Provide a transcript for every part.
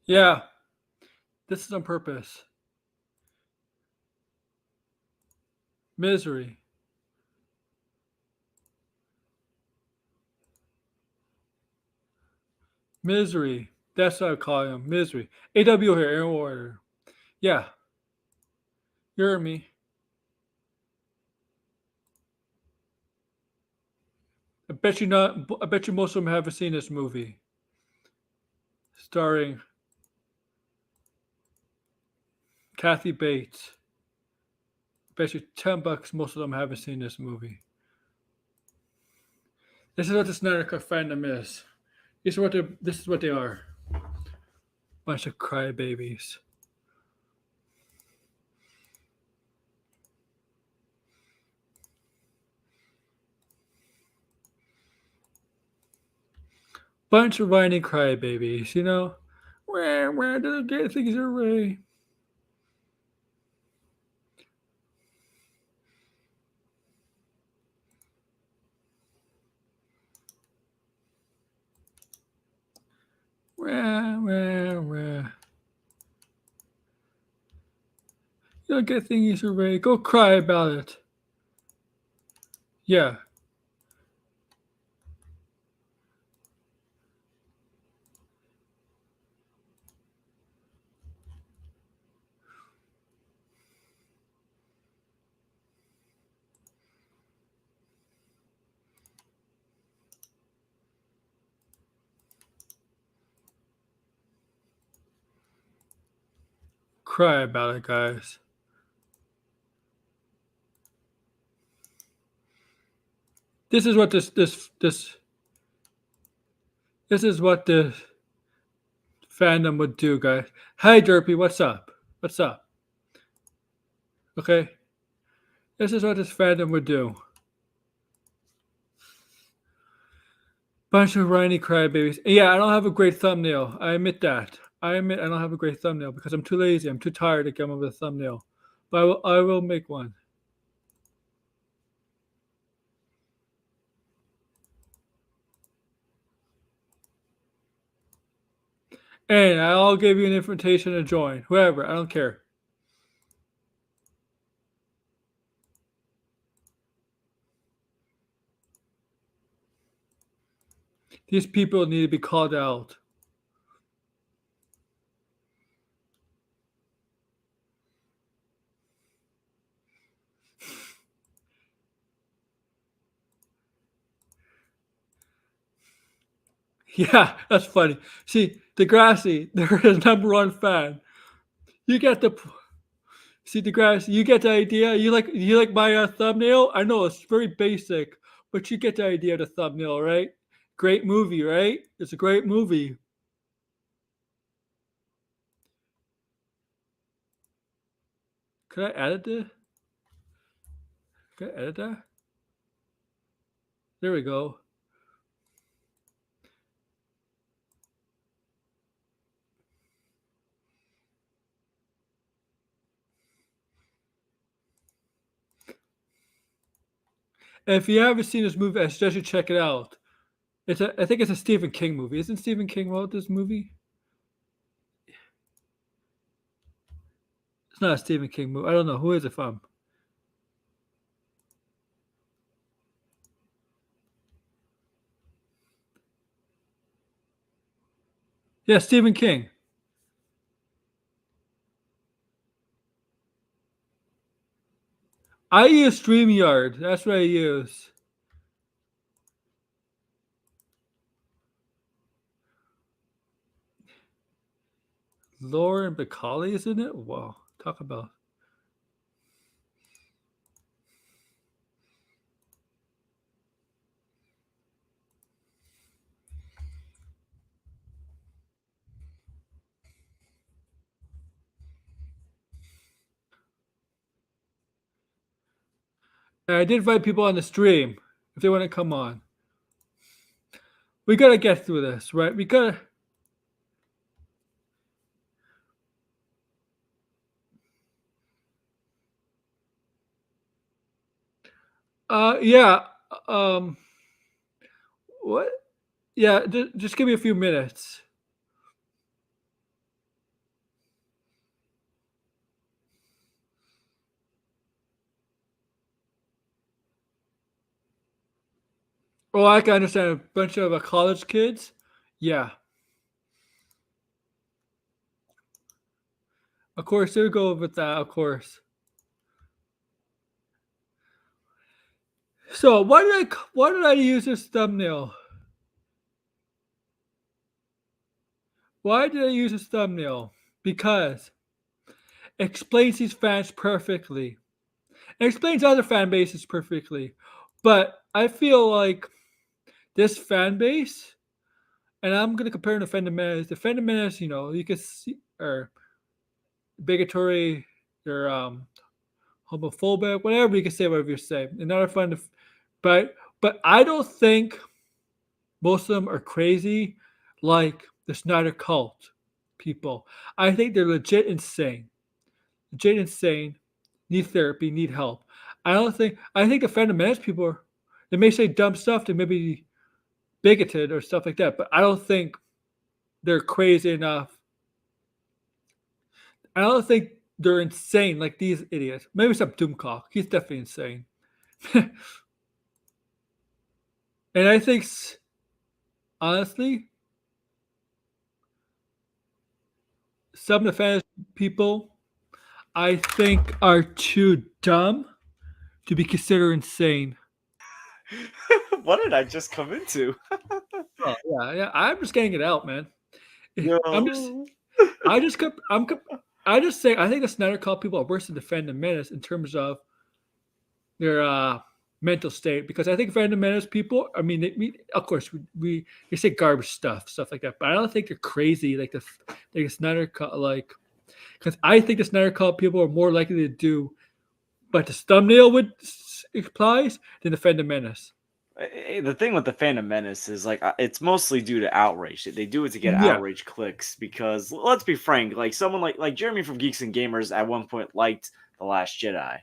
Yeah, this is on purpose. Misery. Misery. That's what I call him. Misery. AW here, Air Warrior. Yeah, you heard me. I bet you not. I bet you most of them haven't seen this movie, starring Kathy Bates. I bet you $10 most of them haven't seen this movie. This is what the Snyder Cut fandom is. This is what they are. Bunch of crybabies. Bunch of whiny crybabies, you know? Where did I get things away? Where? You don't get things away. Go cry about it. Yeah. Cry about it, guys. This is what this is what the fandom would do, guys. Hi Derpy, what's up? What's up? Okay. This is what this fandom would do. Bunch of whiny crybabies. Yeah, I don't have a great thumbnail. I admit that. I admit I don't have a great thumbnail because I'm too lazy. I'm too tired to come up with a thumbnail. But I will make one. And I'll give you an invitation to join. Whoever, I don't care. These people need to be called out. Yeah, that's funny. See, Degrassi, they're his number one fan. You get the see Degrassi. You get the idea. You like my thumbnail. I know it's very basic, but you get the idea of the thumbnail, right? Great movie, right? It's a great movie. Could I edit it? Could I edit that? There we go. And if you haven't seen this movie, I suggest you check it out. I think it's a Stephen King movie. Isn't Stephen King wrote this movie? It's not a Stephen King movie. I don't know. Who is it from? Yeah, Stephen King. I use StreamYard. That's what I use. Lauren Bacall is in it? Wow. Talk about. And I did invite people on the stream if they want to come on. We gotta get through this, right? We gotta. Yeah. Um. What? Yeah. Just give me a few minutes. Oh, I can understand a bunch of college kids. Yeah, of course they'll go with that. Of course. So why did I use this thumbnail? Why did I use this thumbnail? Because it explains these fans perfectly. It explains other fan bases perfectly. But I feel like this fan base, and I'm gonna compare them to Fandom Menace. The Fandom Menace, you can see or bigotry, they're homophobic, whatever you can say, whatever you say. And not fun to, but I don't think most of them are crazy like the Snyder cult people. I think they're legit insane, need therapy, need help. I think the fundamentalist people they may say dumb stuff, they may be bigoted or stuff like that, but I don't think they're crazy enough. I don't think they're insane like these idiots. Maybe some Doomcock. He's definitely insane. And I think, honestly, some of the fantasy people I think are too dumb to be considered insane. What did I just come into? Oh yeah, yeah. I'm just getting it out, man. I'm just, Yo. I just, I just say I think the Snyder Cult people are worse than the Phantom Menace in terms of their mental state because I think Phantom Menace people. I mean, of course we say garbage stuff like that, but I don't think they're crazy like the Snyder Cult because I think the Snyder Cult people are more likely to do but the thumbnail would implies than the Phantom Menace. The thing with the Phantom Menace is like it's mostly due to outrage. They do it to get Yeah, outrage clicks because let's be frank, like someone like Jeremy from Geeks and Gamers at one point liked The Last Jedi.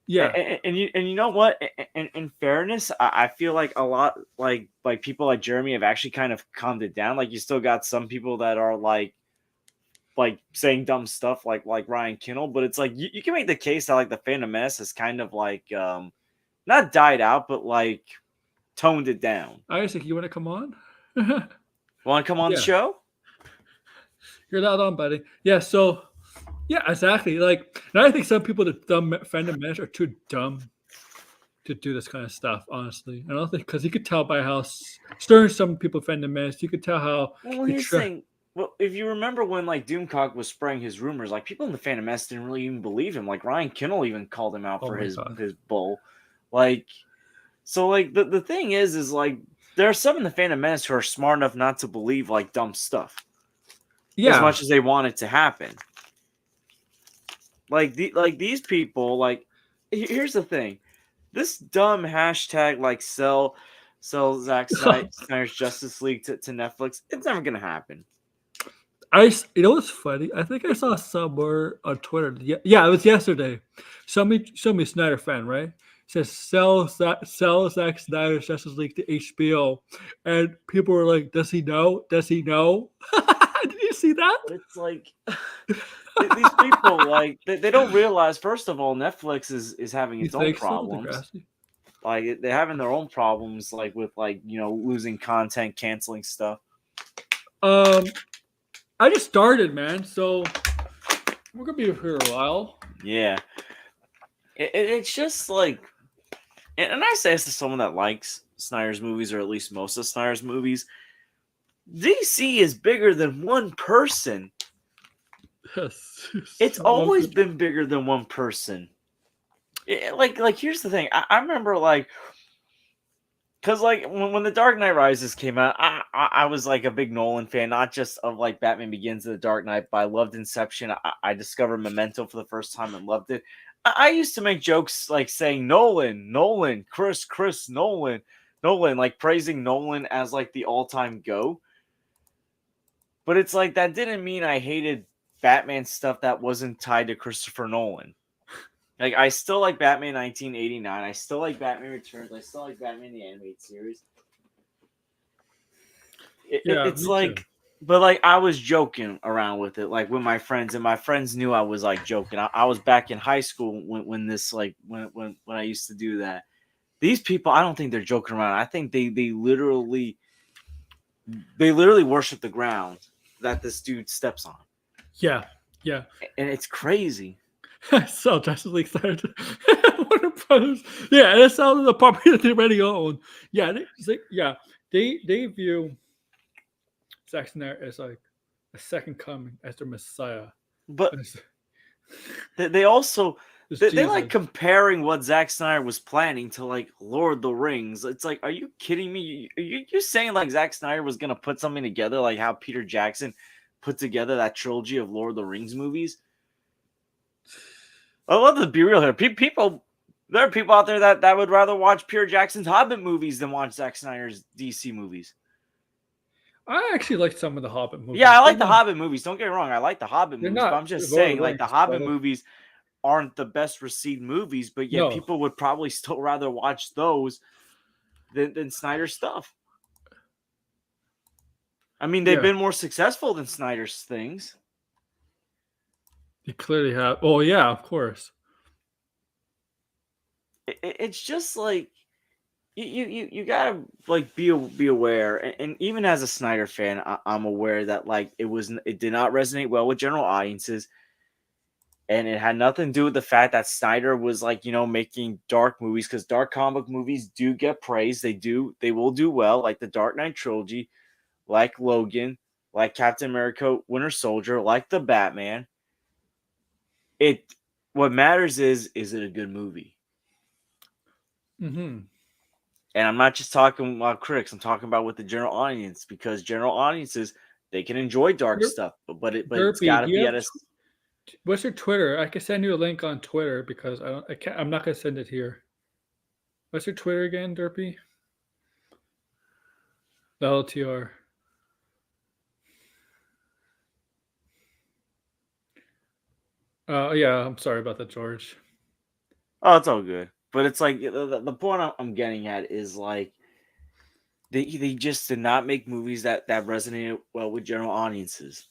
yeah. And you know what? In fairness, I feel like a lot like people like Jeremy have actually kind of calmed it down. Like you still got some people that are like saying dumb stuff like Ryan Kinnell, but it's like you can make the case that like the Phantom Menace has kind of like not died out, but like toned it down. Isaac, you want to come on? Want to come on the Yeah, show? you're not on, buddy. Yeah, so yeah, exactly. Like, and I think some people that dumb Phantom Menace are too dumb to do this kind of stuff. Honestly, I don't think because you could tell by how stern some people Phantom Menace. You could tell how Well, they here's the try. thing. Well, if you remember when like Doomcock was spreading his rumors, like people in the Phantom Menace didn't really even believe him. Like Ryan Kinnell even called him out Oh for my his god. his bull. Like so, like the thing is like there are some in the Phantom Menace who are smart enough not to believe like dumb stuff as Yeah. much as they want it to happen. Like these people like here's the thing. This dumb hashtag like sell Snyder's Justice League to Netflix. It's never gonna happen. You know what's funny? I think I saw somewhere on Twitter. Yeah, it was yesterday. Show me a Snyder fan, right? Says sell Zack Snyder's Justice League to HBO, and people were like, "Does he know? Does he know?" Did you see that? But it's like these people like they don't realize first of all Netflix is having You its own think so, problems. Degrassi? Like they're having their own problems like with like losing content, canceling stuff. Um, I just started, man. So we're gonna be here a while. Yeah, it's just like and I say this to someone that likes Snyder's movies or at least most of Snyder's movies. DC is bigger than one person. Yes. It's One always person. been bigger than one person. Like here's the thing. I remember like because like when the Dark Knight Rises came out, I was like a big Nolan fan, not just of like Batman Begins and the Dark Knight, but I loved Inception. I discovered Memento for the first time and loved it. I used to make jokes like saying Nolan, Chris, Nolan, like praising Nolan as like the all time go. But it's like that didn't mean I hated Batman stuff that wasn't tied to Christopher Nolan. Like I still like Batman 1989. I still like Batman Returns. I still like Batman the animated series. Yeah, It's me too. like, but like I was joking around with it, like with my friends, and my friends knew I was like joking. I was back in high school when this like when I used to do that, these people, I don't think they're joking around. I think they literally worship the ground that this dude steps on, Yeah, yeah. and it's crazy. So Justice League started. Warner Brothers. Yeah, and it's out of the property that they already own. Yeah, they view Zack Snyder as like a second coming, as their Messiah. But As, they also as they like Jesus. comparing what Zack Snyder was planning to like Lord of the Rings. It's like, are you kidding me? You saying like Zack Snyder was gonna put something together like how Peter Jackson put together that trilogy of Lord of the Rings movies? I love to be real here. People, there are people out there that would rather watch Peter Jackson's Hobbit movies than watch Zack Snyder's DC movies. I actually like some of the Hobbit movies. Yeah, I They're like the not, Hobbit movies. Don't get me wrong, I like the Hobbit they're movies, but not I'm just Lord of saying, the like the Rings, Hobbit but movies aren't the best received movies, but yet no. people would probably still rather watch those than Snyder's stuff. I mean, they've Yeah, been more successful than Snyder's things. they clearly have. Oh yeah, of course. It's just like you gotta like be aware, and even as a Snyder fan, I'm aware that like it did not resonate well with general audiences, and it had nothing to do with the fact that Snyder was like, making dark movies, because dark comic movies do get praise. They will do well, like the Dark Knight trilogy, like Logan, like Captain America, Winter Soldier, like the Batman. It What matters is it a good movie? Mm-hmm. And I'm not just talking about critics. I'm talking about with the general audience, because general audiences, they can enjoy dark stuff, but it's got Derpy, to do you be have at a. what's your Twitter? I can send you a link on Twitter because I don't. I can't. I'm not gonna send it here. What's your Twitter again, Derpy? The LTR. Yeah. I'm sorry about that, George. Oh, it's all good. But it's like the point I'm getting at is like they just did not make movies that resonated well with general audiences.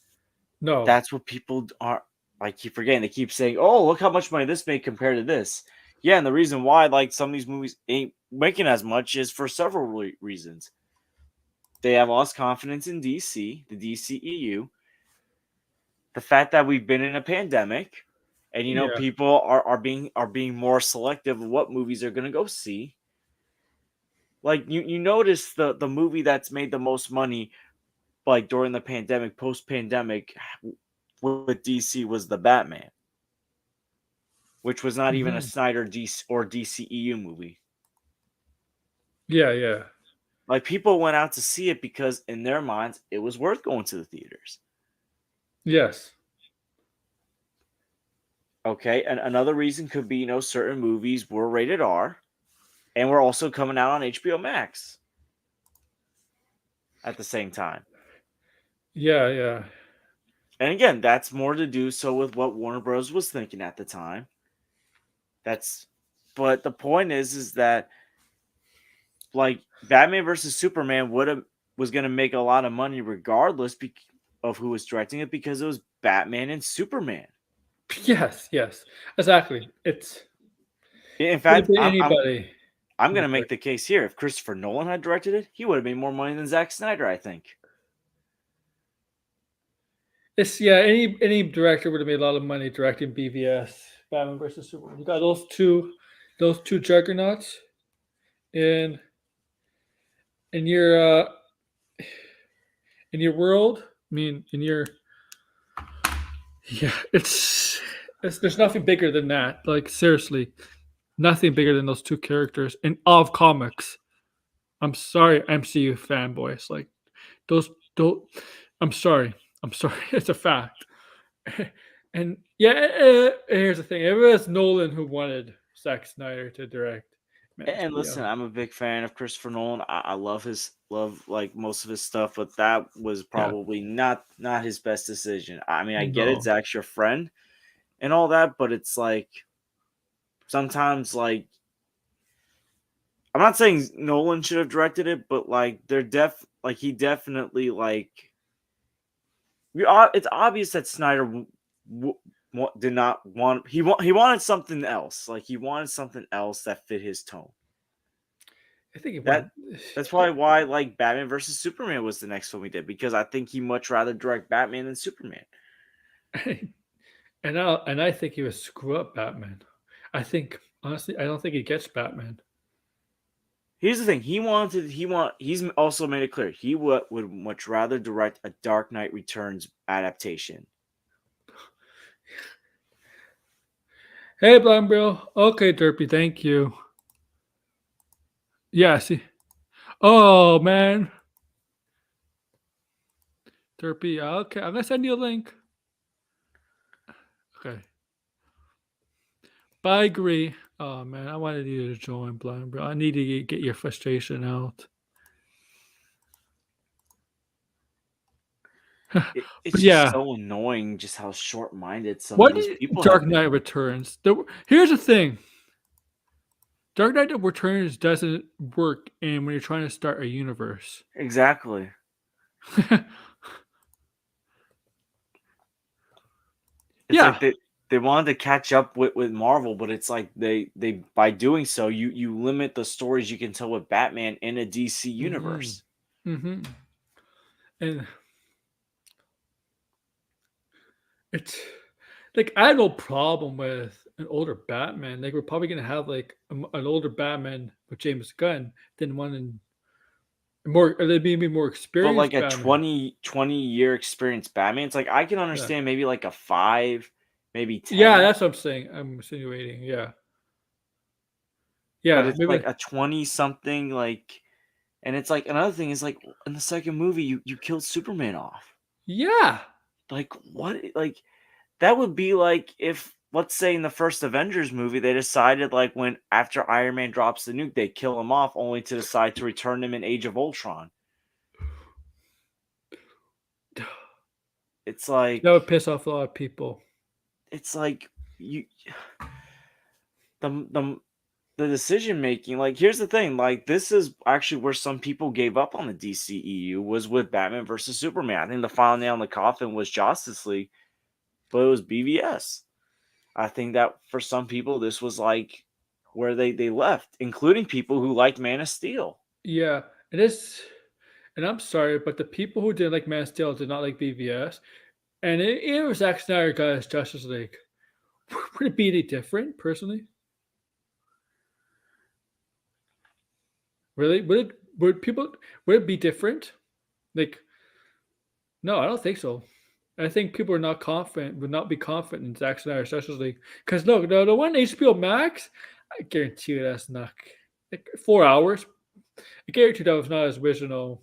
No. That's what people are. I keep forgetting. They keep saying, "Oh, look how much money this made compared to this." Yeah, and the reason why like some of these movies ain't making as much is for several reasons. They have lost confidence in DC, the DCEU, the fact that we've been in a pandemic, and Yeah. people are being more selective of what movies they're gonna go see. Like you notice the movie that's made the most money like during the pandemic, post pandemic, with DC was the Batman, which was not even a Hmm. Snyder DC or DCEU movie. Yeah. Yeah. Like people went out to see it because in their minds it was worth going to the theaters. Yes. Okay, and another reason could be certain movies were rated R, and were also coming out on HBO Max at the same time. Yeah. Yeah. And again, that's more to do so with what Warner Bros. Was thinking at the time. That's But the point is that like Batman versus Superman was gonna make a lot of money regardless of who was directing it, because it was Batman and Superman. Yes. Yes. Exactly. It's In could have fact, been I'm anybody. I'm gonna make the case here. If Christopher Nolan had directed it, he would have made more money than Zack Snyder, I think. It's yeah. Any director would have made a lot of money directing BVS, Batman versus Superman. You got those two juggernauts in in your uh in your world. I mean, in your yeah. It's there's nothing bigger than that. Like seriously, nothing bigger than those two characters in all of comics. I'm sorry, MCU fanboys. Like those don't. I'm sorry. I'm sorry. It's a fact. And yeah, here's the thing: if it was Nolan who wanted Zack Snyder to direct Man of And Steel, listen, I'm a big fan of Christopher Nolan. I love like most of his stuff, but that was yeah, probably not his best decision. I mean, I get it, no, Zach's your friend and all that, but it's like sometimes like I'm not saying Nolan should have directed it, but like he definitely like it's obvious that Snyder did not want he wanted something else. Like he wanted something else that fit his tone. I think he That wanted. that's probably why like Batman versus Superman was the next film we did, because I think he much rather direct Batman than Superman. And I think he would screw up Batman. I think honestly, I don't think he gets Batman. Here's the thing: he's also made it clear he would much rather direct a Dark Knight Returns adaptation. Hey, Blind Bill. Okay, Derpy, thank you. Yeah, see. Oh man, Derpy. Okay, I'm gonna send you a link. Okay, but I agree. Oh man, I wanted you to join, Blind Bill. I need to get your frustration out. It's But just yeah, so annoying just how short-minded some of what these is people have Dark been. Knight Returns? Here's the thing: Dark Knight Returns doesn't work in when you're trying to start a universe. Exactly. It's Yeah. like they wanted to catch up with Marvel, but it's like they by doing so you limit the stories you can tell with Batman in a DC Mm-hmm. universe. Mm-hmm. And it's like I have no problem with an older Batman. Like we're probably gonna have like an older Batman with James Gunn than one in more, or maybe more But like experienced a Batman. 20-year experienced Batman, it's like I can Yeah. understand maybe like a 5, maybe Yeah, 10, that's what I'm saying. I'm insinuating. Yeah. but Yeah. it's like Maybe. a 20 something, like, and it's like another thing is like in the second movie you killed Superman off. Yeah. Like what, like that would be like if, let's say, in the first Avengers movie, they decided like when after Iron Man drops the nuke, they kill him off, only to decide to return him in Age of Ultron. It's That like would piss off a lot of people. it's like you the the decision making. Like here's the thing: like this is actually where some people gave up on the DCEU, was with Batman versus Superman. I think the final nail in the coffin was Justice League, but it was BVS. I think that for some people, this was like where they left, including people who liked Man of Steel. Yeah. And it's, and I'm sorry, but the people who didn't like Man of Steel did not like BVS. And it was Zack Snyder got his Justice League. Would it be any different, personally? Really? Would it be different? Like, no, I don't think so. I think people are not confident, would not be confident in Zack Snyder's Justice League. Because look, the one HBO Max, I guarantee you that's not like 4 hours. I guarantee that was not as original.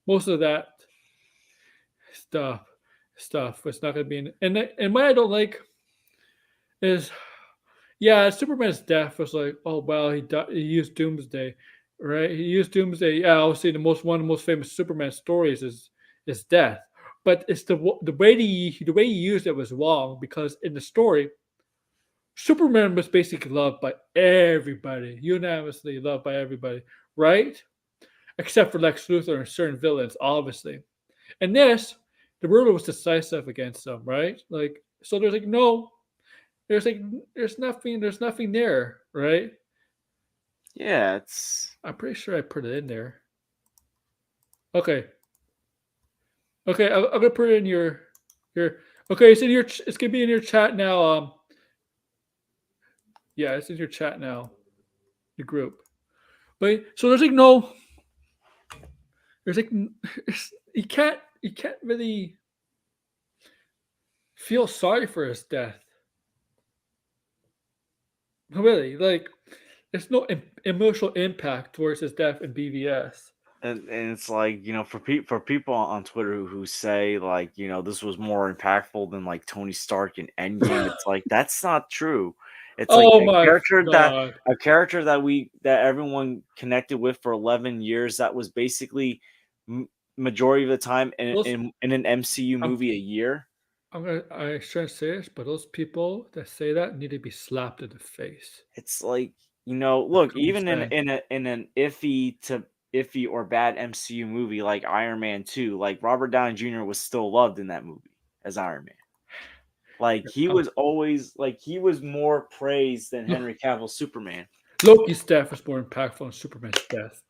Most of that stuff was not going to be in. And what I don't like is, yeah, Superman's death was like, oh well, he used Doomsday, right? He used Doomsday. Yeah, obviously one of the most famous Superman stories is death, but it's the way he used it was wrong, because in the story, Superman was basically loved by everybody, unanimously loved by everybody, right? Except for Lex Luthor and certain villains, obviously. And this, the ruler was decisive against them, right? Like, so there's like no, there's like there's nothing there, right? Yeah, it's I'm pretty sure I put it in there. Okay, okay, I'm gonna put it in your. Okay, it's in your. It's gonna be in your chat now. Yeah, it's in your chat now. The group. But so there's like no. There's like you can't really feel sorry for his death. Really, like there's no emotional impact towards his death in BVS. and it's like, for people on Twitter who say like, this was more impactful than like Tony Stark in Endgame. It's like that's not true. It's like Oh my god! a character that everyone connected with for 11 years, that was basically majority of the time Those in an MCU I'm movie a year. I shouldn't say this, but those people that say that need to be slapped in the face. It's like, With look, common even sense. in an iffy or bad MCU movie like Iron Man 2, like Robert Downey Jr. was still loved in that movie as Iron Man. Like he Um, was always like he was more praised than look, Henry Cavill Superman. Loki's death was more impactful than Superman's death.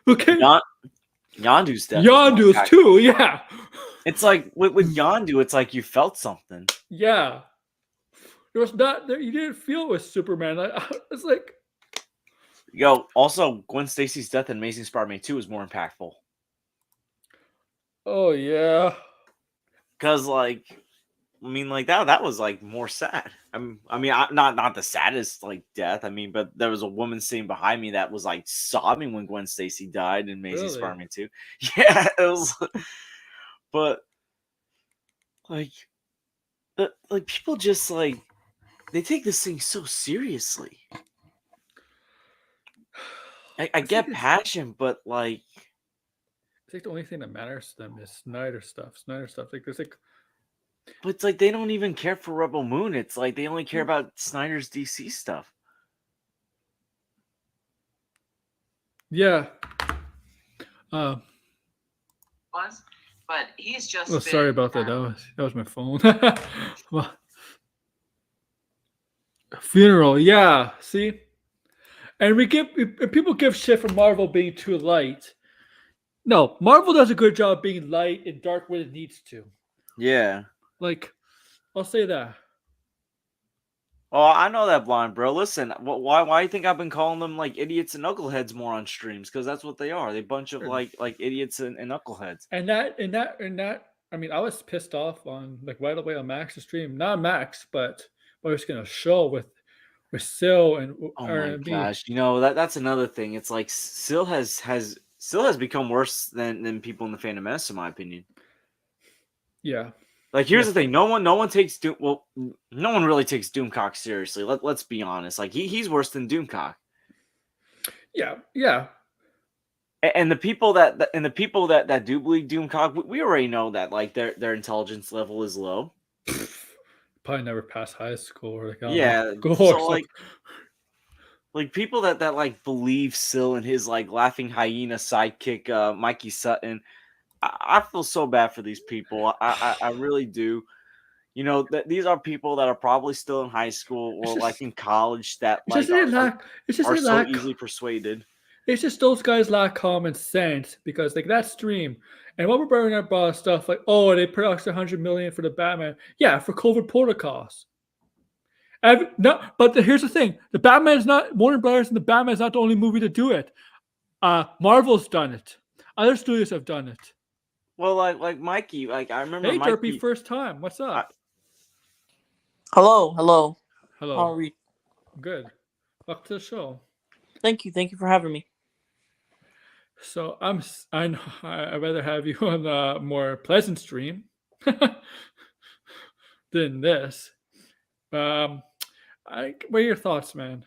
Okay. Yondu's death. Yondu's too, yeah. It's like with Yondu, it's like you felt something. Yeah. There was not there. You didn't feel it with Superman. It's like, Yo, also Gwen Stacy's death in Amazing Spider-Man 2 is more impactful. oh yeah. Cause like, I mean, like that was like more sad. Not the saddest like death. I mean, but there was a woman sitting behind me that was like sobbing when Gwen Stacy died in Amazing Really? Spider-Man 2. Yeah, it was. But like people just like they take this thing so seriously. I get passion, but like I think the only thing that matters to them is Snyder stuff. Like there's like, but it's like they don't even care for Rebel Moon. It's like they only care about Snyder's DC stuff. yeah. But he's just. Oh, sorry about that. That was my phone. Well, funeral, yeah. See, and people give shit for Marvel being too light. No, Marvel does a good job being light and dark when it needs to. Yeah. Like, I'll say that. Oh, I know that, blind bro. Listen, why do you think I've been calling them like idiots and knuckleheads more on streams? Because that's what they are. They're a bunch of like idiots and knuckleheads. And that. I mean, I was pissed off on like right away on Max's stream. Not Max, but I was gonna show with Sil and Oh R&B. my gosh, you know that's another thing. It's like Sil has become worse than people in the Phantom Menace, in my opinion. Yeah. Like here's the thing, no one takes Doom. Well, no one really takes Doomcock seriously. Let's be honest. Like he's worse than Doomcock. Yeah. And the people that do believe Doomcock, we already know that like their intelligence level is low. Probably never passed high school or like so like people that like believe Sil and his like laughing hyena sidekick Mikey Sutton. I feel so bad for these people. I really do. You know, these are people that are probably still in high school or like in college that like are so easily persuaded. It's just those guys lack common sense because like that stream and what we're bringing up about stuff like, oh, they put extra $100 million for the Batman. Yeah, for COVID protocols. But here's the thing: the Batman is not Warner Brothers, and the Batman is not the only movie to do it. Marvel's done it. Other studios have done it. Well, like Mikey, like I remember. Hey, Mikey, Derpy, first time. What's up? Hello. Hello. How are you? Good. Welcome to the show. Thank you for having me. So I know I'd rather have you on a more pleasant stream than this. What are your thoughts, man?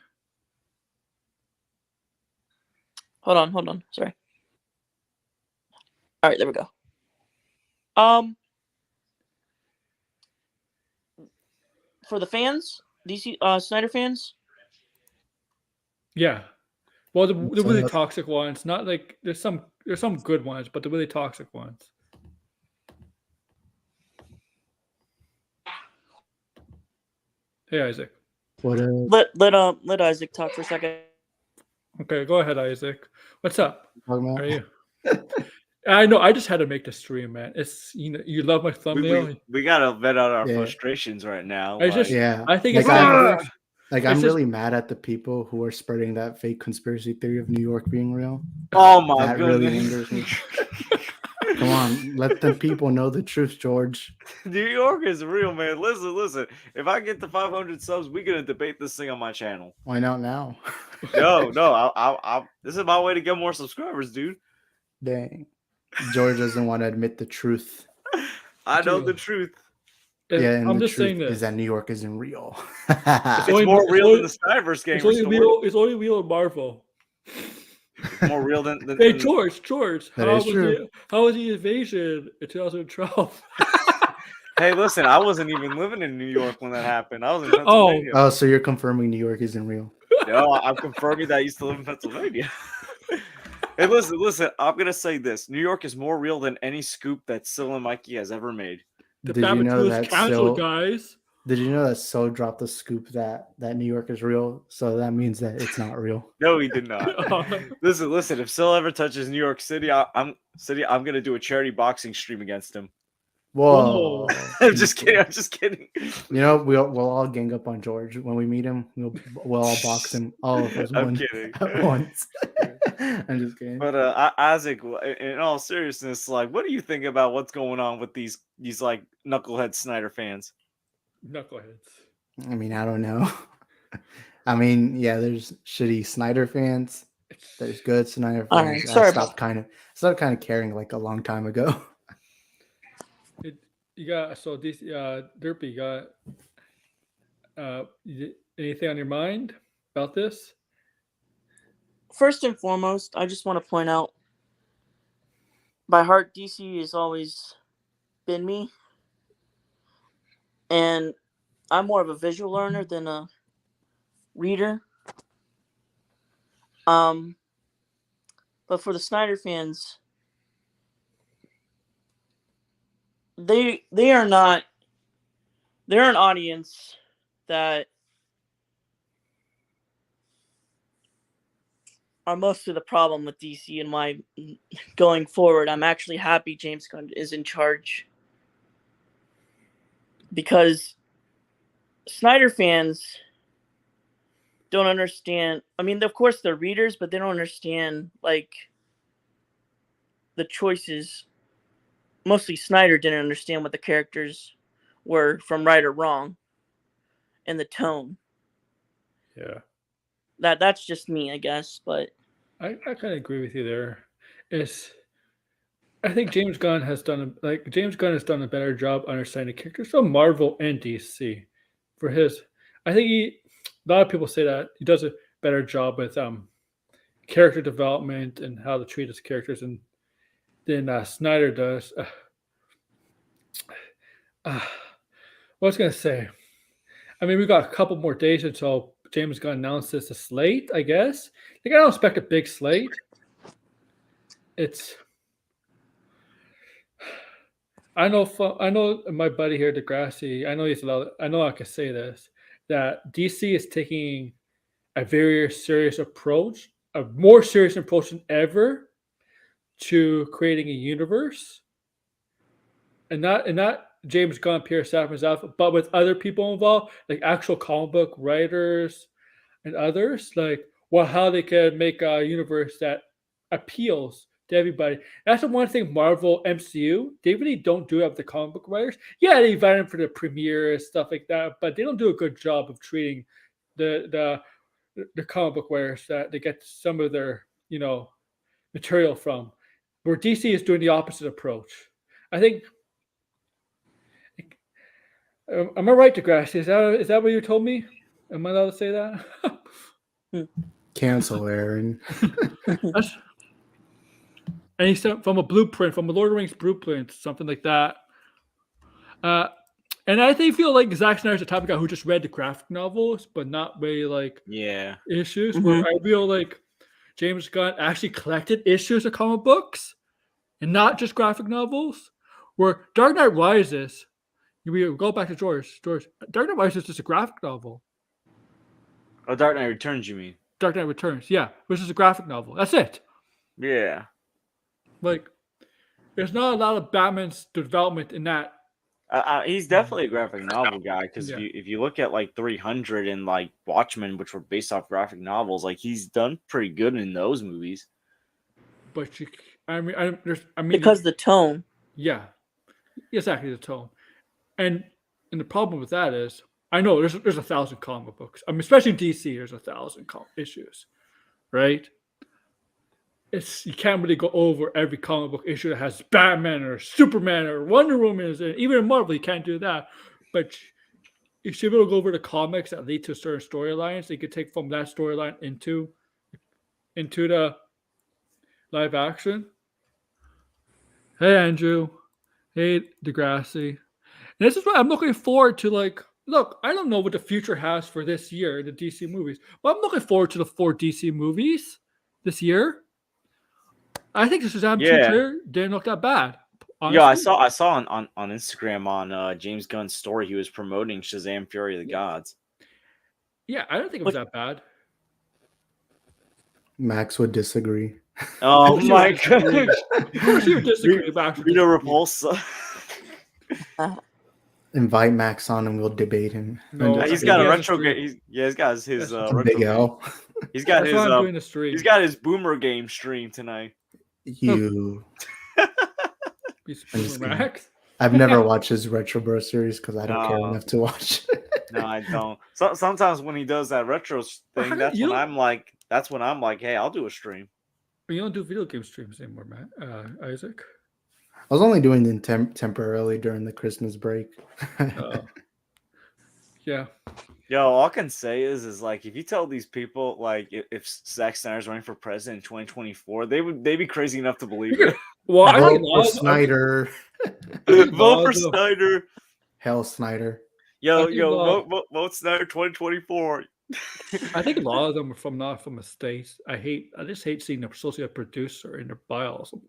Hold on. Sorry. All right, there we go. For the fans, DC Snyder fans. Yeah. Well, the really toxic ones, not like there's some good ones, but the really toxic ones. Hey, Isaac. What Let Isaac talk for a second. Okay, go ahead, Isaac. What's up? How are are you? I know. I just had to make the stream, man. It's you love my thumbnail. We gotta vet out our frustrations right now. I think it's I'm really mad at the people who are spreading that fake conspiracy theory of New York being real. Oh my goodness. That really angers me. Come on, let the people know the truth, George. New York is real, man. Listen. If I get to 500 subs, we're gonna debate this thing on my channel. Why not now? No. This is my way to get more subscribers, dude. Dang. George doesn't want to admit the truth. I know the truth. Yeah, and I'm the just saying truth this. is that New York isn't real. It's more real than the Snyderverse game. It's only real in Marvel. More real than Hey, George, how was the invasion in 2012? Hey, listen, I wasn't even living in New York when that happened. I was in Pennsylvania. Oh, so you're confirming New York isn't real? No, I'm confirming that I used to live in Pennsylvania. Hey, listen, I'm going to say this. New York is more real than any scoop that Sil and Mikey has ever made. The Batman 2 is canceled, guys. Did you know that So dropped the scoop that New York is real? So that means that it's not real. No, he did not. Listen. If Sil ever touches New York City, I'm gonna do a charity boxing stream against him. Whoa! I'm just kidding. You know, we'll all gang up on George when we meet him. We'll all box him, all of us, I'm kidding. at once. I'm just kidding. But Isaac, in all seriousness, like, what do you think about what's going on with these like knucklehead Snyder fans? Knuckleheads. I mean, I don't know. I mean, yeah, there's shitty Snyder fans. There's good Snyder fans. All right, sorry I stopped kind of caring like a long time ago. You got this Derpy. You got anything on your mind about this? First and foremost, I just want to point out, by heart, DC has always been me, and I'm more of a visual learner than a reader. But for the Snyder fans, they're an audience that are mostly the problem with DC, and why going forward I'm actually happy James Gunn is in charge, because Snyder fans don't understand. I mean, of course they're readers, but they don't understand like the choices. Mostly Snyder didn't understand what the characters were from right or wrong, and the tone. Yeah. That's just me, I guess, but I kind of agree with you there. I think James Gunn has done a better job understanding characters from Marvel and DC. I think a lot of people say that he does a better job with character development and how to treat his characters than Snyder does. What I was gonna say. I mean, we got a couple more days until James Gunn announces the slate, I guess. Like, I don't expect a big slate. I know my buddy here, Degrassi. I know I can say this, that DC is taking a very serious approach, a more serious approach than ever, to creating a universe, and not James Gunn, Pierre Safran, but with other people involved, like actual comic book writers and others, like how they can make a universe that appeals to everybody. That's the one thing Marvel MCU, they really don't do with the comic book writers. Yeah, they invite them for the premiere stuff like that, but they don't do a good job of treating the comic book writers that they get some of their material from. Where DC is doing the opposite approach. I think. Am I right, Degrassi? Is that what you told me? Am I allowed to say that? Cancel, Aaron. And he said from a blueprint, from a Lord of the Rings blueprint, something like that. And I feel like Zack Snyder's the type of guy who just read the graphic novels, but not really like issues. Mm-hmm. Where I feel like James Gunn actually collected issues of comic books and not just graphic novels. Where Dark Knight Rises, we go back to George. Dark Knight Rises is just a graphic novel. Oh, Dark Knight Returns, you mean? Dark Knight Returns, yeah, which is a graphic novel. That's it. Yeah. Like, there's not a lot of Batman's development in that. He's definitely a graphic novel guy, because if you look at like 300 and like Watchmen, which were based off graphic novels, like he's done pretty good in those movies. But because the tone. Yeah, exactly, the tone, and the problem with that is, I know there's 1,000 comic books. I mean, especially in DC, there's 1,000 issues, right? You can't really go over every comic book issue that has Batman or Superman or Wonder Woman, and even in Marvel, you can't do that. But you should be able to go over the comics that lead to certain storylines. So you could take from that storyline into the live action. Hey, Andrew. Hey, Degrassi. And this is what I'm looking forward to. Like, look, I don't know what the future has for this year, the DC movies, but I'm looking forward to the 4 DC movies this year. I think the Shazam 2 trailer didn't look that bad. Yeah, I Honestly, saw on Instagram on James Gunn's story he was promoting Shazam: Fury of the Gods. yeah, I don't think it was that bad. Max would disagree. Oh course you my would disagree. gosh! Of course you would disagree, Max would Rita disagree. Repulsa. Invite Max on and we'll debate him. No, And He's he got a has a retro stream. game. He's got his That's a retro Big game. L. He's got That's his why I'm doing the stream. he's got his boomer game stream tonight. You. He's I'm just Boomer kidding. Max. I've never watched his Retro Bro series because I don't care No. enough to watch. No, I don't. Sometimes when he does that retro thing, that's when I'm like, hey, I'll do a stream. You don't do video game streams anymore, Matt. Isaac. I was only doing them temporarily during the Christmas break. Yeah. Yo, all I can say is like if you tell these people like if Zack Snyder's running for president in 2024, they'd be crazy enough to believe it. Well, I Vote think for Snyder. Vote for Snyder. Hell, Snyder. Yo, vote Snyder 2024. I think a lot of them are not from the States. I just hate seeing them associate producer in their bios. What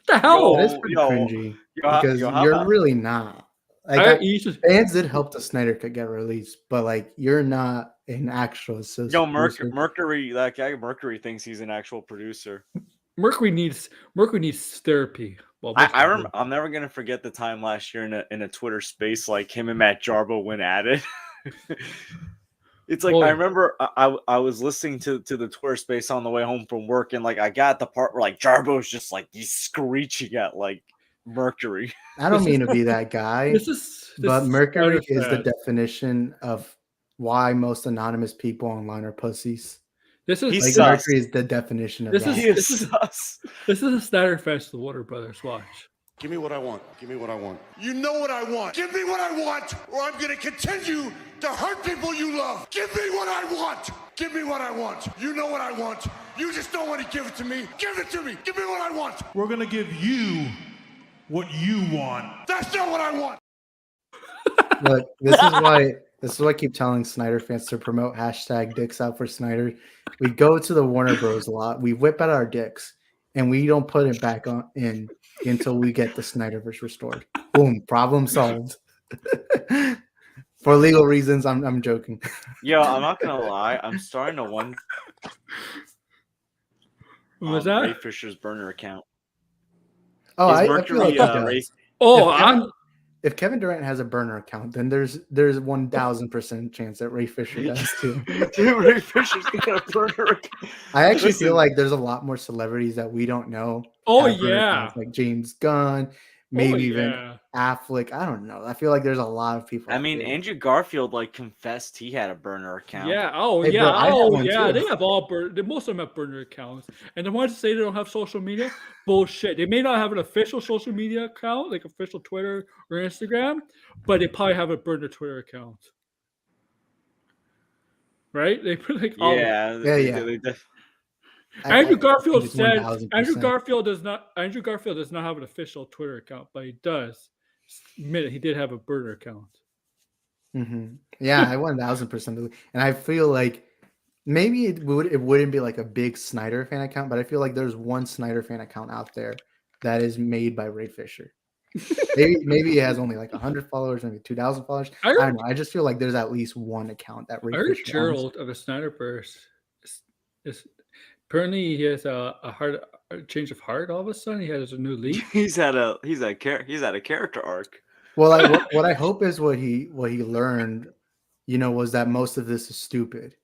the hell? It is pretty cringy because how you're about- really not. Like just, fans did help the Snyder Cut get released, but like you're not an actual associate. Yo, producer. Mercury, that guy Mercury thinks he's an actual producer. Mercury needs therapy. Well, I remember. I'm never gonna forget the time last year in a Twitter space, like him and Matt Jarbo went at it. It's like I remember I was listening to the Twitter space on the way home from work, and like I got the part where like Jarbo's just like he's screeching at like Mercury. I don't mean to be that guy, but Mercury is the definition of why most anonymous people online are pussies. He's like Mercury is the definition of that. This is a Snyder Fest the Warner Brothers. Watch. Give me what I want. Give me what I want. You know what I want. Give me what I want, or I'm going to continue to hurt people you love. Give me what I want. Give me what I want. You know what I want. You just don't want to give it to me. Give it to me. Give me what I want. We're going to give you what you want. That's not what I want. Look, this is why I keep telling Snyder fans to promote hashtag dicks out for Snyder. We go to the Warner Bros. A lot. We whip out our dicks and we don't put it back in until we get the Snyderverse restored. Boom, problem solved. For legal reasons, I'm joking. Yo, I'm not gonna lie. I'm starting to wonder. What was that? Ray Fisher's burner account. Oh, I feel like he does. If Kevin Durant has a burner account, then there's 1,000% chance that Ray Fisher does too. Dude, Ray Fisher's got a burner account. I actually feel like there's a lot more celebrities that we don't know. Oh yeah, like James Gunn, maybe even Affleck. I don't know. I feel like there's a lot of people. I mean, Andrew Garfield like confessed he had a burner account. Yeah. Oh Hey, yeah. bro, yeah. They have all most of them have burner accounts, and the ones that say they don't have social media, bullshit. They may not have an official social media account, like official Twitter or Instagram, but they probably have a burner Twitter account. Right? They put like Andrew Garfield said 1000%. Andrew Garfield does not have an official Twitter account, but he does admit he did have a burner account. Mm-hmm. Yeah, I 1,000% believe, and I feel like maybe it wouldn't be like a big Snyder fan account, but I feel like there's one Snyder fan account out there that is made by Ray Fisher. maybe he has only like 100 followers, maybe 2,000 followers. I don't know. I just feel like there's at least one account that Ray Fisher Gerald of the Snyderverse is apparently he has a change of heart. All of a sudden, he has a new lead. He's had a character arc. Well, like, what I hope is what he learned, was that most of this is stupid,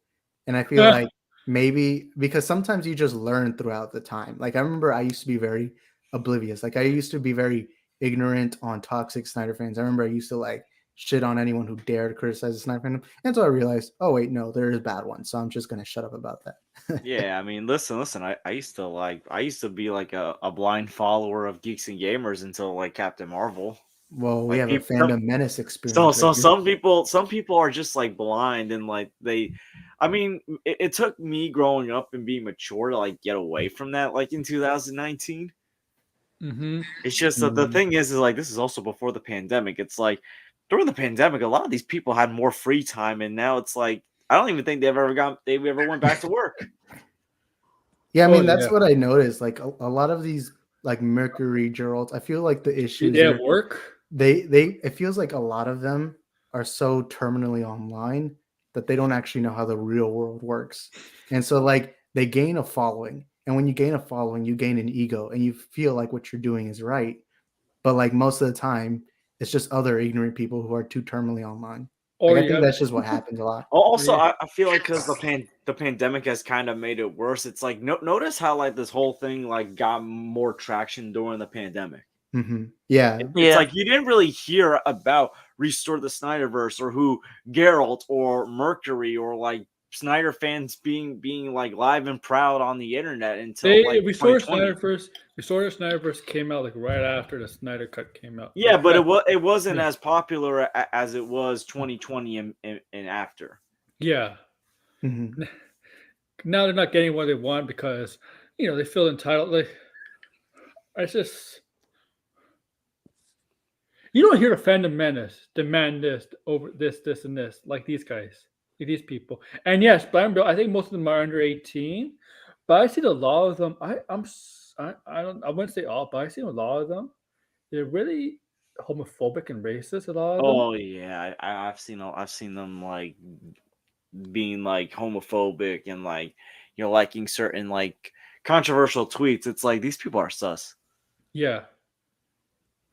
and I feel like maybe because sometimes you just learn throughout the time. Like I remember I used to be very oblivious. Like I used to be very ignorant on toxic Snyder fans. I remember I used to like shit on anyone who dared criticize the Snyder fandom, and so I realized, oh wait, no, there is bad ones. So I'm just gonna shut up about that. Yeah, I mean, listen. I used to be like a blind follower of Geeks and Gamers until like Captain Marvel. Well, we have a Fandom Menace experience. So some people are just like blind and like I mean, it took me growing up and being mature to like get away from that. Like in 2019, it's just that the thing is like this is also before the pandemic. It's like during the pandemic, a lot of these people had more free time, and now it's like I don't even think they ever went back to work. Yeah, I mean that's what I noticed. Like a lot of these like Mercury, Gerald. I feel like the issues Yeah, are work. they it feels like a lot of them are so terminally online that they don't actually know how the real world works. And so like they gain a following. And when you gain a following, you gain an ego and you feel like what you're doing is right. But like most of the time, it's just other ignorant people who are too terminally online. Like Or I you think have that's just what happens a lot. Also, Yeah. I feel like because the pandemic has kind of made it worse. It's like notice how like this whole thing like got more traction during the pandemic. Yeah. It's Yeah. like you didn't really hear about Restore the Snyderverse or who Geralt or Mercury or like Snyder fans being like live and proud on the internet until like Restore 2020. Snyderverse came out like right after the Snyder Cut came out. Yeah, Like, but it wasn't Yeah. as popular as it was 2020 and after. yeah. Mhm. Now they're not getting what they want because they feel entitled. Like it's just you don't hear the fandom menace demand this over this, and this like these guys, like these people. And yes, but I think most of them are under 18. But I see a lot of them. I wouldn't say all, but I see a lot of them. They're really homophobic and racist. A lot of them. Oh yeah, I've seen them like being like homophobic and like liking certain like controversial tweets. It's like these people are sus. Yeah.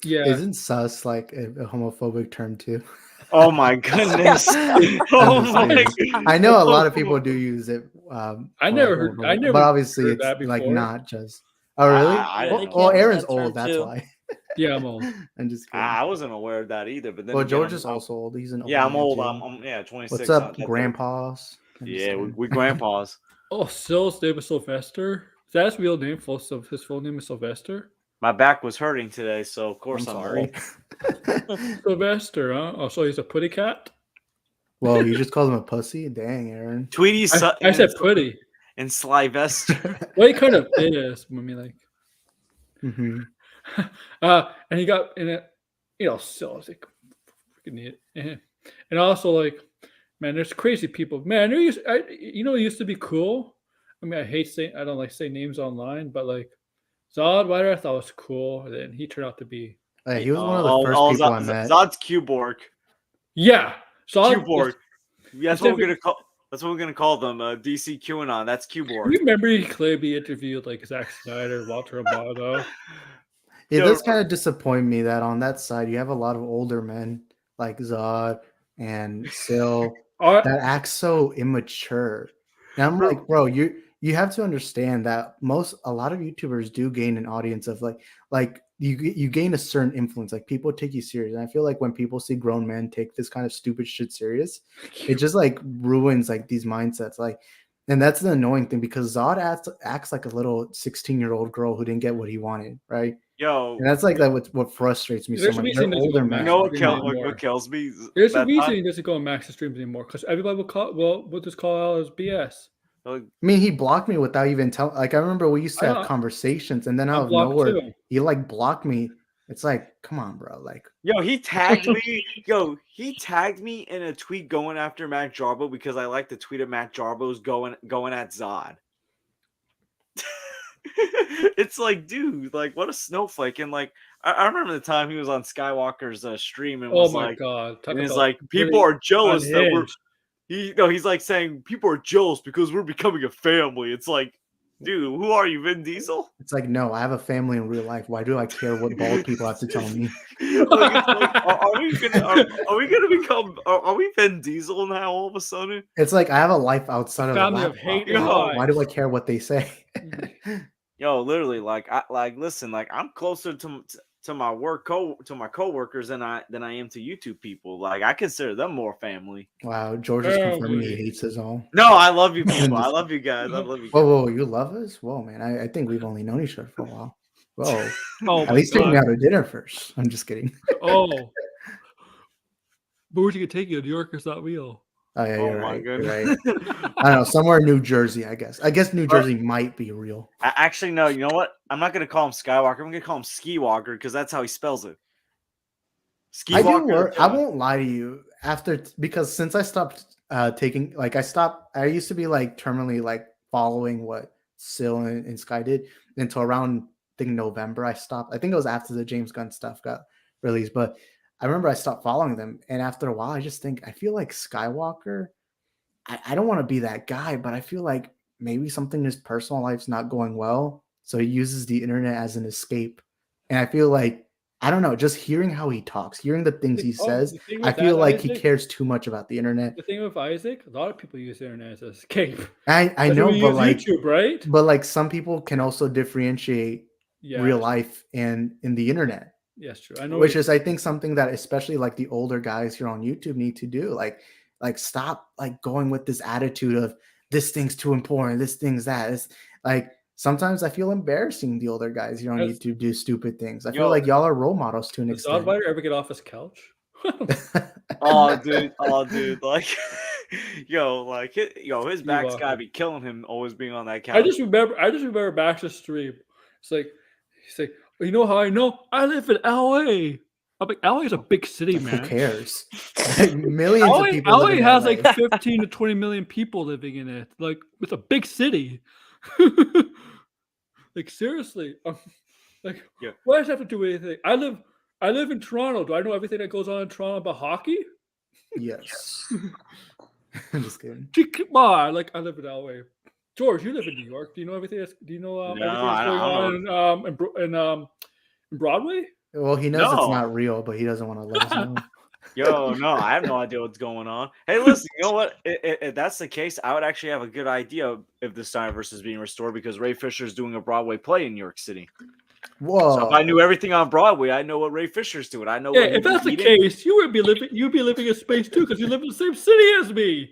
Yeah. Isn't sus like a homophobic term too? Oh my goodness. I'm Oh just my kidding. I know a lot of people do use it. I for, never like, heard. I homophobic, never but obviously heard it's that like before. not just. Oh really? I Yeah, didn't they know. Well, can't use Aaron's that term, old. That's too. why. Yeah, I'm old. I'm just kidding. I wasn't aware of that either. But then Well, again, George is also old. He's an old. yeah, I'm man, old. too. I'm 26. What's up, That's grandpas? I'm just Yeah, saying. we grandpas. Oh, Sil's name is Sylvester. Is that his real name? His full name is Sylvester. My back was hurting today, so of I'm course I'm sorry. old. Sylvester, huh? Oh, so he's a putty cat. Well, you just called him a pussy. Dang, Aaron. Tweety I Sutton said putty. and Slyvester. Well, he kind of is. I mean, like, hmm and he got in it. Sil is like freaking idiot. And also, like, man, there's crazy people. Man, it used to be cool. I mean, I don't like saying names online, but like Zod Rider, I thought was cool. And then he turned out to be, Yeah, he was one of the first people I met. Zod's Q-Borg. yeah, Zod. Q-Borg. That's it's what we're definitely- gonna call. That's what we're gonna call them. DC QAnon. That's Q-Borg. Remember, he clearly interviewed like Zack Snyder, Walter Amato. It Yo, does kind of disappoint me that on that side you have a lot of older men like Zod and Sil that act so immature. And I'm like, bro, you have to understand that a lot of YouTubers do gain an audience of like you gain a certain influence. Like people take you serious. And I feel like when people see grown men take this kind of stupid shit serious, it just like ruins like these mindsets. Like, and that's the annoying thing because Zod acts like a little 16-year-old girl who didn't get what he wanted, right? Yo, And that's like what frustrates me so There's a much. reason They're there's older no men. you know what, Max kill, anymore. what kills me? There's a That reason time- he doesn't go on Max's streams anymore because everybody will we'll just call out as BS. like, I mean, he blocked me without even telling. Like, I remember we used to I have know. conversations, and then I'm out of blocked nowhere, too. he like blocked me. It's like, come on, bro. Like, Yo, he tagged me. He tagged me in a tweet going after Matt Jarbo because I like the tweet of Matt Jarbo's going at Zod. It's like, dude, like what a snowflake. And like I remember the time he was on Skywalker's stream and Oh was my like, god! Talk and it's about like people really are jealous that we're unhinged. he's like saying people are jealous because we're becoming a family. It's like, dude, who are you, Vin Diesel? it's like, no, I have a family in real life. Why do I care what bald people have to tell me? Like, it's like, are we gonna become are we Vin Diesel now all of a sudden? It's like I have a life outside of the Family of laptop. hate and Why do I lies. care what they say? Yo, literally, like listen, like I'm closer to my coworkers than I am to YouTube people. Like I consider them more family. Wow, George is confirming he Family. hates his own. No, I love you people. I love you guys. I love you. Whoa, you love us? Whoa, man. I think we've only known each other for a while. Whoa. Oh At my least take me god! out to dinner first. I'm just kidding. Oh, but where'd you take you? New Yorker's not real. Oh yeah, Oh you're my right. You're right. goodness. I don't know, somewhere in New Jersey, I guess. I guess New Jersey might be real. Actually, no. You know what? I'm not gonna call him Skywalker. I'm gonna call him Ski Walker because that's how he spells it. Ski I do Walker. work. I won't lie to you. Because since I stopped taking, like, I used to be like terminally like following what Sil and Sky did until around think November I stopped. I think it was after the James Gunn stuff got released, but I remember I stopped following them. And after a while, I just think I feel like Skywalker. I don't want to be that guy, but I feel like maybe something in his personal life's not going well. So he uses the internet as an escape. And I feel like, I don't know, just hearing how he talks, hearing the things he says, the thing I with feel that, like he Isaac, cares too much about the internet. the thing with Isaac, a lot of people use the internet as an escape. I That's know, why we but use like, YouTube, right? but like some people can also differentiate Yeah, real life and in the internet, yes, true. I know. which is I think something that especially like the older guys here on YouTube need to do. Like stop like going with this attitude of this thing's too important, this thing's that. It's like sometimes I feel embarrassing the older guys here on That's- YouTube do stupid things. I Yo, feel like y'all are role models to an Does extent. Dodbiter ever get off his couch? Oh, dude, like, his back's Walker. gotta be killing him always being on that couch. I just remember Max's stream. It's like he's like, you know how I know? I live in LA. I'm like, LA is a big city, man. Who cares? Like, millions of people. LA live in has LA. like 15 to 20 million people living in it. Like, it's a big city. Like, seriously. Like, Yeah. what does that have to do with anything? I live in Toronto. Do I know everything that goes on in Toronto about hockey? Yes. I'm just kidding. Come on. Like, I live in LA. George, you live in New York. Do you know everything do you know No, everything that's going on in Broadway? Well, he knows it's No. not real, but he doesn't want to let us know. Yo, no, I have no idea what's going on. Hey, listen, you know what? If that's the case, I would actually have a good idea if the Snyderverse is being restored because Ray Fisher's doing a Broadway play in New York City. Whoa! So if I knew everything on Broadway, I know what Ray Fisher's doing. I know. Yeah, what if that's the eating. case, you'd be living in space too, because you live in the same city as me.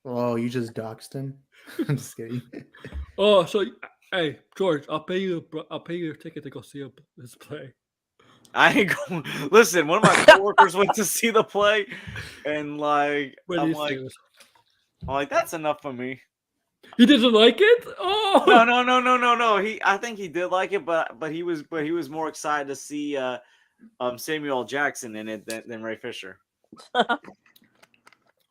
Whoa! You just doxed him. I'm just kidding. Oh, so hey, George, I'll pay you your ticket to go see this play. I ain't going. Listen, one of my coworkers went to see the play, and like, What do I'm you like, think? I'm like, that's enough for me. He doesn't like it? Oh No. I think he did like it, but he was more excited to see Samuel L. Jackson in it than Ray Fisher.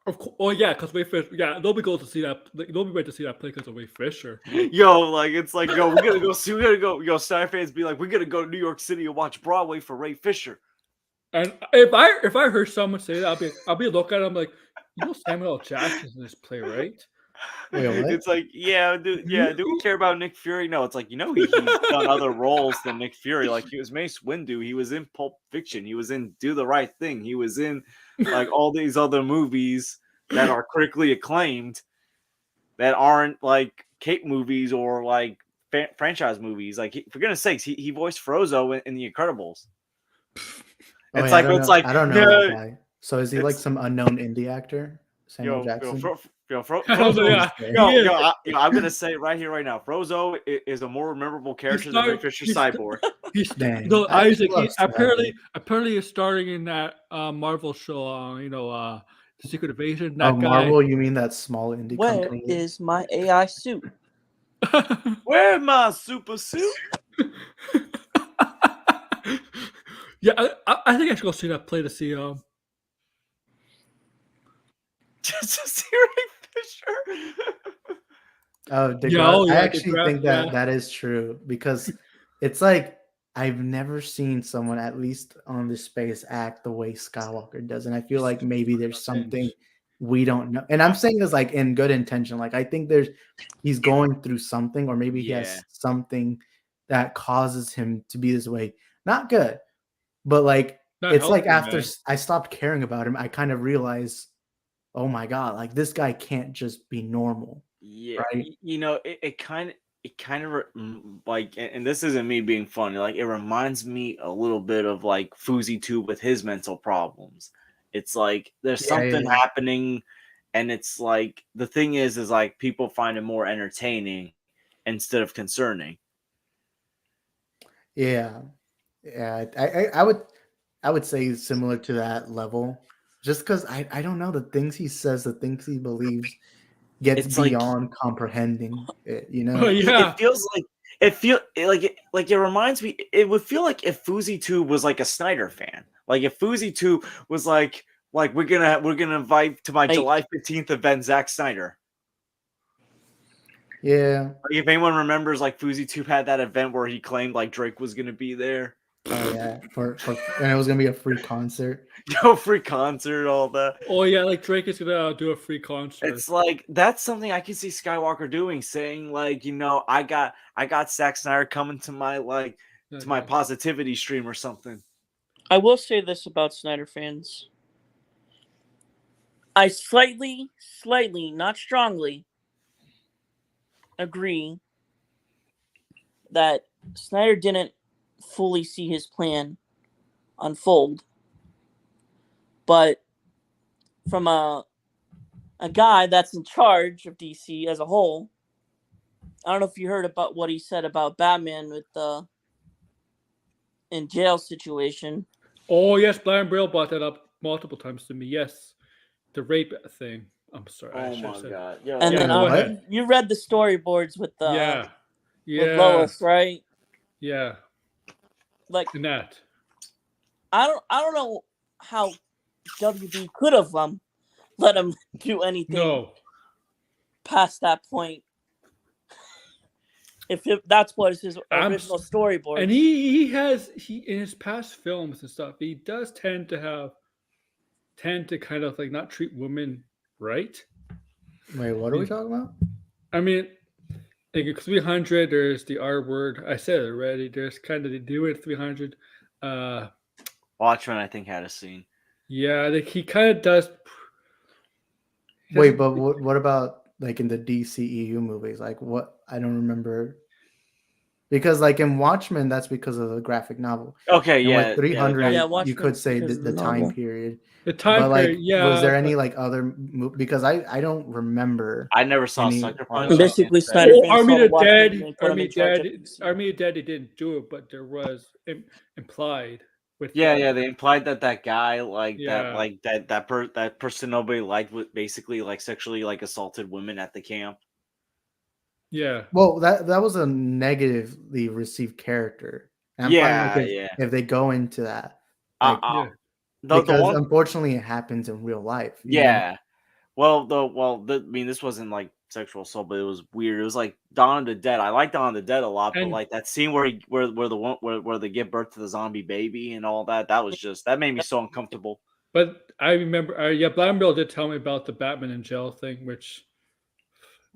Of course, oh yeah, because Ray Fisher. Yeah, nobody goes to see that. Nobody went to see that play because of Ray Fisher. Yo, like it's like, yo, we gotta go see. We gotta go. Yo, Snyder fans be like, we gotta go to New York City and watch Broadway for Ray Fisher. And if I heard someone say that, I'll be looking at him like, you know, Samuel L. Jackson's in this play, right? Wait, what? It's like, yeah, do we care about Nick Fury? No, it's like, you know, he's done other roles than Nick Fury. Like he was Mace Windu, he was in Pulp Fiction, he was in Do the Right Thing, he was in like all these other movies that are critically acclaimed that aren't like cape movies or like franchise movies. Like for goodness sakes, he voiced Frozone in The Incredibles. Oh, It's yeah, like I don't know yeah, that guy. So is he like some unknown indie actor? Samuel Jackson. I'm gonna say it right here, right now. Frozone is a more memorable character than Ray Fisher Cyborg. Dang. No, I was Isaac. close to that. Apparently, is starring in that Marvel show. Secret Invasion. That Oh, guy. Marvel? You mean that small indie Where company? is my AI suit? Where's my super suit? Yeah, I think I should go see that play to see Just to see Ray Fisher. Oh, I actually think that is true because it's like I've never seen someone, at least on this space, act the way Skywalker does, and I feel like maybe there's something we don't know. And I'm saying this like in good intention. Like I think he's going through something, or maybe he has something that causes him to be this way. Not good, but like it's like after I stopped caring about him, I kind of realized, oh my god, like this guy can't just be normal. Yeah, right? You know, it kind of like, and this isn't me being funny. Like, it reminds me a little bit of like Fousey 2 with his mental problems. It's like there's something happening, and it's like the thing is like people find it more entertaining instead of concerning. Yeah. I would say similar to that level, just because I don't know, the things he says, the things he believes gets It's beyond comprehending it, you know? Oh, yeah. It feels like it reminds me. It would feel like if Fousey 2 was like a Snyder fan. Like if Fousey 2 was like we're gonna invite to my July 15th event Zack Snyder. Yeah. Like, if anyone remembers, like FouseyTube had that event where he claimed like Drake was gonna be there. Oh yeah. And it was gonna be a free concert. Yo, free concert, all that. Oh yeah, like Drake is gonna do a free concert. It's like that's something I can see Skywalker doing, saying like, I got Zack Snyder coming to my to my positivity stream or something. I will say this about Snyder fans. I slightly, not strongly, agree that Snyder didn't fully see his plan unfold. But from a guy that's in charge of DC as a whole, I don't know if you heard about what he said about Batman with the in jail situation. Oh yes, Brian Brill brought that up multiple times to me. Yes, the rape thing. I'm sorry. I Oh should have my said. god. Yo, And Yeah, then go ahead. you read the storyboards with the Yeah, with Lois, right? yeah, Like and that. I don't know how WB could have let him do anything No, past that point. If that's what is his I'm original storyboard. and he in his past films and stuff, he does tend to kind of like not treat women right. Wait, what are we talking about? I mean, like in 300, there's the R word. I said it already. There's kind of the do it 300. Watchmen, I think, had a scene. Yeah, like he kind of does. Wait, but what about like in the DCEU movies? Like what? I don't remember. Because like in Watchmen, that's because of the graphic novel. Okay, And yeah. with 300, Yeah, you Watchmen could say because of the the time novel. period. The time But like, period, yeah. was there any but- like other because I don't remember. I never saw Any Sucker part Punch. of I it. can't Basically, say. Snyder Oh, fans Army saw of the Watchmen Dead, and put him Army in of charge Dead, of DC. Army of Dead. He didn't do it, but there was implied with. Yeah, they implied that guy, Yeah. that person nobody liked, would basically like sexually like assaulted women at the camp. Yeah. Well, that was a negatively received character. And I'm fine Yeah, like yeah. if they go into that. Uh, Like, Yeah. the because one, unfortunately it happens in real life. you know? yeah. I mean, this wasn't like sexual assault, but it was weird. It was like Dawn of the Dead. I like Dawn of the Dead a lot, but And- like that scene where where they give birth to the zombie baby and all that, that made me so uncomfortable. But I remember, yeah, Blind Bill did tell me about the Batman in jail thing, which.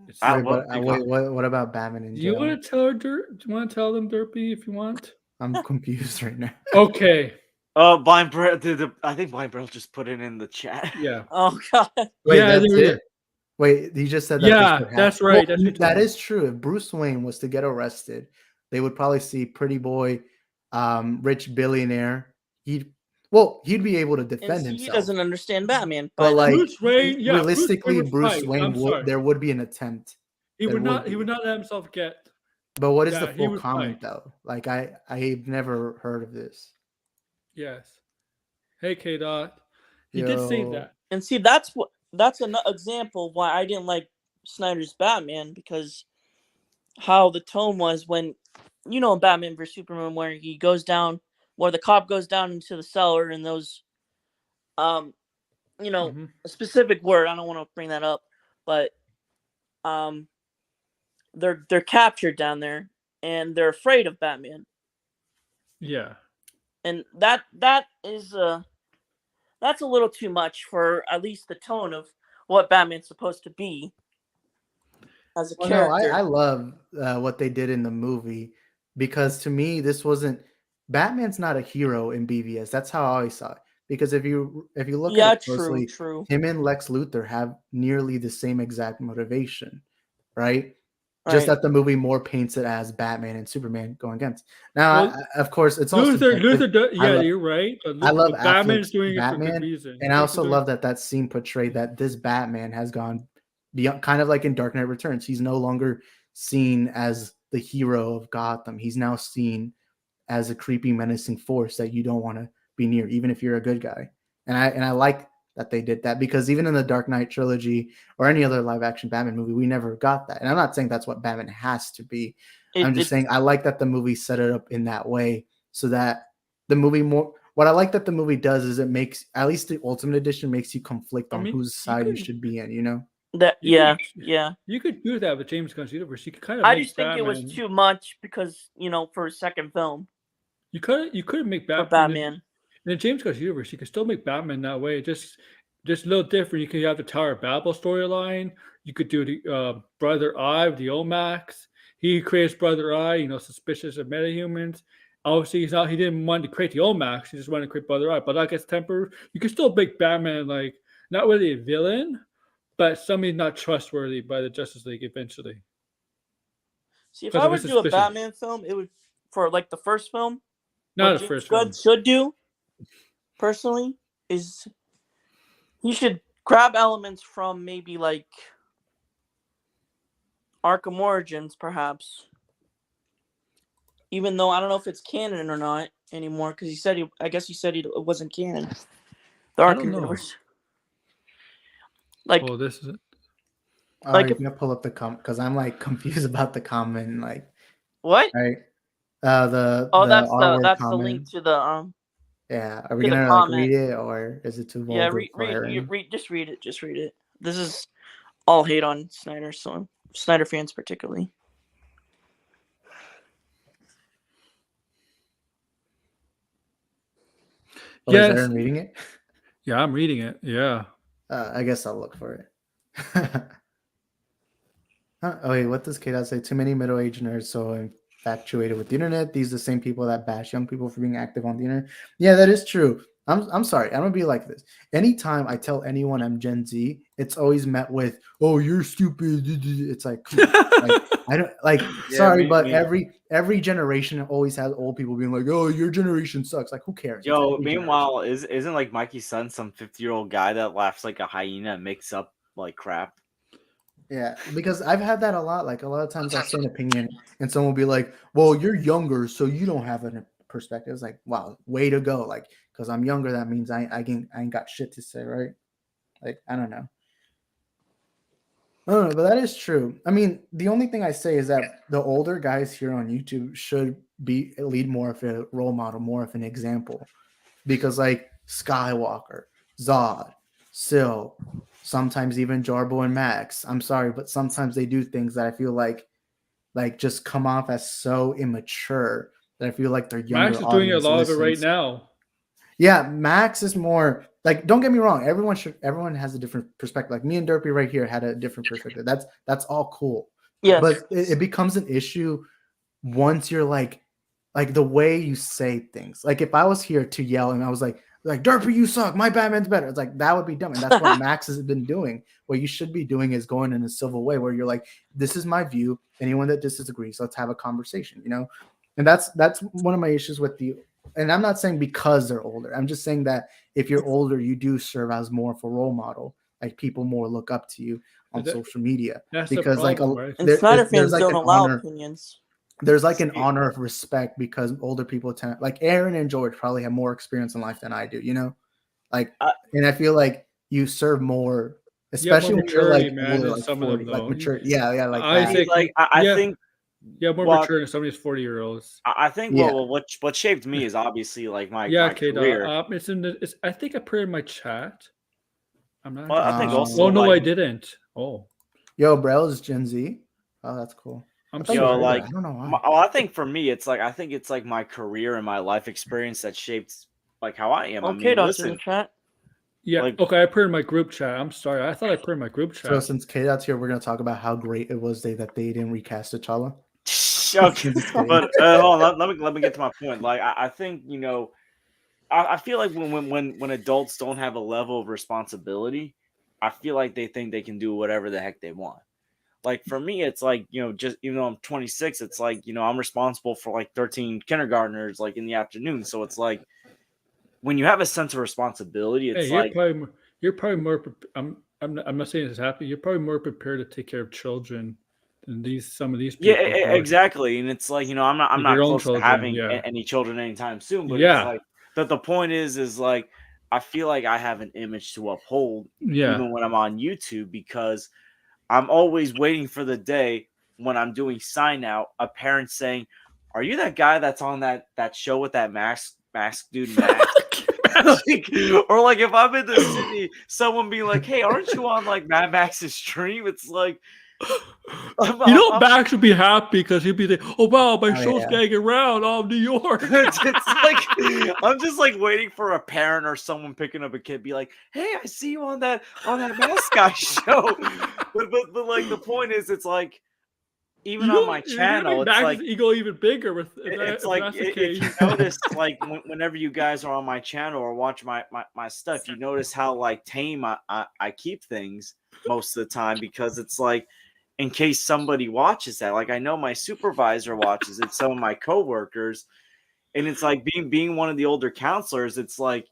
It's, Ah, Wait, well, but wait, what about Batman in do you jail? want to tell her, Do you want to tell them, Derpy, if you want? I'm confused right now. Okay. Blind Braille, I think Blind Braille just put it in the chat. Yeah. Oh god. Wait, Yeah, that's there it it? is. Wait, he just said that. Yeah, this could that's happen. right, that's what he That told me. is true. If Bruce Wayne was to get arrested, they would probably see pretty boy, rich billionaire. He'd be able to And defend he himself. doesn't understand Batman. But by like then. Bruce Wayne, yeah, realistically, Bruce Bruce Wayne Wayne was fine. I'm sorry. there would be an attempt. He there would not. would He would be. not let himself get. But what is Yeah, the he full was comment fine. though? Like I've never heard of this. Yes. Hey, K Dot. He did say Yo. that. And see, that's an example why I didn't like Snyder's Batman, because how the tone was when, in Batman vs Superman, where he goes down, where the cop goes down into the cellar, and those, Mhm. a specific word, I don't want to bring that up, but they're captured down there, and they're afraid of Batman, Yeah. and that is that's a little too much for at least the tone of what Batman's supposed to be as a Well, character. no, I love what they did in the movie, because to me this wasn't Batman's not a hero in BVS. That's how I always saw it. Because if you look Yeah, at it closely, true. him and Lex Luthor have nearly the same exact motivation, right? Just Right. that the movie more paints it as Batman and Superman going against. Now, Well, of course, it's all subjective. Luther. I Yeah, love- you're right. I love but Batman's Affleck's doing it for Batman, good reason. and I also love that scene portrayed that this Batman has gone beyond, kind of like in Dark Knight Returns. He's no longer seen as the hero of Gotham. He's now seen as a creepy, menacing force that you don't want to be near, even if you're a good guy. And I like that they did that, because even in the Dark Knight trilogy or any other live action Batman movie, we never got that. And I'm not saying that's what Batman has to be. I'm just saying I like that the movie set it up in that way, so that the movie what I like that the movie does is it makes, at least the Ultimate Edition makes you conflict on whose side you should be in, That You yeah. You could do that with James Gunn's universe. You could kind of. I make just think it was Batman- too much because for a second film You could make for Batman. Batman. In the James Gunn's universe, you can still make Batman that way. Just a little different. You could have the Tower of Babel storyline. You could do the Brother Eye of the Omax. He creates Brother Eye, suspicious of metahumans. Obviously, he didn't want to create the Omax. He just wanted to create Brother Eye. But that gets tempered. You can still make Batman like not really a villain, but somebody not trustworthy by the Justice League eventually. See, if Because I of were his to do a suspicion. Batman film, it would for like the first film. Not what the James first Gunn one. should do, personally, is he should grab elements from maybe like Arkham Origins, perhaps. Even though I don't know if it's canon or not anymore, because I guess he said it wasn't canon. The I don't Arkham know. universe. Like, Oh, this is it. Like you're if- gonna pull up the comment because I'm like confused about the comment. Like, what? right? The That's R-word the comment. link to the Yeah, are we to the gonna like comment. read it or is it too Yeah, vulgar? just read it. Just read it. This is all hate on Snyder, so Snyder fans particularly. Is Yes. Aaron reading it? Yeah, I'm reading it. Yeah. I guess I'll look for it. Oh wait, what does K-Dot say? Too many middle-aged nerds so infatuated with the internet. These are the same people that bash young people for being active on the internet. Yeah, that is true. I'm sorry. I'm gonna be like this. Anytime I tell anyone I'm Gen Z, it's always met with, "Oh, you're stupid." It's like, come on. Like I don't like. Yeah, sorry, but every generation always has old people being like, "Oh, your generation sucks." Like, who cares? It's Yo, every meanwhile, isn't like Mikey's son some 50-year-old guy that laughs like a hyena and makes up like crap? Yeah, because I've had that a lot. Like a lot of times I'll say an opinion and someone will be like, well, you're younger, so you don't have a perspective. It's like, wow, way to go. Like, because I'm younger, that means I ain't got shit to say, right? Like, I don't know. But that is true. I mean, the only thing I say is that the older guys here on YouTube should lead more of a role model, more of an example. Because like Skywalker, Zod, Sil, sometimes even Jarbo and Max. I'm sorry, but sometimes they do things that I feel like just come off as so immature that I feel like they're younger. Max is doing a audience lot of it right listens. now. Yeah, Max is more like, don't get me wrong, everyone has a different perspective. Like me and Derpy right here had a different perspective. That's all cool. Yes. But it becomes an issue once you're like the way you say things. Like if I was here to yell and I was like Derpy, you suck, my Batman's better. It's like that would be dumb. And that's what Max has been doing. What you should be doing is going in a civil way where you're like, this is my view. Anyone that disagrees, let's have a conversation, And that's one of my issues with and I'm not saying because they're older. I'm just saying that if you're older, you do serve as more of a role model. Like people more look up to you on social media. That's Because the problem, right? And Snyder fans like don't an allow honor. opinions. There's like an honor of respect because older people tend, like Aaron and George probably have more experience in life than I do, and I feel like you serve more, especially when you're like maturity, man, older, than like some of 40, them, like though. mature. Yeah, like I that. think I think more well, mature than some of these 40-year-olds. I think Yeah. what shaped me is obviously like my Okay, career. it's in the. I think I put it in my chat. I'm not. Well, I think also. Oh no, like, I didn't. Oh, Yo, Brel is Gen Z. Oh, that's cool. I'm I thought you Yo, sorry. were like, that. I don't know why. I think for me, it's like my career and my life experience that shaped like how I am. Okay, I mean, that's in the listen, chat. Yeah. like- Okay, I put it in my group chat. I'm sorry. I thought I put it in my group chat. So since K-Dot's here, we're gonna talk about how great it was that they didn't recast T'Challa. okay, but hold on, let me get to my point. Like, I think I feel like when adults don't have a level of responsibility, I feel like they think they can do whatever the heck they want. Like for me, it's like, just even though I'm 26, it's like, I'm responsible for like 13 kindergartners like in the afternoon. So it's like when you have a sense of responsibility, it's Hey, like you're probably more. I'm not saying this is happy. You're probably more prepared to take care of children than some of these people. yeah, exactly. And it's like, I'm not Your own close to children, having yeah. any children anytime soon. But Yeah. it's like the point is like I feel like I have an image to uphold Yeah. even when I'm on YouTube because I'm always waiting for the day when I'm doing sign out, a parent saying, "Are you that guy that's on that show with that mask dude mask?" Like, or like if I'm in the city, someone be like, "Hey, aren't you on like Mad Max's stream?" It's like, Max would be happy because he'd be like, "Oh wow, my Oh, show's yeah. getting around all New York." it's like I'm just like waiting for a parent or someone picking up a kid, be like, "Hey, I see you on that mascot show." But like the point is, it's like even on my You're gonna channel, make it's Max's like ego even bigger it's if like that's the if case. you notice, like whenever you guys are on my channel or watch my stuff, you notice how like tame I keep things most of the time, because it's like in case somebody watches that. Like I know my supervisor watches it, some of my coworkers, and it's like being one of the older counselors, it's like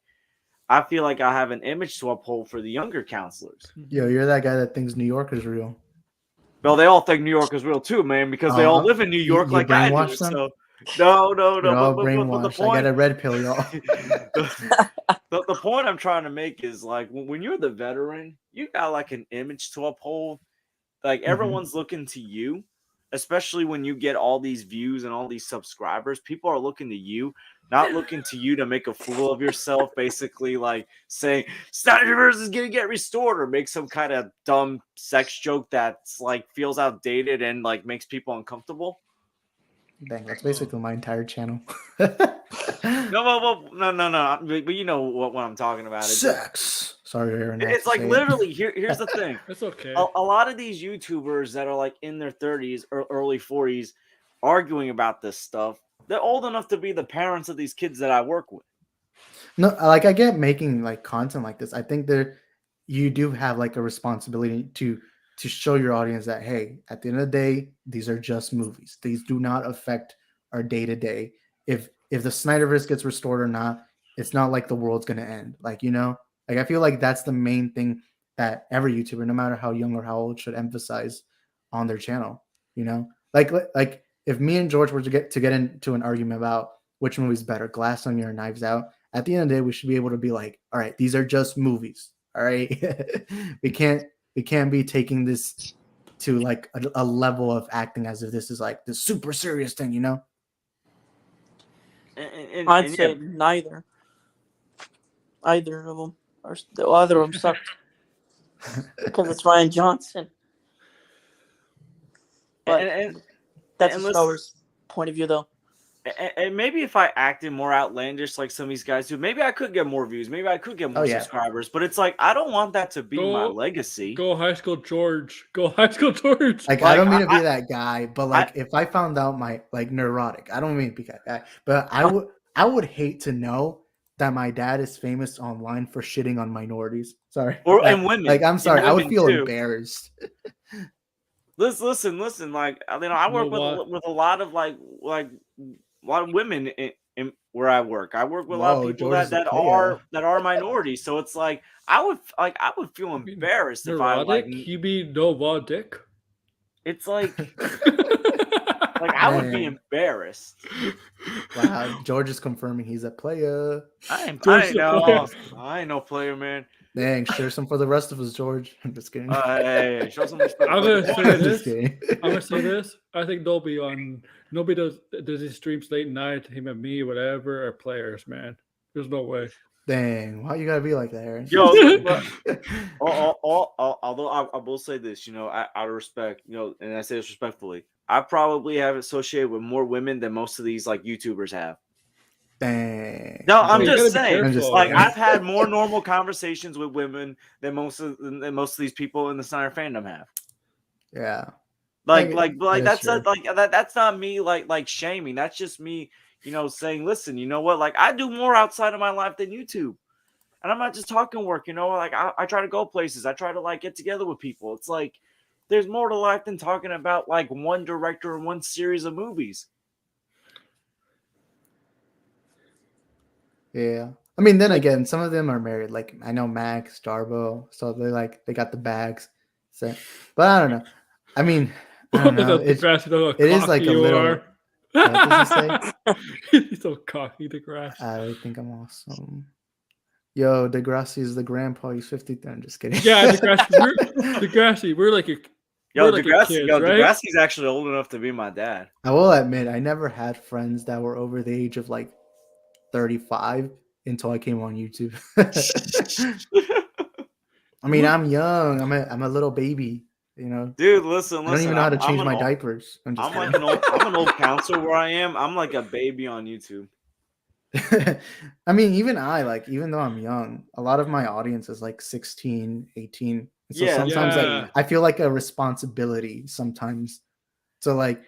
I feel like I have an image to uphold for the younger counselors. Yo, you're that guy that thinks New York is real. Well, they all think New York is real too, man, because they all live in New York you like I do. brainwash them? So no. You're all But the brainwashed. I point, got a red pill, y'all. the point I'm trying to make is like when you're the veteran, you got like an image to uphold. Like everyone's looking to you, especially when you get all these views and all these subscribers. People are looking to you, not looking to you to make a fool of yourself, basically like saying Snyderverse is gonna get restored, or make some kind of dumb sex joke that's like feels outdated and like makes people uncomfortable. Dang, that's basically my entire channel. No. But you know what I'm talking about. Sex. Sorry, Aaron. I have It's to like say it. literally here's the thing. It's okay. A lot of these YouTubers that are like in their 30s or early 40s arguing about this stuff, they're old enough to be the parents of these kids that I work with. No, like I get making like content like this. I think that you do have like a responsibility to show your audience that, hey, at the end of the day, these are just movies. These do not affect our day to day. If the Snyderverse gets restored or not, it's not like the world's gonna end. Like, you know, like I feel like that's the main thing that every YouTuber, no matter how young or how old, should emphasize on their channel. You know, like if me and George were to get into an argument about which movie's better, Glass Onion or Knives Out, at the end of the day, we should be able to be like, all right, these are just movies. All right. we can't be taking this to like a level of acting as if this is like the super serious thing, you know? I'd say neither. Either of them. Either of them sucked. Because it's Ryan Johnson. But that's a Snower's point of view, though. And maybe if I acted more outlandish like some of these guys do, maybe I could get more views. Maybe I could get more subscribers. But it's like, I don't want that to be my legacy. Go High School George. Go High School George. Like I don't mean to be that guy, but like if I found out my like neurotic, I don't mean to be that guy, but I would hate to know that my dad is famous online for shitting on minorities. Sorry. And women. Like I'm sorry, I would feel too. embarrassed. Listen. Like, you know, I work with a lot of like a lot of women in where I work. I work with a lot of people that are minorities. So it's like I would feel embarrassed if I like. You mean neurotic? It's like like I would be embarrassed. Wow, George is confirming he's a player. I ain't no player, man. Dang, share some for the rest of us, George. I'm just kidding. Hey, show some respect. I'm gonna say I'm this. I think nobody does these streams late night. Him and me, whatever, are players, man. There's no way. Dang, why you gotta be like that, Aaron? Yo, although I will say this, you know, out of respect, you know, and I say this respectfully, I probably have associated with more women than most of these like YouTubers have. Dang. No, I'm just saying. Like I've had more normal conversations with women than most of these people in the Snyder fandom have. Yeah. Like that's that's not me like shaming. That's just me, you know, saying, listen, you know what? Like I do more outside of my life than YouTube. And I'm not just talking work, you know, like I try to go places. I try to like get together with people. It's like there's more to life than talking about like one director and one series of movies. Yeah. I mean, then again, some of them are married. Like I know Max, Darbo, so they got the bags. So, but I don't know. I mean, I don't know. It is like a little. What does he say? He's so cocky, DeGrassi. I think I'm awesome. Yo, DeGrassi is the grandpa. He's 53. I'm just kidding. Yeah, DeGrassi. We're like DeGrassi's actually old enough to be my dad. I will admit, I never had friends that were over the age of like 35 until I came on YouTube. I mean, I'm young. I'm a little baby. You know, Dude, listen. I don't even know how to change I'm my an old, diapers. I'm just I'm like kidding. I'm an old counselor where I am. I'm like a baby on YouTube. I mean, even though I'm young, a lot of my audience is like 16, 18. And so Yeah, sometimes yeah. like I feel like a responsibility sometimes. So like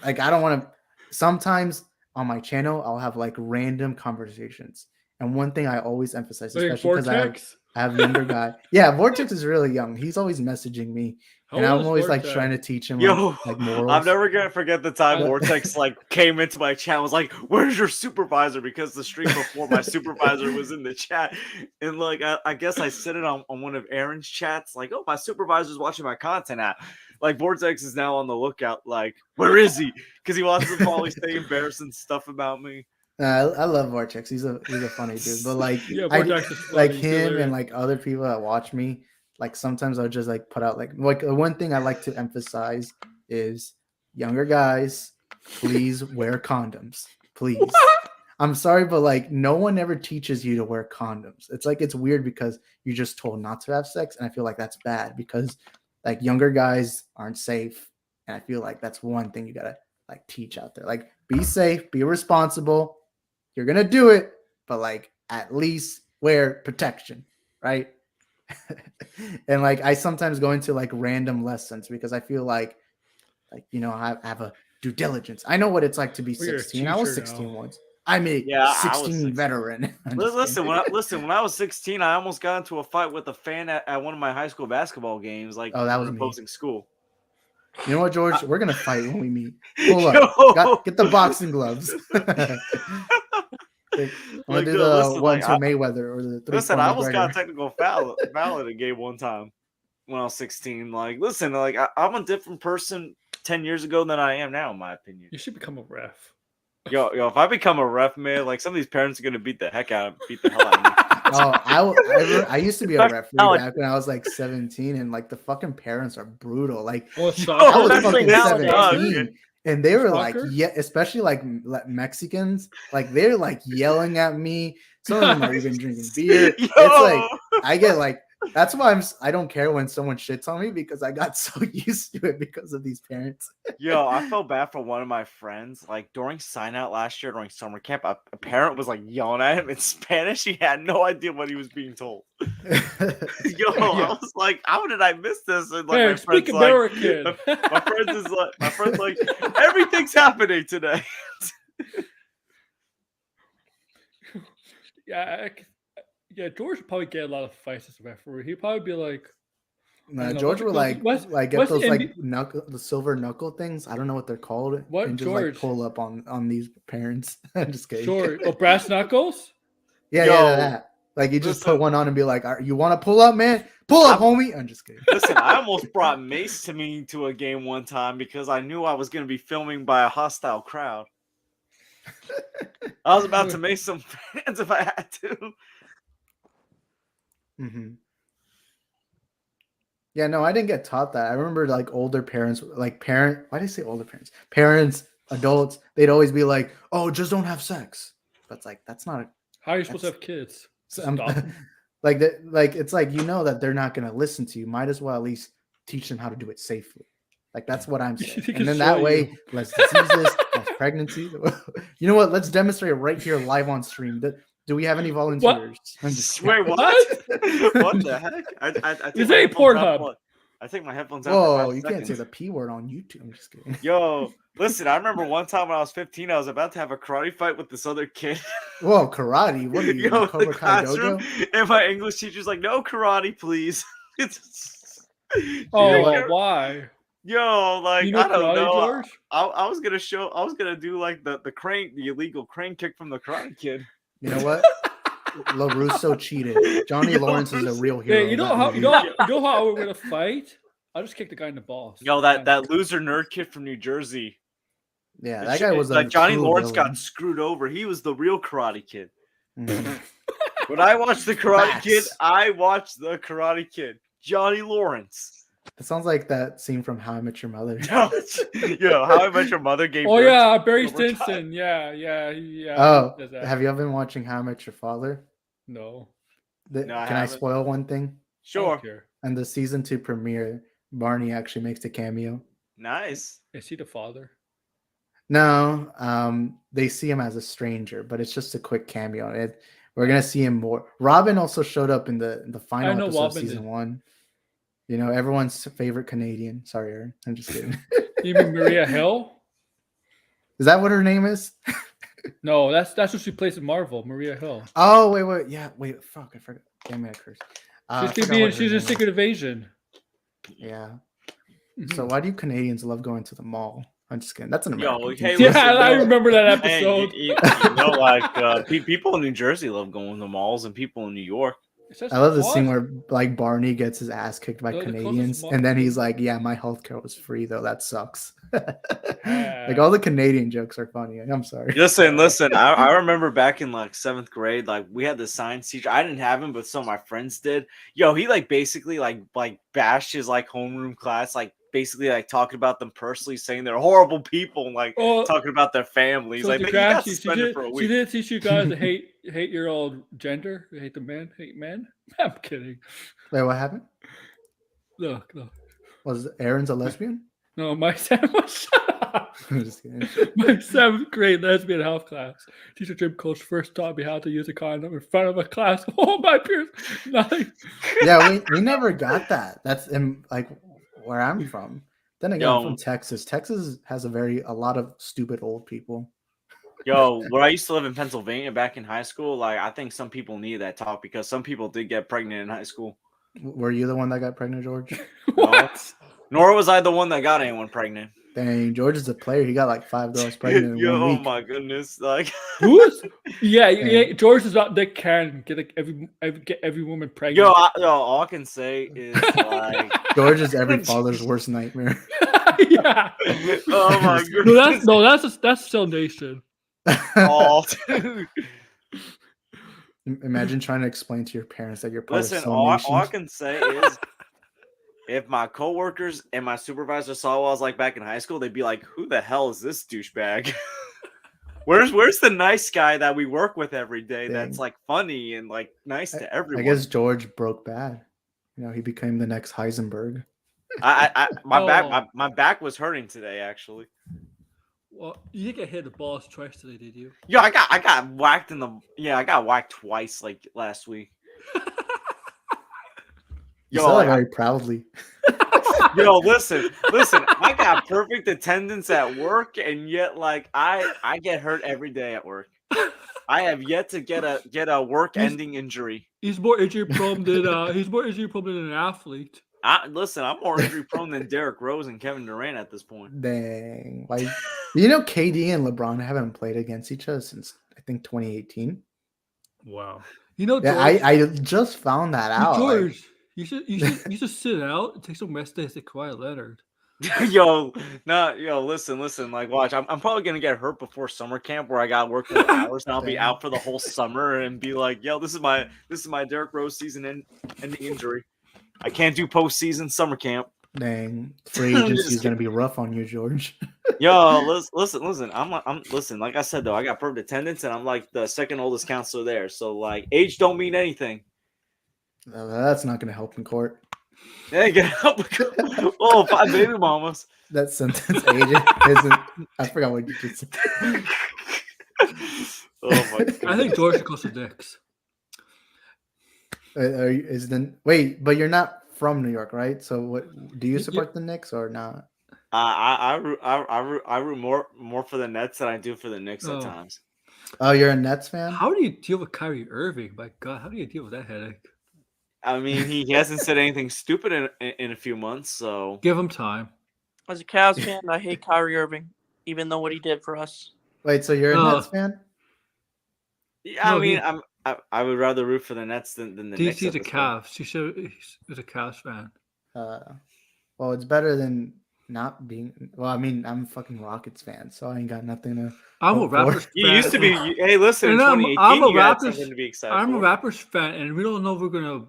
I don't want to sometimes on my channel I'll have like random conversations. And one thing I always emphasize, Like especially because Vortex? I have younger guy. Yeah, Vortex is really young. He's always messaging me. How And old I'm is always like Vortex? trying to teach him Yo, like morals. I'm never gonna forget the time Uh, Vortex like came into my chat and was like, "Where's your supervisor?" Because the stream before my supervisor was in the chat, and like I guess I said it on one of Aaron's chats, like, "Oh, my supervisor's watching my content app." Like Vortex is now on the lookout, like, "Where is he?" Because he wants to probably say embarrassing stuff about me. I love Vortex. He's a funny dude. But like Yeah, I Vortex is funny. like He's him and hilarious. like other people that watch me, like sometimes I'll just like put out like one thing I like to emphasize is younger guys, please wear condoms. Please. I'm sorry, but like no one ever teaches you to wear condoms. It's like it's weird because you're just told not to have sex, and I feel like that's bad because like younger guys aren't safe, and I feel like that's one thing you gotta like teach out there. Like be safe, be responsible. You're gonna do it, but like at least wear protection, right? And like I sometimes go into like random lessons because I feel like you know I have a due diligence. I know what it's like to be Well, you're a 16. I was teacher 16 now. once. I'm a Yeah, I was 16 16. veteran. I'm just Listen, kidding. when I was 16, I almost got into a fight with a fan at one of my high school basketball games, like Oh, that for was an me. opposing school. You know what, George? We're gonna fight when we meet. Pull up. Yo! Get the boxing gloves. I'm gonna Like, do yo, the listen, one like, two Mayweather or the 3 listen, 4 I almost got a McGregor. technical foul at a game one time when I was 16. Like, listen, like I'm a different person 10 years ago than I am now, in my opinion. You should become a ref. Yo, if I become a ref, man, like some of these parents are gonna beat the hell out of me. Oh, I used to be a Especially referee now- back when I was like 17, and like the fucking parents are brutal. Like Oh, it's Yo, I was especially fucking nowadays. 17, and they were like, Soccer? yeah, especially like Mexicans, like they're like yelling at me. Some of them are even drinking beer. Yo! It's like I get like that's why I don't care when someone shits on me because I got so used to it because of these parents. Yo, I felt bad for one of my friends. Like during sign out last year during summer camp, a parent was like yelling at him in Spanish. He had no idea what he was being told. Yo, I was like, how did I miss this? And like Hey, my speak friend's like, American. my friend's like, everything's happening today. Yeah, George would probably get a lot of fights as a referee. He'd probably be like, I No, don't know, George would what's get what's those the like NB knuckle, the silver knuckle things. I don't know what they're called, What, and just George? like pull up on these parents. I'm just kidding. George? Oh, brass knuckles? Yeah, Yo, that. Like you just put listen. one on and be like, "You want to pull up, man? Pull up, homie." I'm just kidding. Listen, I almost brought Mace to me to a game one time because I knew I was going to be filming by a hostile crowd. I was about to make some fans if I had to. Mm-hmm. Yeah, no, I didn't get taught that. I remember like older parents, like why did I say older parents? Parents, adults, they'd always be like, "Oh, just don't have sex." But it's like that's not How are you supposed to have kids? some Stop 'em. like that. Like it's like you know that they're not going to listen to you. Might as well at least teach them how to do it safely. Like that's what I'm saying. They And can then that sway way, you. less diseases, less pregnancy. You know what? Let's demonstrate right here live on stream. Do we have any volunteers? I'm just Wait, kidding. what? What the heck? I take This my ain't headphones out Pornhub. for- I take my headphones out for Whoa, 5 you can't say seconds. the P word on YouTube. I'm just kidding. Yo, listen, I remember one time when I was 15, I was about to have a karate fight with this other kid. Whoa, karate. What are you, Yo, in the Cobra Kai classroom, Dojo? and my English teacher's like, "No karate, please." Oh, Yo, why? like You know I don't karate, know. George? I was gonna do like the illegal crane kick from the Karate Kid. You know what? LaRusso cheated. Johnny Yo, Lawrence is a real hero. Hey, you know that how movie. you know how we're gonna fight? I'll just kick the guy in the balls. Yo, that loser nerd kid from New Jersey. Yeah, that guy was like Johnny true Lawrence villain. got screwed over. He was the real Karate Kid. Mhm. When I watched the Karate Kid, Facts. I watched the Karate Kid. Johnny Lawrence. It sounds like that scene from How I Met Your Mother. Yo, How I Met Your Mother gave Oh birth yeah, to Barry Cobra Kai. Stinson. Yeah. Oh, he does that. have you ever been watching How I Met Your Father? No, No, I Can I haven't. spoil one thing? I don't Sure. care. And the season 2 premiere, Barney actually makes a cameo. Nice. Is he the father? No, they see him as a stranger, but it's just a quick cameo. We're gonna see him more. Robin also showed up in the final know episode of Robin season did. 1. You know, everyone's favorite Canadian. Sorry, Aaron. I'm just kidding. You mean Maria Hill? Is that what her name is? No, that's what she plays in Marvel. Maria Hill. Oh, wait. Yeah, wait. Fuck, I forgot. Damn it, I cursed. I She's gonna forgot be. what her She's in name is. Secret Invasion. Yeah. Mhm. So why do Canadians love going to the mall? I'm just kidding. That's an Yo, American hey, thing. Yeah, listen, I yo. remember that Hey, episode. you know, like people in New Jersey love going to the malls, and people in New York. I love the What? scene where like Barney gets his ass kicked by The closest Canadians, mall- and then he's like, "Yeah, my healthcare was free though. That sucks." Yeah. Like all the Canadian jokes are funny. I'm sorry. Listen. I remember back in like 7th grade, like we had the science teacher. I didn't have him, but some of my friends did. Yo, he like basically like bashed his like homeroom class, like basically like talking about them personally, saying they're horrible people, and like Oh, talking about their families. so Like he got Degrassi, suspended for a she week. didn't teach you guys to hate your old gender, hate the men, hate men. I'm kidding. Wait, what happened? No. Was Aaron's a lesbian? No, my seventh. I'm just kidding. My 7th grade lesbian health class. Teacher gym coach first taught me how to use a condom in front of a class. Oh my peers, nothing. Yeah, we never got that. That's in like where I'm from. Then again, I'm Yo. from Texas. Texas has a lot of stupid old people. Yo, when I used to live in Pennsylvania back in high school, like I think some people needed that talk because some people did get pregnant in high school. Were you the one that got pregnant, George? What? Nor was I the one that got anyone pregnant. Dang, George is a player. He got like 5 girls pregnant in Yo, 1 oh week. my goodness! Like, Who's? Yeah, Yeah. George is not. They can get get every woman pregnant. yo, all I can say is like, George is every father's worst nightmare. Yeah. oh my goodness! That's still nation. Oh, dude. Imagine trying to explain to your parents that you're part Listen, of Soul all Nation. I can say is, if my coworkers and my supervisor saw what I was like back in high school, they'd be like, "Who the hell is this douchebag? Where's the nice guy that we work with every day? That's Dang. like funny and like nice to I everyone." guess George broke bad. You know, he became the next Heisenberg. My back was hurting today, actually. Well, you didn't get hit the balls twice today, did you? Yo, I got whacked I got whacked twice like last week. You Yo, said like, it very proudly. yo, listen. I got perfect attendance at work, and yet like I get hurt every day at work. I have yet to get a work-ending injury. He's more injury prone than an athlete. Listen, I'm more injury prone than Derrick Rose and Kevin Durant at this point. Dang. Like, you know, KD and LeBron haven't played against each other since I think 2018. Wow. You know, Yeah, George, I just found that out. like- George, you should sit out and take some rest days to Kawhi Leonard. Yo, listen. Like, watch. I'm probably gonna get hurt before summer camp where I got to work more hours and I'll be Dang. out for the whole summer and be like, yo, this is my Derrick Rose season ending injury. I can't do postseason summer camp. Dang, free agency is gonna be rough on you, George. Yo, listen. I'm listen. Like I said though, I got perfect attendance and I'm like the second oldest counselor there. So like, age don't mean anything. That's not gonna help in court. Yeah, get help. Oh, 5 baby mamas. That sentence isn't. I forgot what you just said. Oh my god. I think George should go to the Knicks. Wait, but you're not from New York, right? So what do you support the Knicks or not? I root more for the Nets than I do for the Knicks at times. Oh, you're a Nets fan? How do you deal with Kyrie Irving? My God, how do you deal with that headache? I mean, he hasn't said anything stupid in a few months, so Give him time. As a Cavs fan, I hate Kyrie Irving, even though what he did for us. Wait, so you're a Nets fan? yeah. No, I mean, I would rather root for the Nets than the Knicks. DC's at a this point. Cavs. He's a Cavs fan. Well, it's better than not being. Well, I mean, I'm a fucking Rockets fan, so I ain't got nothing to. I'm a hope for. Raptors fan. You used to be. Hey, listen, in And 2018, I'm a you had Raptors- something to be excited I'm a for. Raptors fan, and we don't know if we're gonna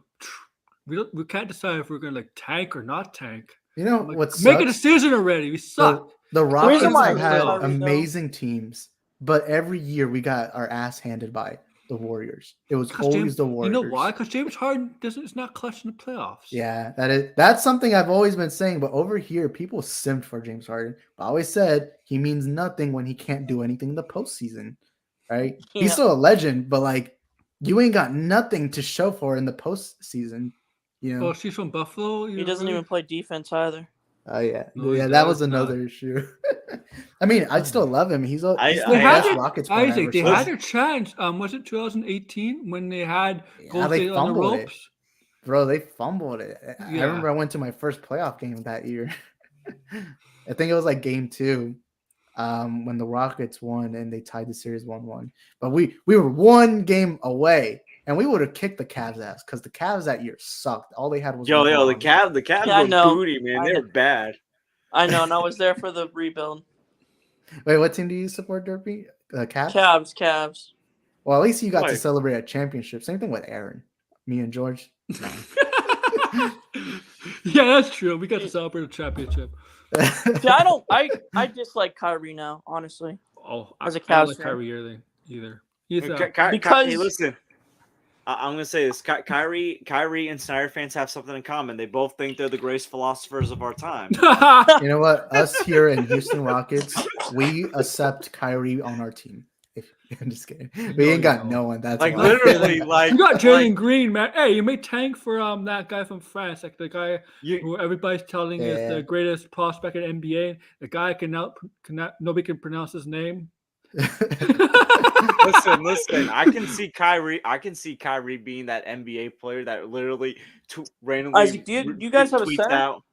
We can't decide if we're gonna like tank or not tank. You know I'm like, what make a sucks? decision already. We suck. The reason Rockets why I have hate had Kyrie, though- amazing teams, but every year we got our ass handed by the Warriors. It was Because always James, the you Warriors. know why? Because James Harden is not clutch in the playoffs. Yeah, that's something I've always been saying. But over here, people simped for James Harden. I always said he means nothing when he can't do anything in the postseason, right? Yeah. He's still a legend, but like you ain't got nothing to show for in the postseason. You know? Oh, she's from Buffalo. He doesn't even play defense either. Oh yeah, No, he yeah. That was does not. another issue. I mean, I'd still love him. He's the I best had Rockets player I Isaac, ever they saw. had their chance. Was it 2018 when they had Yeah, Golden they State on the fumbled it. ropes? Bro, they fumbled it. I Yeah. remember I went to my first playoff game that year. I think it was like game 2, when the Rockets won and they tied the series 1-1. But we were one game away, and we would have kicked the Cavs ass because the Cavs that year sucked. All they had was the LeBron. Cavs Yeah, I were know. booty, man. I They know. were bad. I know, and I was there for the rebuild. Wait, what team do you support, Derpy? Cavs? Cavs. Well, at least you got to Wait. celebrate a championship. Same thing with Aaron. Me and George. Yeah, that's true. We got to celebrate a championship. See, I dislike Kyrie now, honestly. Oh, As a I don't Cavs like fan. Kyrie either. He's Because- hey, listen, I'm gonna say this: Kyrie and Snyder fans have something in common. They both think they're the greatest philosophers of our time. You know what? Us here in Houston Rockets, we accept Kyrie on our team. I'm just kidding. We No, ain't got you no don't. one. That's Like why. literally, like you got Jalen like, Green, man. Hey, you may tank for that guy from France, like the guy you, who everybody's telling is Yeah. the greatest prospect in NBA. The guy cannot nobody can pronounce his name. listen. I can see Kyrie being that NBA player that literally randomly. Isaac, do you guys have a tweets center? out.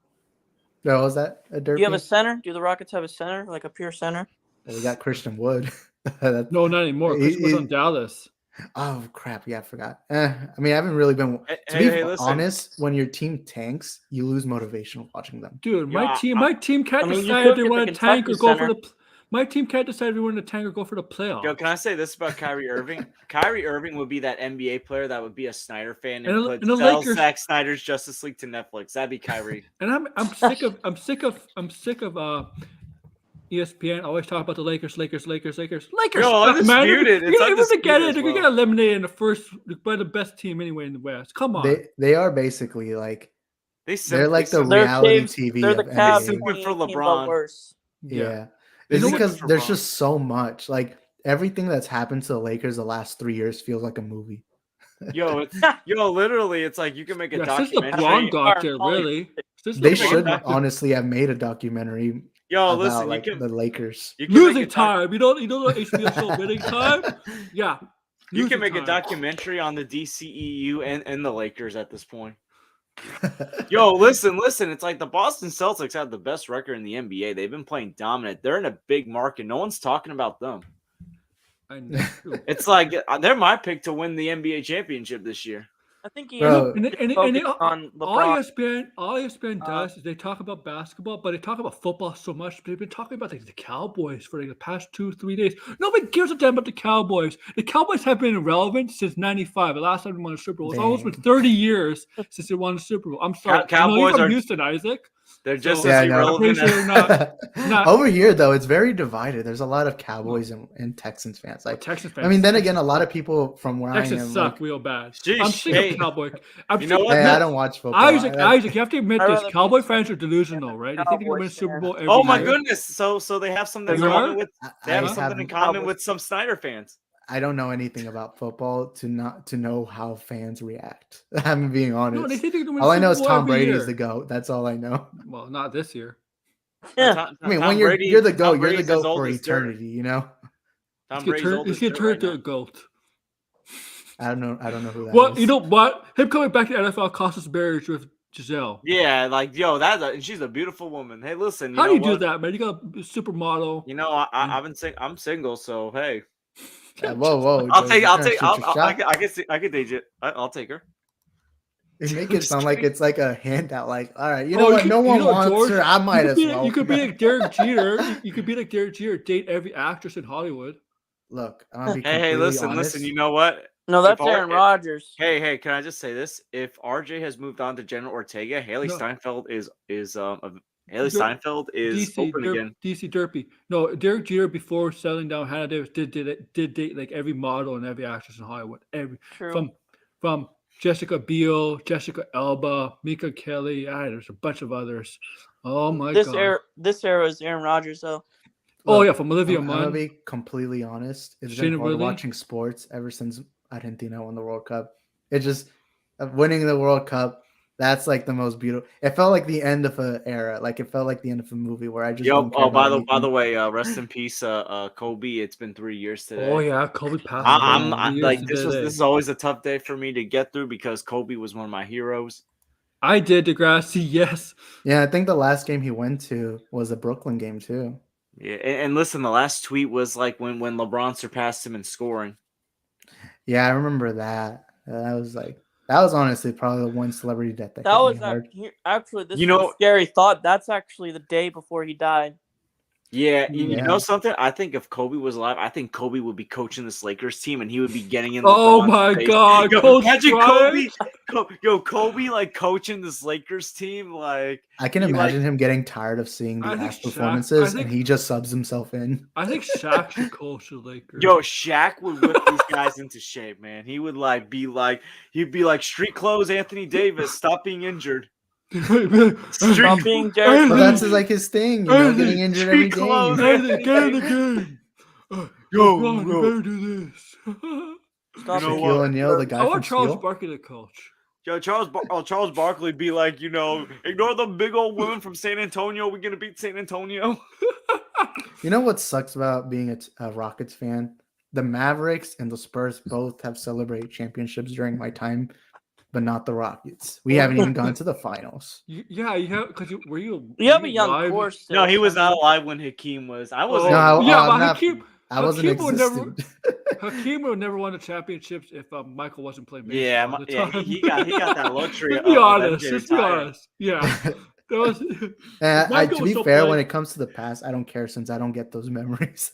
No, was that a Do you have a derpy? center? Do the Rockets have a center, like a pure center? We got Christian Wood. That's- No, not anymore. He- Chris was he- on Dallas. Oh crap! Yeah, I forgot. I mean, I haven't really been. Hey, To be hey, listen. honest, when your team tanks, you lose motivation watching them. Dude, Yeah, my team can't I mean, you decide could if they get the want to tank or Kentucky go for center. the. My team can't decide if they want to tank or go for the playoffs. Yo, can I say this about Kyrie Irving? Kyrie Irving would be that NBA player that would be a Snyder fan And and, the- put and the sell Lakers- Zack Snyder's Justice League to Netflix. That'd be Kyrie. And I'm sick of ESPN always talking about the Lakers. Yo, Suck, man. undisputed. It's You're gonna get undisputed it. as They're gonna well. get eliminated in the first by the best team anyway in the West. Come on. They are basically like They're like the They're reality Cavs- TV They're the of Cavs NBA. Simping for 2018, but LeBron. worse. Yeah, You it's know because what- there's just so much. Like everything that's happened to the Lakers the last 3 years feels like a movie. Yo, literally, it's like you can make a Yeah, since the documentary. blonde got Are there, Hollywood. really. Since They the should blonde got there. honestly have made a documentary Yo, about listen, like you can the Lakers. you can make Losing a doc- time. You know the HBO show winning time? Yeah. You losing can make a time. documentary on the DCEU and the Lakers at this point. Yo, listen. It's like the Boston Celtics have the best record in the NBA. They've been playing dominant. They're in a big market. No one's talking about them. I know. It's like they're my pick to win the NBA championship this year. I think he Bro. focused on all LeBron. ESPN does is they talk about basketball, but they talk about football so much. They've been talking about like, the Cowboys for like, the past 2-3 days. Nobody gives a damn about the Cowboys. The Cowboys have been irrelevant since '95. The last time they won a Super Bowl. It's almost been 30 years since they won a Super Bowl. I'm sorry. I know you're Cowboys from are- Houston, Isaac. They're just So- Yeah, I as know. I'm pretty irrelevant. sure they're not. Over here though, it's very divided. There's a lot of Cowboys and Texans fans. Like, Texas fans. I mean, then again, a lot of people from where I Texans am. suck Like, real bad. Sheesh, I'm sick hey. of Cowboy. I'm You know sick- what? hey, no, I don't watch football. Isaac, I- you have to admit I'd this. rather be Cowboy a fans are delusional, right? They think they can win a Cowboys Super fan. Bowl every Oh my year. goodness! So they have something in You common are? with they I have have- something in common with some Snyder fans. I don't know anything about football to know how fans react. I'm being honest. No, they think they can win all a I know Super is Bowl Tom every Brady's year. the GOAT. That's all I know. Well, not this year. Yeah. I mean, Tom when you're Brady- the Tom GOAT, you're the Brady's as GOAT old for as dirt. eternity, you know? Tom He's Brady's old going as to dirt turn right into now. a goat. I don't know who that Well, is. you know what? Him coming back to the NFL cost us marriage with Giselle. Yeah, like yo, she's a beautiful woman. Hey, listen, How do you do what? that, man? You got a supermodel. You know, I'm single, so hey, Whoa. I'll Joe, take, you're I'll trying to take, shoot your shot? I can date it. I'll take her. You make it sound like it's like a handout. Like, all right, you Oh, know you what? could- No you one know, wants George, her. I might as well. You could be like Derek Jeter. You could be like Derek Jeter, date every actress in Hollywood. Look, I'm gonna be Hey, completely listen. honest. You know what? No, that's If our- Aaron Rodgers. Hey, can I just say this? If RJ has moved on to Jenna Ortega, Haley No. Steinfeld is Dir- Steinfeld is DC open again. DC Derpy. No, Derek Jeter before settling down, Hannah Davis did date like every model and every actress in Hollywood. True. From Jessica Biel, Jessica Alba, Mika Kelly. There's a bunch of others. Oh my god. This era is Aaron Rodgers, though. Oh Look, yeah, from Olivia I'm gonna Munn. be completely honest. It's Shayna been hard Woodley. watching sports ever since Argentina won the World Cup. It just winning the World Cup. That's like the most beautiful. It felt like the end of an era. Like it felt like the end of a movie where I just Yo, don't care by about the anything. way, rest in peace, Kobe. It's been 3 years today. Oh yeah, Kobe passed. This is always a tough day for me to get through because Kobe was one of my heroes. I did Degrassi, yes. Yeah, I think the last game he went to was a Brooklyn game too. Yeah, and listen, the last tweet was like when LeBron surpassed him in scoring. Yeah, I remember that. That was honestly probably the one celebrity death that That hit was me hard. actually this You is know- a scary thought. That's actually the day before he died. Yeah, you Yeah. know something? I think if Kobe was alive, I think Kobe would be coaching this Lakers team, and he would be getting in. Oh LeBron's my face. god, Yo, Coach imagine Bryant. Kobe like coaching this Lakers team, like I can he, imagine him getting tired of seeing the I think ass Shaq- performances, I think- and he just subs himself in. I think Shaq should coach the Lakers. Yo, Shaq would whip these guys into shape, man. He would he'd be like street clothes, Anthony Davis, stop being injured. Stop being Jared. But that's like his thing, getting injured every Street clothes, game. Get in the game. Yo, LeBron, you yo. better do this. Stop You know being what? Shaquille O'Neal, the guy I from want Charles Steel. Barkley to coach. Yo, Charles Barkley be like, ignore the big old women from San Antonio. We're gonna beat San Antonio. You know what sucks about being a Rockets fan? The Mavericks and the Spurs both have celebrated championships during my time, but not the Rockets. We haven't even gone to the finals. Yeah, you have because were you? You have were a young live? core still. No, he was not alive when Hakeem was. I Oh, wasn't. No, yeah, I'm but not- Hakeem, I wasn't Hakeem would never- existent. Hakeem would never won the championships if Michael wasn't playing baseball. Yeah, at the yeah, time. he got that luxury. Let's be of honest. MJ Let's be retiring. honest. Yeah, that was. And Michael to was be still fair, when playing. it comes to the past, I don't care since I don't get those memories.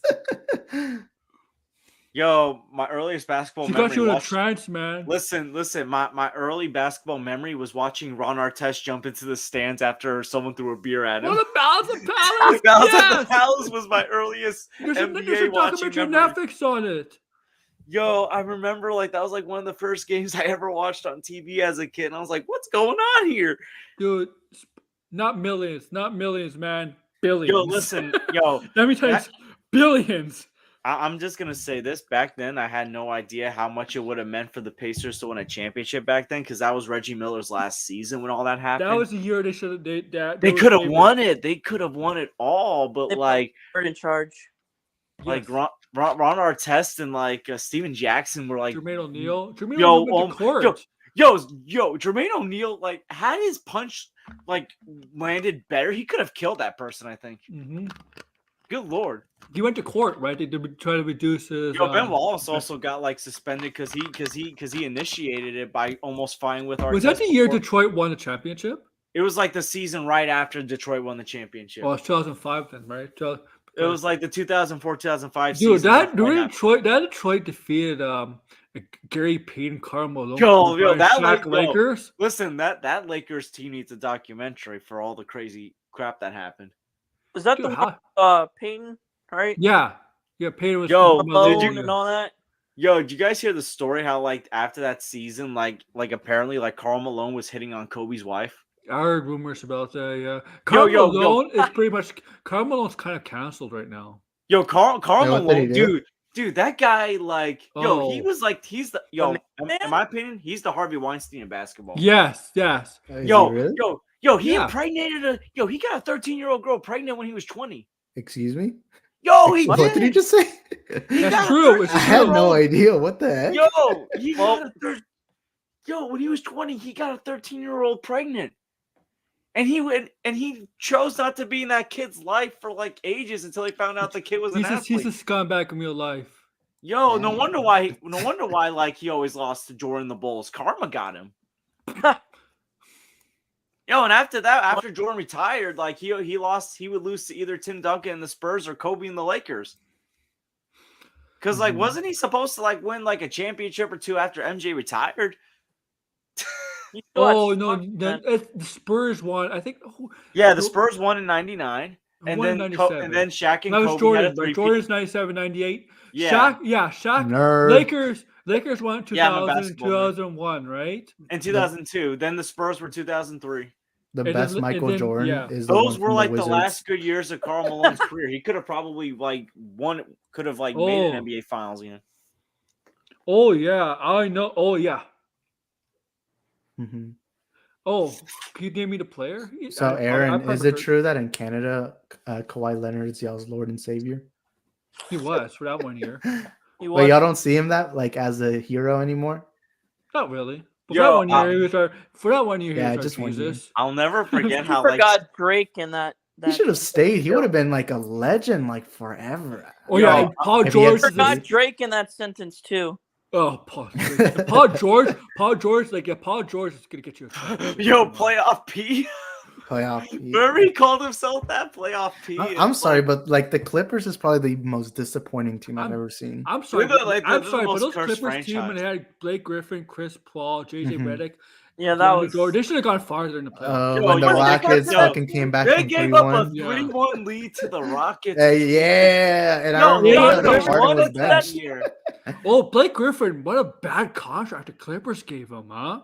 Yo, my earliest basketball She memory. got you in a watch- trance, man. Listen. My early basketball memory was watching Ron Artest jump into the stands after someone threw a beer at him. What a Balance of Palace! Balance of the Yes! Palace was my earliest There's a NBA watching documentary memory. Netflix on it. Yo, I remember that was one of the first games I ever watched on TV as a kid, and I was like, "What's going on here?" Dude, not millions, man. Billions. Yo, listen, yo, Let me tell you, that- billions. I'm just gonna say this. Back then, I had no idea how much it would have meant for the Pacers to win a championship back then, because that was Reggie Miller's last season when all that happened. That was the year they should have. They could have won it. They could have won it all, but They put like Bird in charge. Ron Artest and Steven Jackson were like, Jermaine O'Neal. Jermaine Yo, O'Neal went to court. yo, Jermaine O'Neal had his punch landed better. He could have killed that person. I think. Mhm. Good lord. He went to court, right? They did try to reduce his. Yo, Ben Wallace also got suspended because he initiated it by almost fighting with Artest. Was that the year before. Detroit won the championship? It was the season right after Detroit won the championship. Oh, it's 2005 then, right? It was the 2004-2005 Dude, season. that Detroit defeated Gary Payton, Karl Malone, Lakers. Listen, that Lakers team needs a documentary for all the crazy crap that happened. Was that Dude, the Payton, right? Yeah, Payton was. Yo, Malone and all that. Yo, did you guys hear the story how after that season, apparently Karl Malone was hitting on Kobe's wife? I heard rumors about that. Yeah, Karl yo. Malone is pretty much. Karl Malone's kind of canceled right now. Yo, Karl what did he Malone, do? dude, that guy he Oh. was he's the man. in my opinion, he's the Harvey Weinstein of basketball. Yes. Is he Yo, really? he Yeah. impregnated he got a 13-year-old girl pregnant when he was 20. Excuse me? Yo, he What did. did he just say? That's true. It's I had true. no idea. What the heck? When he was 20, he got a 13-year-old pregnant. And he chose not to be in that kid's life for ages until he found out the kid was an athlete. He's a scumbag in real life. Yo, no wonder why he always lost to Jordan the Bulls. Karma got him. Yo, and after Jordan retired, he would lose to either Tim Duncan and the Spurs or Kobe and the Lakers. Because like, Mhm. wasn't he supposed to like win like a championship or two after MJ retired? He still had Oh no, Stockton then. the Spurs won. I think. Yeah, the Who- Spurs won in '99, who and won in then '97? and then Shaq and That was Kobe had a Jordan, right? three-peat. Jordan's 97, 98. Yeah. Shaq. Nerd. Lakers won Yeah, I'm a 2000, basketball nerd. 2001, right? In 2002. Then the Spurs were 2003. The And best then- Michael and then- Jordan yeah. is the one Those were from like the the Wizards. last good years of Karl Malone's career. He could have probably like could have like made an Oh. NBA Finals. You know. Oh yeah, I know. Oh yeah. Mhm. Oh, can you name me the player? So, I Aaron, probably is it heard- true that in Canada, Kawhi Leonard yells "Lord and Savior"? He was for that 1 year. He But was. y'all don't see him that like as a hero anymore. Not really. But Yo, for that 1 year, he was our. For that 1 year, he Yeah, was our just 1 year. Jesus. I'll never forget You how like forgot Drake in that. He should have stayed. He would have been like a legend, like forever. Oh Yo, yeah, and Paul if he George. had Is forgot a, Drake in that sentence too. oh, Paul. George. Paul George. Paul George. Like yeah, Paul George is gonna get you. A championship. yo playoff P. Playoff. Remember he called himself that playoff P. I'm sorry, but like the Clippers is probably the most disappointing team I've I'm- ever seen. I'm sorry. They're like I'm the sorry, but most those cursed Clippers team when franchise. they had Blake Griffin, Chris Paul, JJ Mhm. Redick, Yeah, that Kevin was. Durant, they should have gone farther in the playoffs. Yo, When the yo, they Rockets got- yo, fucking came back They from gave up a 3-1. Yeah. 3-1 lead to the Rockets. Yeah, and I No, remember yeah, when no, the they Harden won was it back. that year. Oh, Blake Griffin, what a bad contract the Clippers gave him, huh?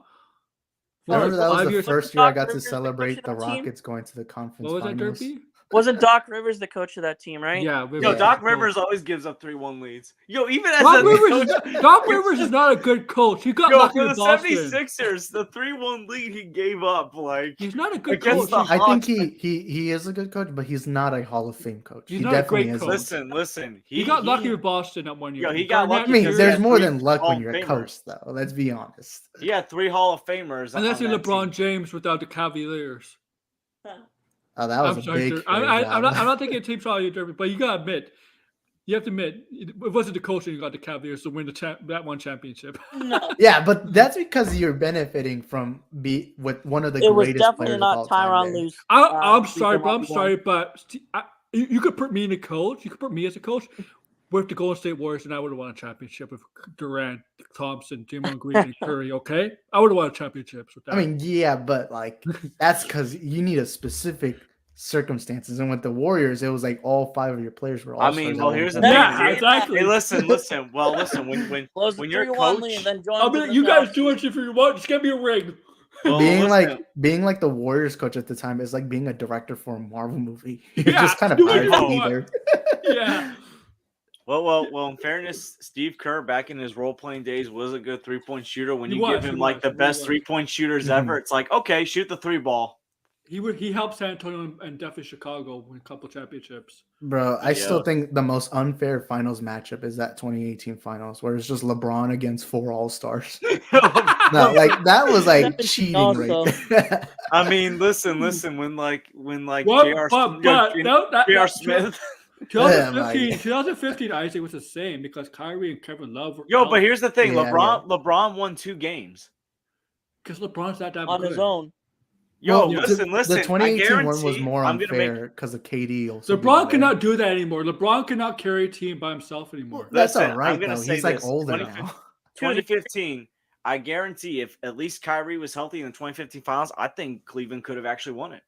I remember that was 5 the years- first year I got Doc to Rivers the coach celebrate of the that team? Rockets going to the conference What was that, finals. Derpy? Wasn't Doc Rivers the coach of that team, right? Yeah, Yo, Rivers. Doc Cool. Rivers always gives up 3-1 leads. Yo, even as Doc a Rivers, coach, Doc Rivers is not a good coach. He got yo, lucky for with the Boston. 76ers, the 3-1 lead he gave up, like He's not a good against coach. the I think Hawks. he is a good coach, but he's not a Hall of Fame coach. He's he not a definitely great isn't. coach. Listen. He got lucky with Boston that 1 year. Yo, he got Garnett lucky I mean, because Pierce- there's more three than luck Hall when of you're a Famers. coach, though. Let's be honest. He had 3 Hall of Famers. Unless on you're that LeBron team. James without the Cavaliers. Oh, that was I'm a sorry, big. sir. fade, I'm that not. one. I'm not thinking team style you, Derby, but you gotta admit, it wasn't the coaching who got the Cavaliers to win that one championship. No, Yeah, but that's because you're benefiting from with one of the it was greatest definitely players of not all time. Tyronn there. Lue's. I'm sorry, reason but why I'm we sorry, won. but you could put me in a coach. You could put me as a coach with the Golden State Warriors, and I would have won a championship with Durant, Thompson, Draymond Green, and Curry. Okay, I would have won championships with that. I mean, yeah, but like that's because you need a specific circumstances, and with the Warriors, it was like all 5 of your players were all. I mean, well, here's the thing. thing. yeah, exactly. Hey, listen. Well, listen. When Close when the you're a 3-1 coach, lead, then join I the mean, you guys playoffs. do it if you want. Just get me a ring. well, being listen, like the Warriors coach at the time is like being a director for a Marvel movie. You're Yeah, just kind of do hard whatever to you be want. there. Yeah. Well. In fairness, Steve Kerr back in his role playing days was a good 3-point shooter. When He you was, give him he like was, the he best was. 3-point shooters Mhm. ever, it's like okay, shoot the 3 ball. He helped San Antonio and definitely Chicago win a couple championships. Bro, I still Yeah. think the most unfair finals matchup is that 2018 finals where it's just LeBron against 4 All-Stars. No, like that was like 17 cheating also. right there. I mean, listen. When What? J.R. But J.R. that Smith. 2015, Isaac was the same because Kyrie and Kevin Love were Yo, but here's the thing: Yeah, LeBron won 2 games. because LeBron's not that on good. his own. Yo, yeah. listen. The 2018 one was guarantee more I'm gonna make- unfair because of KD. Also LeBron being there. cannot do that anymore. LeBron cannot carry a team by himself anymore. That's Listen, all right I'm gonna though. say He's like this, older 2015 now. 2015. I guarantee if at least Kyrie was healthy in the 2015 finals, I think Cleveland could have actually won it.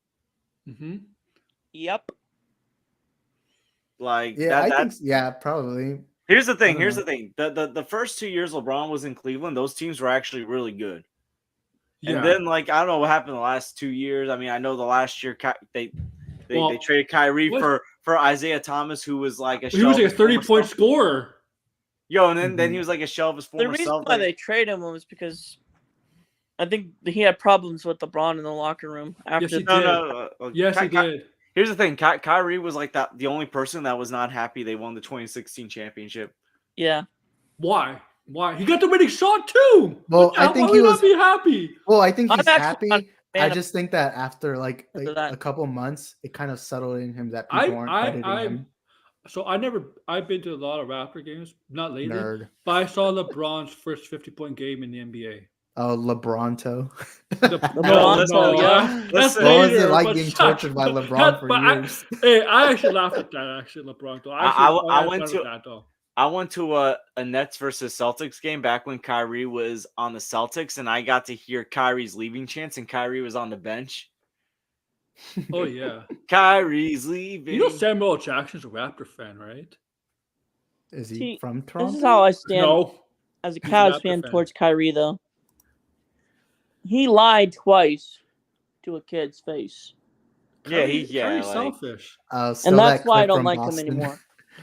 Mm-hmm. Yep. Like Yeah, I that's think. Yeah, probably. here's the thing. I don't Here's know. the thing. The first 2 years LeBron was in Cleveland, those teams were actually really good. Yeah. And then like I don't know what happened the last 2 years. I mean, I know the last year they Well, traded Kyrie what- for Isaiah Thomas, who was like a he was shell like a of his former 30-point self. scorer. Yo, and then Mhm. he was like a shell of his The former reason self. why like- they traded him was because I think he had problems with LeBron in the locker room after. he no, did. no. Yes, he did. Here's the thing: Kyrie was like that. The only person that was not happy they won the 2016 championship. Yeah. Why? He got the winning shot too. Well, What the I hell? think Why he would was- not be happy. Well, I think I'm he's actually not happy. a fan I of- just think that after like After that. a couple months, it kind of settled in him that people aren't crediting him. I've been to a lot of Raptor games, not lately, Nerd. but I saw LeBron's first 50-point game in the NBA. Oh, LeBronto. LeBronto, yeah. That's Listen. What was later, it like but being shut- tortured by but- LeBron for but years? I actually laughed at that. Actually, LeBron. Though. I I went went to- that though. I went to a Nets versus Celtics game back when Kyrie was on the Celtics, and I got to hear Kyrie's leaving chants, and Kyrie was on the bench. Oh yeah. Kyrie's leaving. You know Samuel L. Jackson's a Raptor fan, right? Is he See, from This Toronto? is how I stand No. as a He's a Cavs Raptor fan fan. towards Kyrie, though. He lied twice to a kid's face. Kyrie's like selfish. Still that's that why I clip don't from like him Boston. anymore.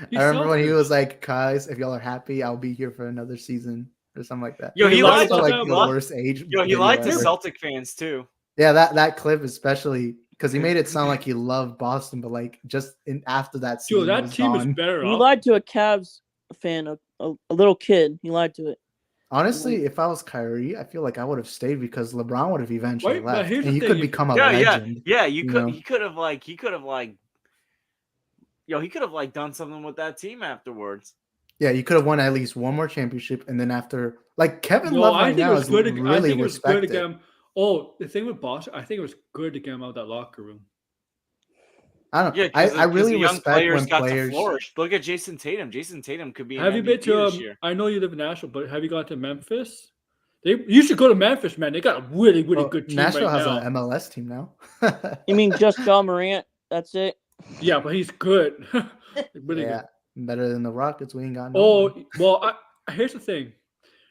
He's I remember when he selfish. was like, "Guys, if y'all are happy, I'll be here for another season," or something like that. Yo, he He lied Also, lied to to like them. the worst age. Yo, he video lied to ever. Celtic fans too. Yeah, that clip especially because he made it sound like he loved Boston, but like just after that season, Dude, it that was team is gone. better He off. lied to a Cavs fan, a little kid. He lied to it. Honestly, if I was Kyrie, I feel like I would have stayed because LeBron would have eventually Wait, but left, here's and the he thing, could if- become a Yeah, legend. yeah. you know? He could have like done something with that team afterwards. Yeah, you could have won at least one more championship, and then after, like Kevin No, Love I right think it now was is good. I really think it was good to respected. get him. Oh, the thing with Boston, I think it was good to get him out of that locker room. I don't. Yeah, I really the young respect players when got players. to flourish. Look at Jason Tatum. Jason Tatum could be an Have you been MVP to? this year. I know you live in Nashville, but have you gone to Memphis? You should go to Memphis, man. They got a really, really Well, good team Nashville right has now. an MLS team now. You mean just John Morant? That's it? Yeah, but he's good. Really Yeah, good. better than the Rockets. We ain't got no. Oh, one. well, here's the thing.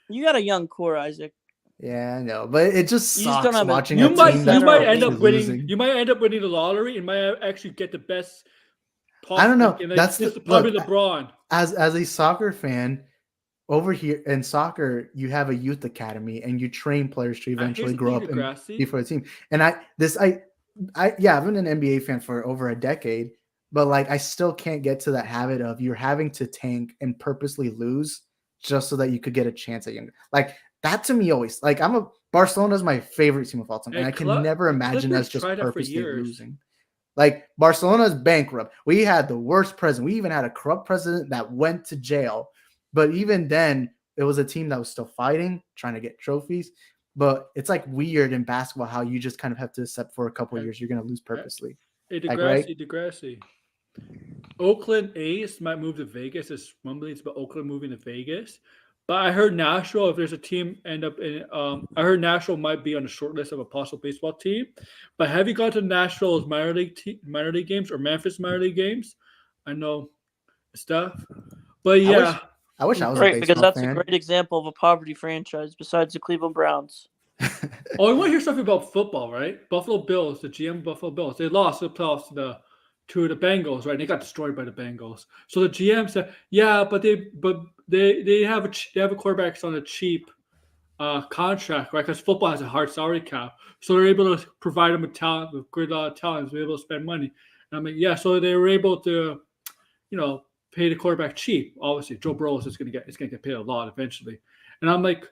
You got a young core, Isaac. Yeah, I know, but it just You just sucks don't have a- watching You a might, team that's you might better end up purposely winning. losing. You might end up winning the lottery, and might actually get the best. I don't know. And like, That's it's the- probably look, LeBron. As a soccer fan, over here in soccer, you have a youth academy, and you train players to eventually Here's the grow thing, up and Degrassi. be for a team. And I've been an NBA fan for over a decade, but like I still can't get to that habit of you're having to tank and purposely lose just so that you could get a chance at younger. Like that to me always like Barcelona's my favorite team of all time, and Hey, I can never imagine us Clippers just tried that for purposely years. losing. Like Barcelona's bankrupt. We had the worst president. We even had a corrupt president that went to jail. But even then, it was a team that was still fighting, trying to get trophies. But it's like weird in basketball how you just kind of have to accept for a couple of years you're going to lose purposely. Hey, Like, right? Degrassi. Oakland A's might move to Vegas. It's rumblings about Oakland moving to Vegas. But I heard Nashville, if there's a team end up in, I heard Nashville might be on the short list of a possible baseball team. But have you gone to Nashville's minor league games or Memphis minor league games? I know stuff. But yeah, I wish I was a Great, baseball because that's fan. a great example of a poverty franchise besides the Cleveland Browns. oh, you want to hear something about football, right? Buffalo Bills, the GM of Buffalo Bills, they lost the playoffs to the Bengals, right? They got destroyed by the Bengals. So the GM said, "Yeah, but they have a quarterback on a cheap contract, right? Because football has a hard salary cap, so they're able to provide them with talent, with good talent, to be able to spend money." And I'm like, yeah, so they were able to, pay the quarterback cheap. Obviously, Joe Burrow is going to get paid a lot eventually. And I'm like,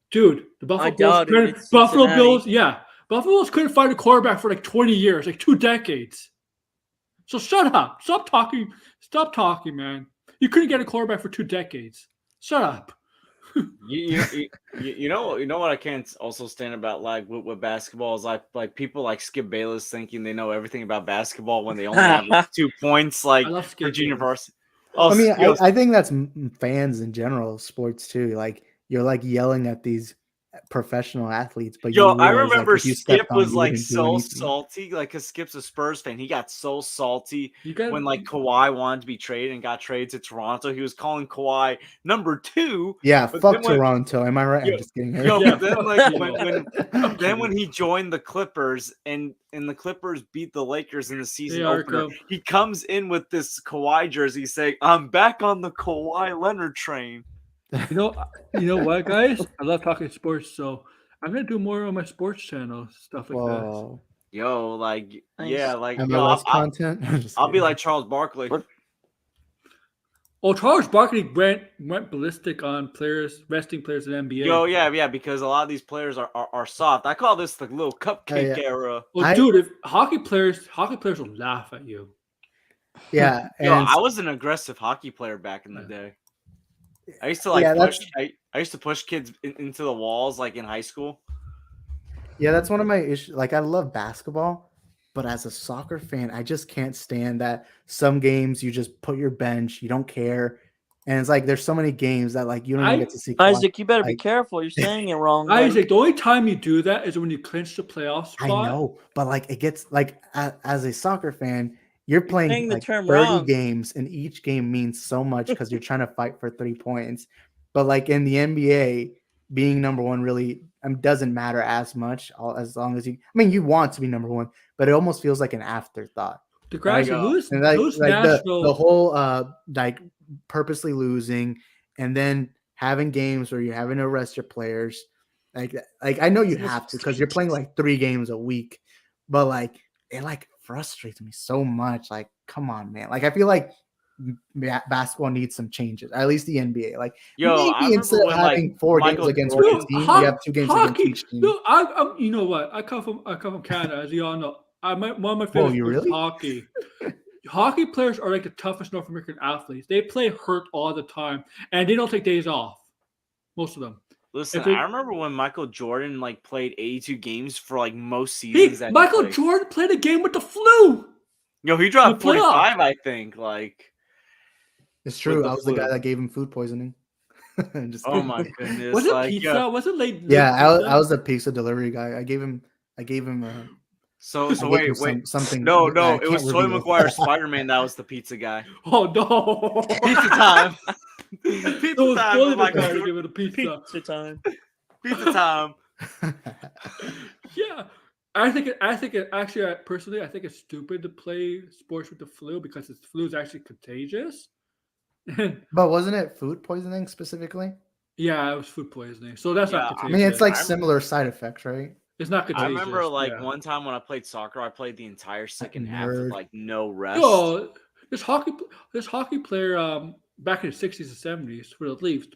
dude, the Buffalo doubt it. Bills, It's Buffalo Cincinnati. Bills, yeah, Buffalo Bills couldn't find a quarterback for like 20 years, like 2 decades. So shut up. Stop talking. Stop talking, man. You couldn't get a quarterback for 2 decades. Shut up. You know what I can't also stand about like with basketball is like people like Skip Bayless thinking they know everything about basketball when they only have like 2 points like I love for Skip junior Bayless. varsity. Oh, I mean, yo, I think that's fans in general of sports too. Like you're like yelling at these professional athletes, but Yo, you I realize, remember like, if you Skip stepped on, was you like wouldn't do so anything. salty, like because Skip's a Spurs fan. He got so salty You got when like Kawhi wanted to be traded and got traded to Toronto. He was calling Kawhi number 2. Yeah, But fuck then when- Toronto. Am I right? Yo, I'm just kidding. Yo, Yeah, but then fuck like you. when he joined the Clippers and the Clippers beat the Lakers in the season They are opener, come. he comes in with this Kawhi jersey saying, "I'm back on the Kawhi Leonard train." You know what, guys? I love talking sports, so I'm gonna do more on my sports channel, stuff like that. Whoa. Yo, like Nice. yeah, like yo, MLS content. I'm just I'll be kidding. like Charles Barkley. Oh, Charles Barkley went ballistic on resting players in the NBA. Yo, yeah, because a lot of these players are soft. I call this the little cupcake yeah. era. Well, dude, if hockey players will laugh at you. Yeah, Yo, and I was an aggressive hockey player back in the day. I used to like Yeah, push. that's- I used to push kids into the walls like in high school. yeah, that's one of my issues. Like, I love basketball, but as a soccer fan, I just can't stand that some games you just put your bench, you don't care, And it's like there's so many games that like you don't even get to see. Isaac, you better be like- careful. You're saying it wrong. buddy. Isaac, the only time you do that is when you clinch the playoff spot. I know, but like it gets like as a soccer fan, you're playing saying the like term 30 wrong. games, and each game means so much because you're trying to fight for 3 points. But like in the NBA, being number one really doesn't matter as much as long as you. I mean, you want to be number one, but it almost feels like an afterthought. The grass, Right. who's And like Nashville? the whole like purposely losing and then having games where you're having to rest your players. Like I know you have to because you're playing like 3 games a week, but like it like frustrates me so much. Like, come on, man. Like I feel like basketball needs some changes. At least the NBA. Like Yo, I maybe remember instead of when, like, having 4 Michael games against Jordan- one team, you have 2 games against each team. No, I'm. You know what? I come from Canada, as you all know. One of my favorite you sports is really? hockey. Hockey players are like the toughest North American athletes. They play hurt all the time, and they don't take days off. Most of them. Listen, If they- I remember when Michael Jordan like played 82 games for like most seasons. that he Michael played. Jordan played a game with the flu. Yo, he dropped the playoffs. 45, I think. Like, It's true. the I was the guy flu. that gave him food poisoning. Just oh kidding. my goodness. Was it like, pizza? yeah. Was it late? Yeah, late I was the pizza delivery guy. I gave him So I gave wait, him wait. something. No, that I it was can't Toy reveal. Maguire Spider-Man that was the pizza guy. Oh no! Pizza time. It pizza was time. Billy with Michael McGuire to Jordan. give it a pizza. Pizza time. Pizza time. Yeah, I think actually, personally, I think it's stupid to play sports with the flu because the flu is actually contagious. And But wasn't it food poisoning specifically? yeah, it was food poisoning, so that's Yeah, not I I contagious. mean, it's like I- similar side effects, right? it's not I contagious. remember like yeah. one time when I played soccer, I played the entire second half nerd. with like no rest. No, this hockey player back in the 60s and 70s for the Leafs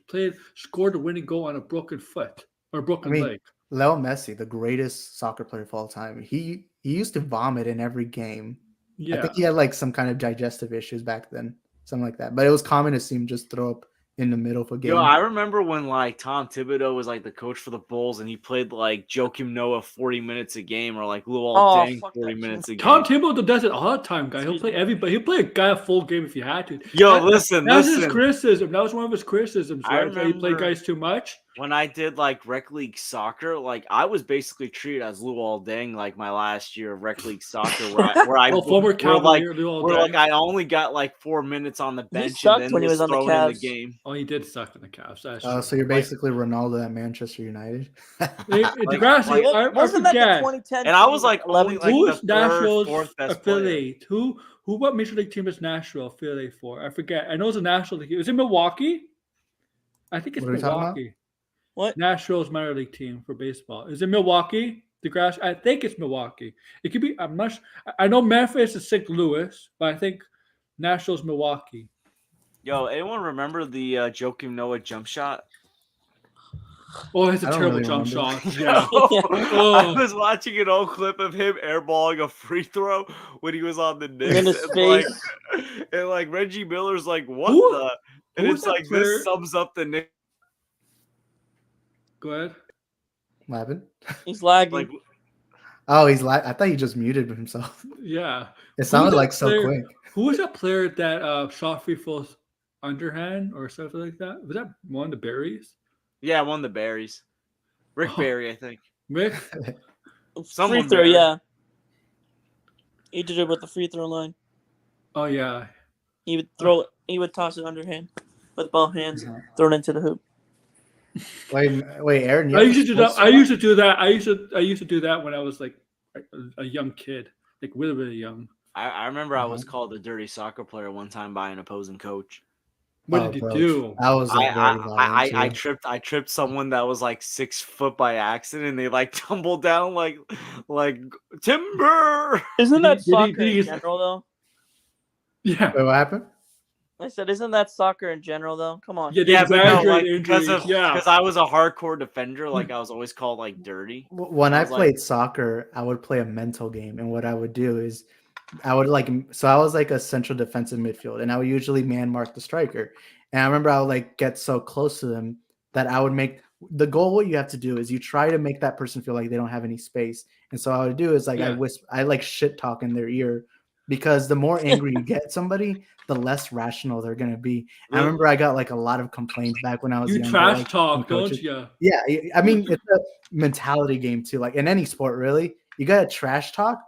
scored the winning goal on a broken foot or broken leg. Leo Messi, the greatest soccer player of all time, he used to vomit in every game. I Yeah, think he had like some kind of digestive issues back then, something like that. But it was common to see him just throw up in the middle of a game. Yo, I remember when like Tom Thibodeau was like the coach for the Bulls and he played like Joakim Noah 40 minutes a game or like Luol Oh, Deng fuck 40 that minutes a game. Tom Thibodeau does it all the time, guy. He'll Excuse play me. everybody. He'll play a guy a full game if you had to. Yo, That- listen. That was his criticism. That was one of his criticisms, I right? That he played remember- guys too much. When I did like rec league soccer, like I was basically treated as Luol Deng like my last year of rec league soccer where I Oh, former where, like Cavalier, Luol where like Deng. I only got like 4 minutes on the bench sucked and then when he was was on the thrown in the Cavs. game. Oh, he did suck in the Cavs. That's true. so you're basically Ronaldo at Manchester United. Degrassi, I Wasn't that the forget. 2010? And I was like only 11 like Who the is third, Nashville's fourth best player. affiliate? What major league team is Nashville affiliate for? I forget. I know it's a National League. Is it Milwaukee? I think it's What are we talking about? Milwaukee. What? Nashville's minor league team for baseball. Is it Milwaukee? Degrassi? I think it's Milwaukee. It could be. I'm not. I know Memphis is St. Louis, but I think Nashville's Milwaukee. Yo, anyone remember the Joakim Noah jump shot? Oh, it's a I don't terrible really jump remember. shot. Yeah. I was watching an old clip of him airballing a free throw when he was on the Knicks. in his Like, face. and like Reggie Miller's like, what Who- the? And who it's was that like player? this sums up the Knicks. Go ahead. What happened? He's lagging. Like, Oh, he's like I thought he just muted himself. Yeah. It sounded that like so player? quick. Who was that player that shot free throws underhand or something like that? Was that one of the Berries? yeah, one of the Berries. Rick Oh. Barry, I think. Rick? Free someone throw, there. yeah. He did it with the free throw line. Oh yeah. He would throw it. He would toss it underhand with both hands, Uh-huh. throw it into the hoop. Wait, Aaron. you I have used a to do that. sports I song? used to do that. I used to do that when I was like a young kid, like really, really young. I remember I was called a dirty soccer player one time by an opposing coach. What Oh, did you bro. do? I was like, very I violent, I tripped someone that was like 6 foot by accident and they like tumbled down like timber. Isn't that Did he- soccer did he- in general, though? Yeah. too. Wait, what happened? I said, isn't that soccer in general, though? Come on. Yeah, they Yeah, but no, exaggerate like injuries. because I was a hardcore defender, like I was always called like dirty. When I I was like- played soccer, I would play a mental game, and what I would do is, I would so I was like a central defensive midfield, and I would usually man mark the striker. And I remember I would like get so close to them that I would make the goal. What you have to do is you try to make that person feel like they don't have any space. And so what I would do is like Yeah. I like shit talk in their ear because the more angry you get somebody, the less rational they're gonna be. I remember I got like a lot of complaints back when I was You younger. trash like, talk, from don't coaches. you? Yeah, I mean it's a mentality game too. Like in any sport, really, you gotta trash talk.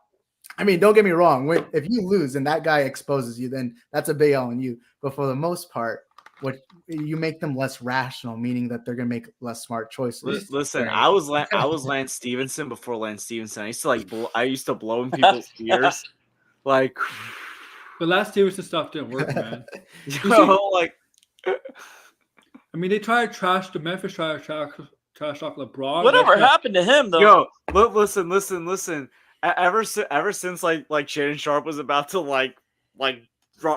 I mean, don't get me wrong. If you lose and that guy exposes you, then that's a big L on you. But for the most part, what you make them less rational, meaning that they're gonna make less smart choices. Listen, Right. I was Lance Stevenson before Lance Stevenson. I used to blow in people's ears, like, The last Stevenson stuff didn't work, man. like. I mean, they tried to trash the Memphis, tried to trash talk LeBron. Whatever happened to him, though? Yo, listen. Ever since like Shannon Sharp was about to like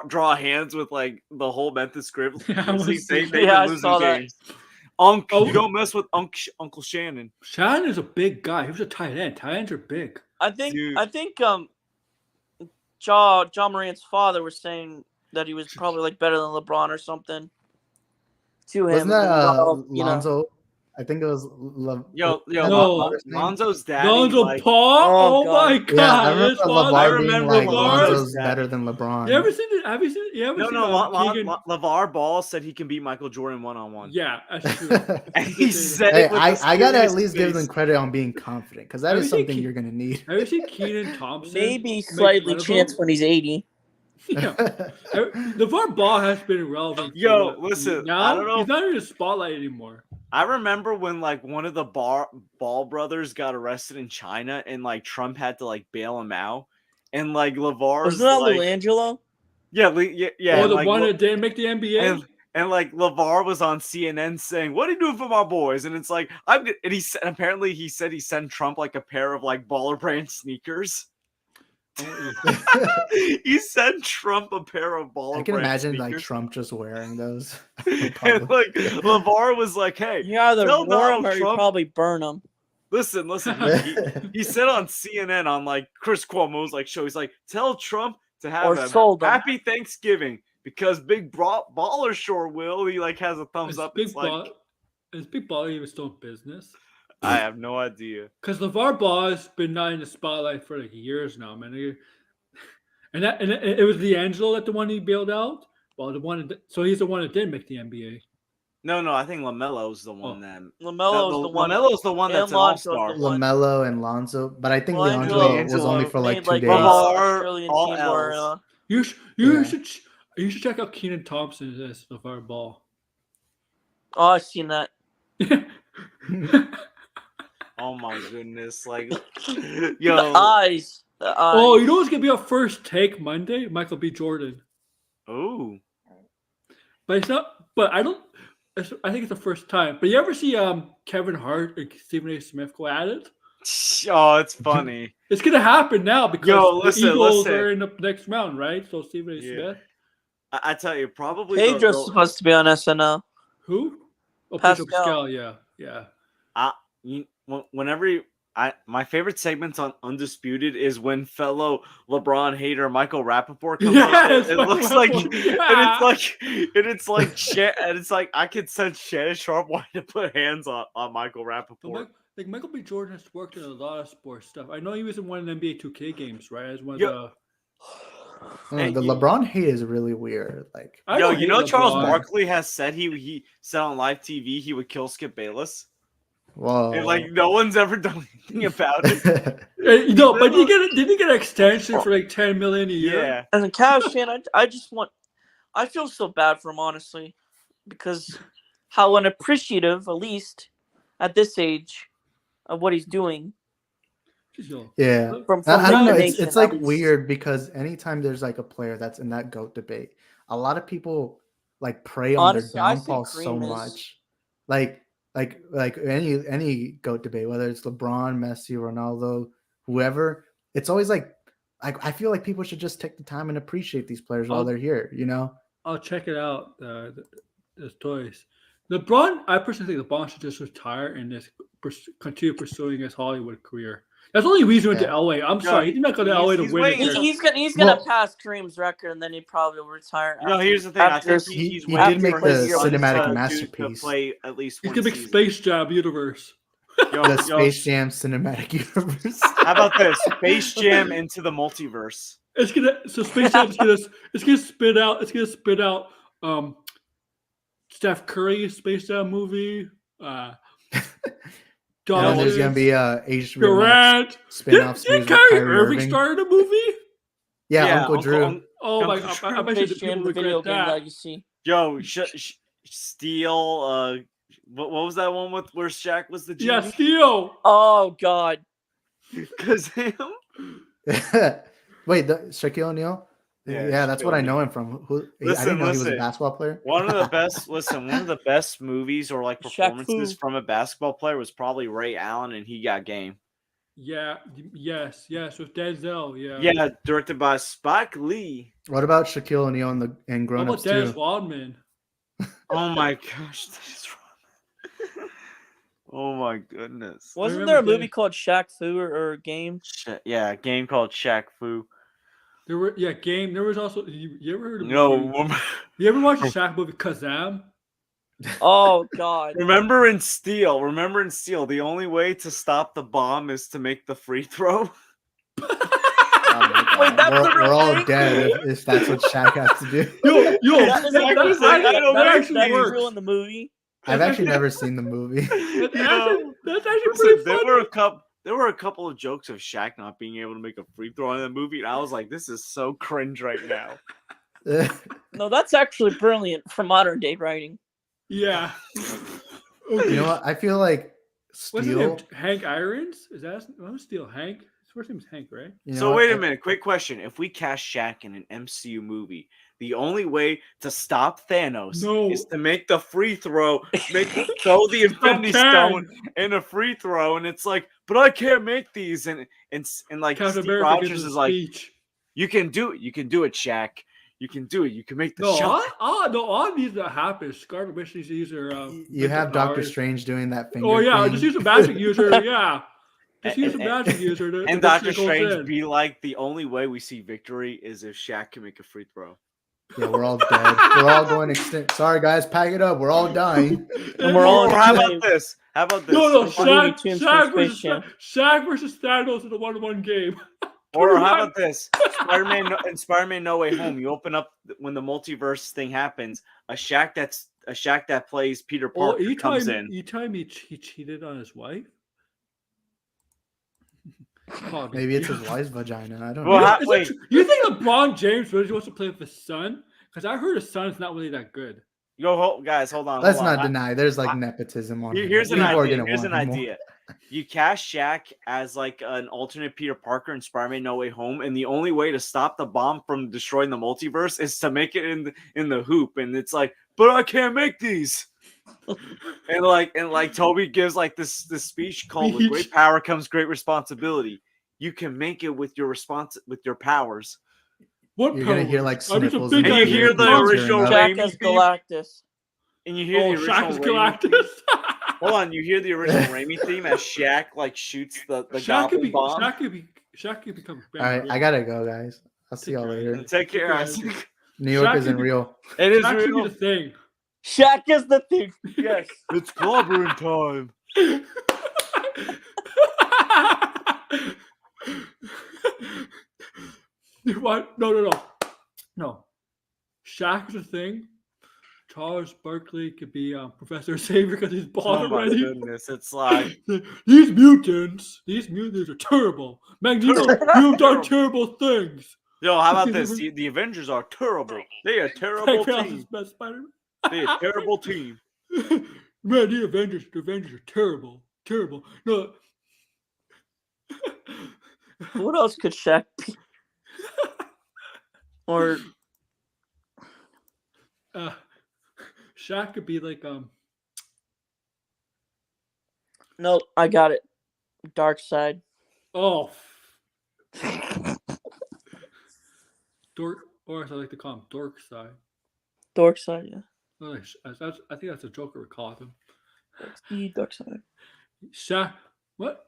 draw hands with like the whole Memphis Grizzlies, they've been losing games. You don't mess with Uncle Shannon. Shannon is a big guy. He was a tight end. Tight ends are big. I think John Morant's father was saying that he was probably like better than LeBron or something. To him, wasn't that you know. Lonzo? I think it was Yo, No. Lonzo's daddy. Lonzo like, Paul. Oh my God! Yeah, I remember LeVar being remember like LeVar's Lonzo's dad. better than LeBron. You ever seen it? Have you seen? You ever seen LeVar Ball said he can beat Michael Jordan 1-on-1. Yeah, that's true. And he said Hey, it with I gotta at least give face. them credit on being confident because that Have is you seen something you're gonna need. Have you seen Keenan Thompson? Maybe make slightly fun of chance him? when he's 80. Yeah. LeVar Ball has been irrelevant. Yo, listen, now I don't know. He's not in the spotlight anymore. I remember when like one of the Ball brothers got arrested in China and like Trump had to like bail him out, and like LeVar's Wasn't that like, Lilangelo? yeah. Oh, and, the like, one that didn't make the NBA. and like LeVar was on CNN saying, "What are you doing for my boys?" And it's like and apparently he said he sent Trump like a pair of like Baller Brand sneakers. He sent Trump a pair of Baller I can Brand imagine sneakers. like Trump just wearing those. And like LeVar was like, "Hey, You either tell wore him Donald or you Trump." probably burn him. Listen. He said on CNN on like Chris Cuomo's like show, he's like, "Tell Trump to have Or a sold him. happy Thanksgiving because Big Baller sure will." He like has a thumbs up. It's like, is Big Ball even still in business? I have no idea. Because LeVar Ball has been not in the spotlight for like years now, man. And it was D'Angelo that the one he bailed out. Well, so he's the one that didn't make the NBA. No, I think LaMelo's the one that LaMelo's the one. that's and an all Lonzo's star. the one. LaMelo and Lonzo, but I think Leandro LeAngelo was only for like made 2 like days. a LeVar, Australian all team where, L's. You Yeah. should check out Keenan Thompson as LeVar Ball. oh, I've seen that. Oh my goodness! Like, The yo, eyes. Oh, you know what's gonna be our first take Monday? Michael B. Jordan. ooh, But it's not. But I don't. I think it's the first time. But you ever see Kevin Hart and Stephen A. Smith go at it? oh, it's funny. It's gonna happen now because listen, the Eagles listen. are in the next round, right? So Stephen A. Yeah. Smith. I tell you, probably Pedro's supposed to be on SNL. Who? Oh, Pascal. Pedro Pascal. Yeah. Whenever my favorite segments on Undisputed is when fellow LeBron hater Michael Rappaport comes Yes, up. It Michael looks like, Rappaport. and it's like I could sense Shannon Sharp wanting to put hands on Michael Rappaport. Like Michael B. Jordan has worked in a lot of sports stuff. I know he was in one of the NBA 2K games, right? As one of Yo. the. Hey, The LeBron hate is really weird. Like, I don't hate Charles LeBron. Barkley has said he said on live TV he would kill Skip Bayless. whoa. And like no one's ever done anything about it. But did he get an extension for like $10 million a year? Yeah. As a Cavs fan, I feel so bad for him, honestly, because how unappreciative, at least at this age, of what he's doing. Yeah. From I don't know. nation, It's like at least. weird because anytime there's like a player that's in that GOAT debate, a lot of people like prey on Honestly, their I think downfall so Kareem is- much. Like any GOAT debate, whether it's LeBron, Messi, Ronaldo, whoever, it's always like I feel like people should just take the time and appreciate these players while they're here, you know? I'll check it out. The toys. LeBron, I personally think LeBron should just retire and just continue pursuing his Hollywood career. That's the only reason he went to LA. I'm sorry, he did not go to LA to he's win. waiting. He's gonna pass Kareem's record, and then he probably will retire. No, here's the thing. I think he he's did make waiting for the his son cinematic to masterpiece. play at least He's one gonna make season. Space Jam universe. The Space Jam cinematic universe. How about this? Space Jam into the multiverse. It's gonna Space Jam's gonna spit out Steph Curry Space Jam movie. There's gonna be HBO Max Durant. spin-off Did series with Kyrie Kyrie Irving Irving. star in a movie? Yeah, Uncle Drew. Oh my Uncle god! I bet you Space the people Jam, the video regret game that. legacy. Yo, Steel. What was that one with where Shaq was the Yeah, genie? Steel. Oh God. Because him. Wait, Shaquille O'Neal? Yeah, that's Shaquille what I know O'Neal. him from. I Listen, didn't know he was a listen. basketball player. One of the best movies or like Shaq performances Fu. from a basketball player was probably Ray Allen, and He Got Game. Yeah. Yes. With Denzel. Yeah. Yeah, directed by Spike Lee. What about Shaquille O'Neal and What Grown about Ups Dennis too? Rodman? Oh my gosh, that is wrong. Oh my goodness. Wasn't remember there a Dennis- movie called Shaq Fu or a game? Yeah, a game called Shaq Fu. There were game. There was also you ever heard of No, you ever watched the Shaq movie Kazam? Oh God. remember in Steel, the only way to stop the bomb is to make the free throw. Wait, that's a We're real all thing? dead if that's what Shaq has to do. Yo, That is that actually that's works. real in the movie. I've actually never seen the movie. That's actually Listen, pretty there funny. were a couple of jokes of Shaq not being able to make a free throw in the movie, and I was like, this is so cringe right now. No, that's actually brilliant for modern day writing. Yeah. You know what? I feel like What's his name? Steel. Hank Irons? Is that his Steel? Hank? His first name's Hank, right? You know So what? wait a minute, quick question. If we cast Shaq in an MCU movie, the only way to stop Thanos No. is to make the free throw, throw the Infinity Stone in a free throw, and it's like, but I can't make these, and like Captain Steve America gives Rogers a is like, speech. you can do it, Shaq. You can do it. You can make the No, shot. all needs to happen. Scarlet Witch needs to use her. You have mental Doctor powers. Strange doing that finger. Oh yeah, thing. just use a magic user. Yeah, just use a magic user. To And make Doctor sure it goes Strange in. be like, the only way we see victory is if Shaq can make a free throw. Yeah, we're all dead. We're all going extinct. Sorry, guys, pack it up. We're all dying. And we're all Or how enslaved. about this? How about this? No, Like the Looney Tunes from Space Jam. Shaq versus Thanos in a 1-1 game. Or how about this? Spider-Man No Way Home. You open up when the multiverse thing happens. A Shaq that plays Peter Oh, Parker comes in. you time he cheated on his wife? Probably. Maybe it's his wife's vagina. I don't Well, know. Is it true? You think LeBron James really wants to play with his son? Because I heard his son's not really that good. Guys, hold on. Let's hold on. not deny. There's like nepotism on here. Here's an People are idea. gonna Here's an want him more. idea. You cast Shaq as like an alternate Peter Parker in Spider-Man No Way Home, and the only way to stop the bomb from destroying the multiverse is to make it in the hoop. And it's like, but I can't make these. and like Toby gives like this speech called "With great power comes great responsibility." You can make it with your powers. What You're gonna hear like I mean, sniffles. big in And you idea. hear the tearing original up. Shaq Raimi as theme. Galactus. And you hear Oh, the original Shaq is Raimi theme. Galactus. Hold on, you hear the original Raimi theme as Shaq like shoots the goblin bomb. Shaq could become. All right, I gotta go, guys. I'll see y'all later. Take care, Yeah. Isaac. New York Shaq isn't could be- real. It is Shaq could be real. the thing. Shaq is the thing. Yes. It's clobbering time. What? No. Shaq is a thing. Charles Barkley could be Professor Xavier because he's bald Oh my already. goodness, it's like These mutants are terrible. Magneto, you've done terrible things. yo. How about this? The Avengers are terrible. They a terrible Thanos is team. best Spider-Man. They a terrible team. Man, the Avengers are terrible. Terrible. No. What else could Shaq be? Or Shaq could be like no, I got it. Dark Side. oh dork, or as I like to call him, Dork Side. Dark Side, yeah. Oh, I think that's a Joker would call him. Dark Side. Shaq, what?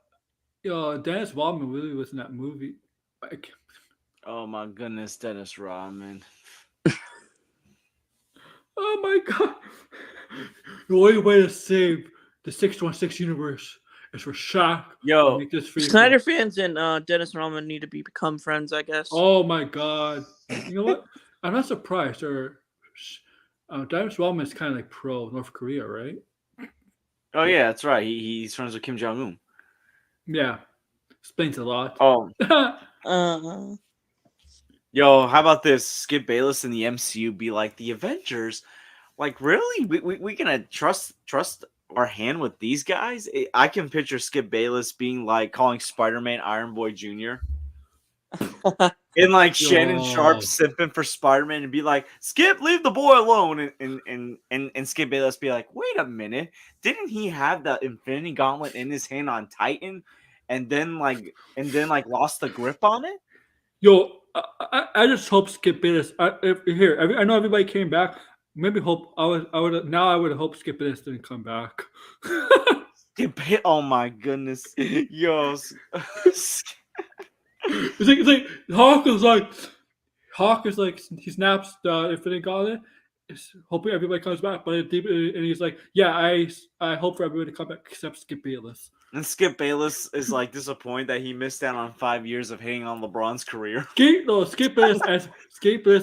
Dennis Rodman really was in that movie. Like, Oh my goodness, Dennis Rodman. oh my god! The only way to save the 616 universe It's for Shaq. Yo, Make this free throw. Snyder fans and Dennis Rodman need to become friends, I guess. Oh my God! You know what? I'm not surprised. Dennis Rodman is kind of like pro North Korea, right? oh yeah, that's right. He's friends with Kim Jong Un. Yeah, explains a lot. Oh, Uh, yo, how about this? Skip Bayless in the MCU be like the Avengers. Like, really? We gonna trust our hand with these guys? I can picture Skip Bayless being like calling Spider-Man Iron Boy Jr. And like Shannon Sharp Yo. simping for Spider-Man and be like, Skip, leave the boy alone. And Skip Bayless be like, wait a minute, didn't he have the Infinity Gauntlet in his hand on Titan, and then lost the grip on it? Yo, I just hope Skip Bayless. I know everybody came back. Maybe hope I would hope Skip Bayless didn't come back. Oh my goodness, yo. It's like Hawk is like he snaps the Infinite Gauntlet, hoping everybody comes back. But deep, and he's like, yeah, I hope for everybody to come back except Skip Bayless. And Skip Bayless is like disappointed that he missed out on 5 years of hating on LeBron's career. Skip Bayless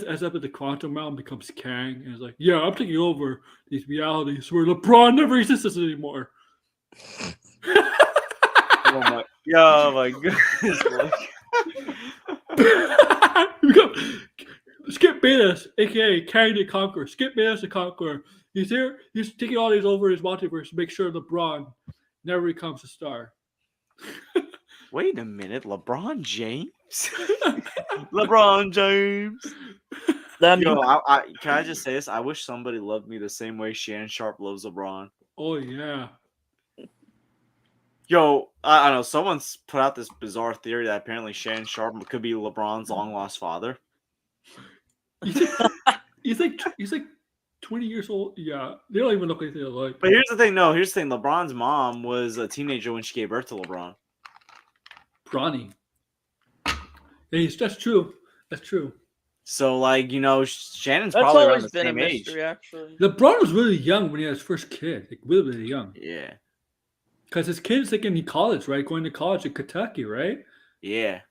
ends up in the quantum realm, becomes Kang, and is like, yeah, I'm taking over these realities where LeBron never exists anymore. Oh my goodness. Skip Bayless, aka Kang the Conqueror. Skip Bayless the Conqueror. He's here. He's taking all these over his multiverse to make sure LeBron never becomes a star. Wait a minute, LeBron James? LeBron James. Yo, can I just say this? I wish somebody loved me the same way Shannon Sharp loves LeBron. Oh yeah. Yo, I don't know. Someone's put out this bizarre theory that apparently Shannon Sharp could be LeBron's long lost father. He's like 20 years old. Yeah, they don't even look anything alike. But here's the thing. No, here's the thing. LeBron's mom was a teenager when she gave birth to LeBron. Bronny. Yeah, that's true. That's true. So, like, Shannon's That's probably around always the been a same age. mystery, actually. LeBron was really young when he had his first kid. Like really, really young. Yeah. Because his kid's like in college, right? Going to college in Kentucky, right? Yeah.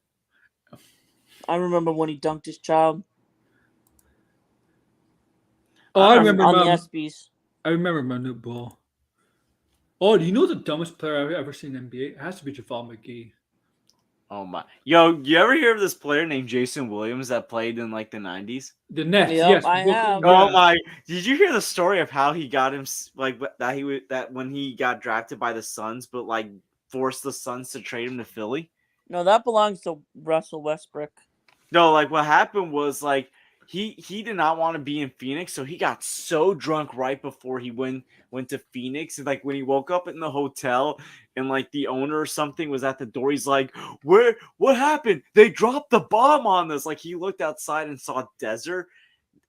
I remember when he dunked his child. Oh, I remember on the Manu. ESPYs. I remember Manu Ball. Oh, do you know the dumbest player I've ever seen in the NBA? It has to be JaVale McGee. Oh my. Yo, you ever hear of this player named Jason Williams that played in like the 90s? The Nets, Yep, yes. I have. Oh my! Did you hear the story of how he got him that when he got drafted by the Suns, but like forced the Suns to trade him to Philly? No, that belongs to Russell Westbrook. No, like what happened was like he did not want to be in Phoenix, so he got so drunk right before he went to Phoenix, and like when he woke up in the hotel and like the owner or something was at the door, he's like, what happened? They dropped the bomb on us. Like he looked outside and saw desert,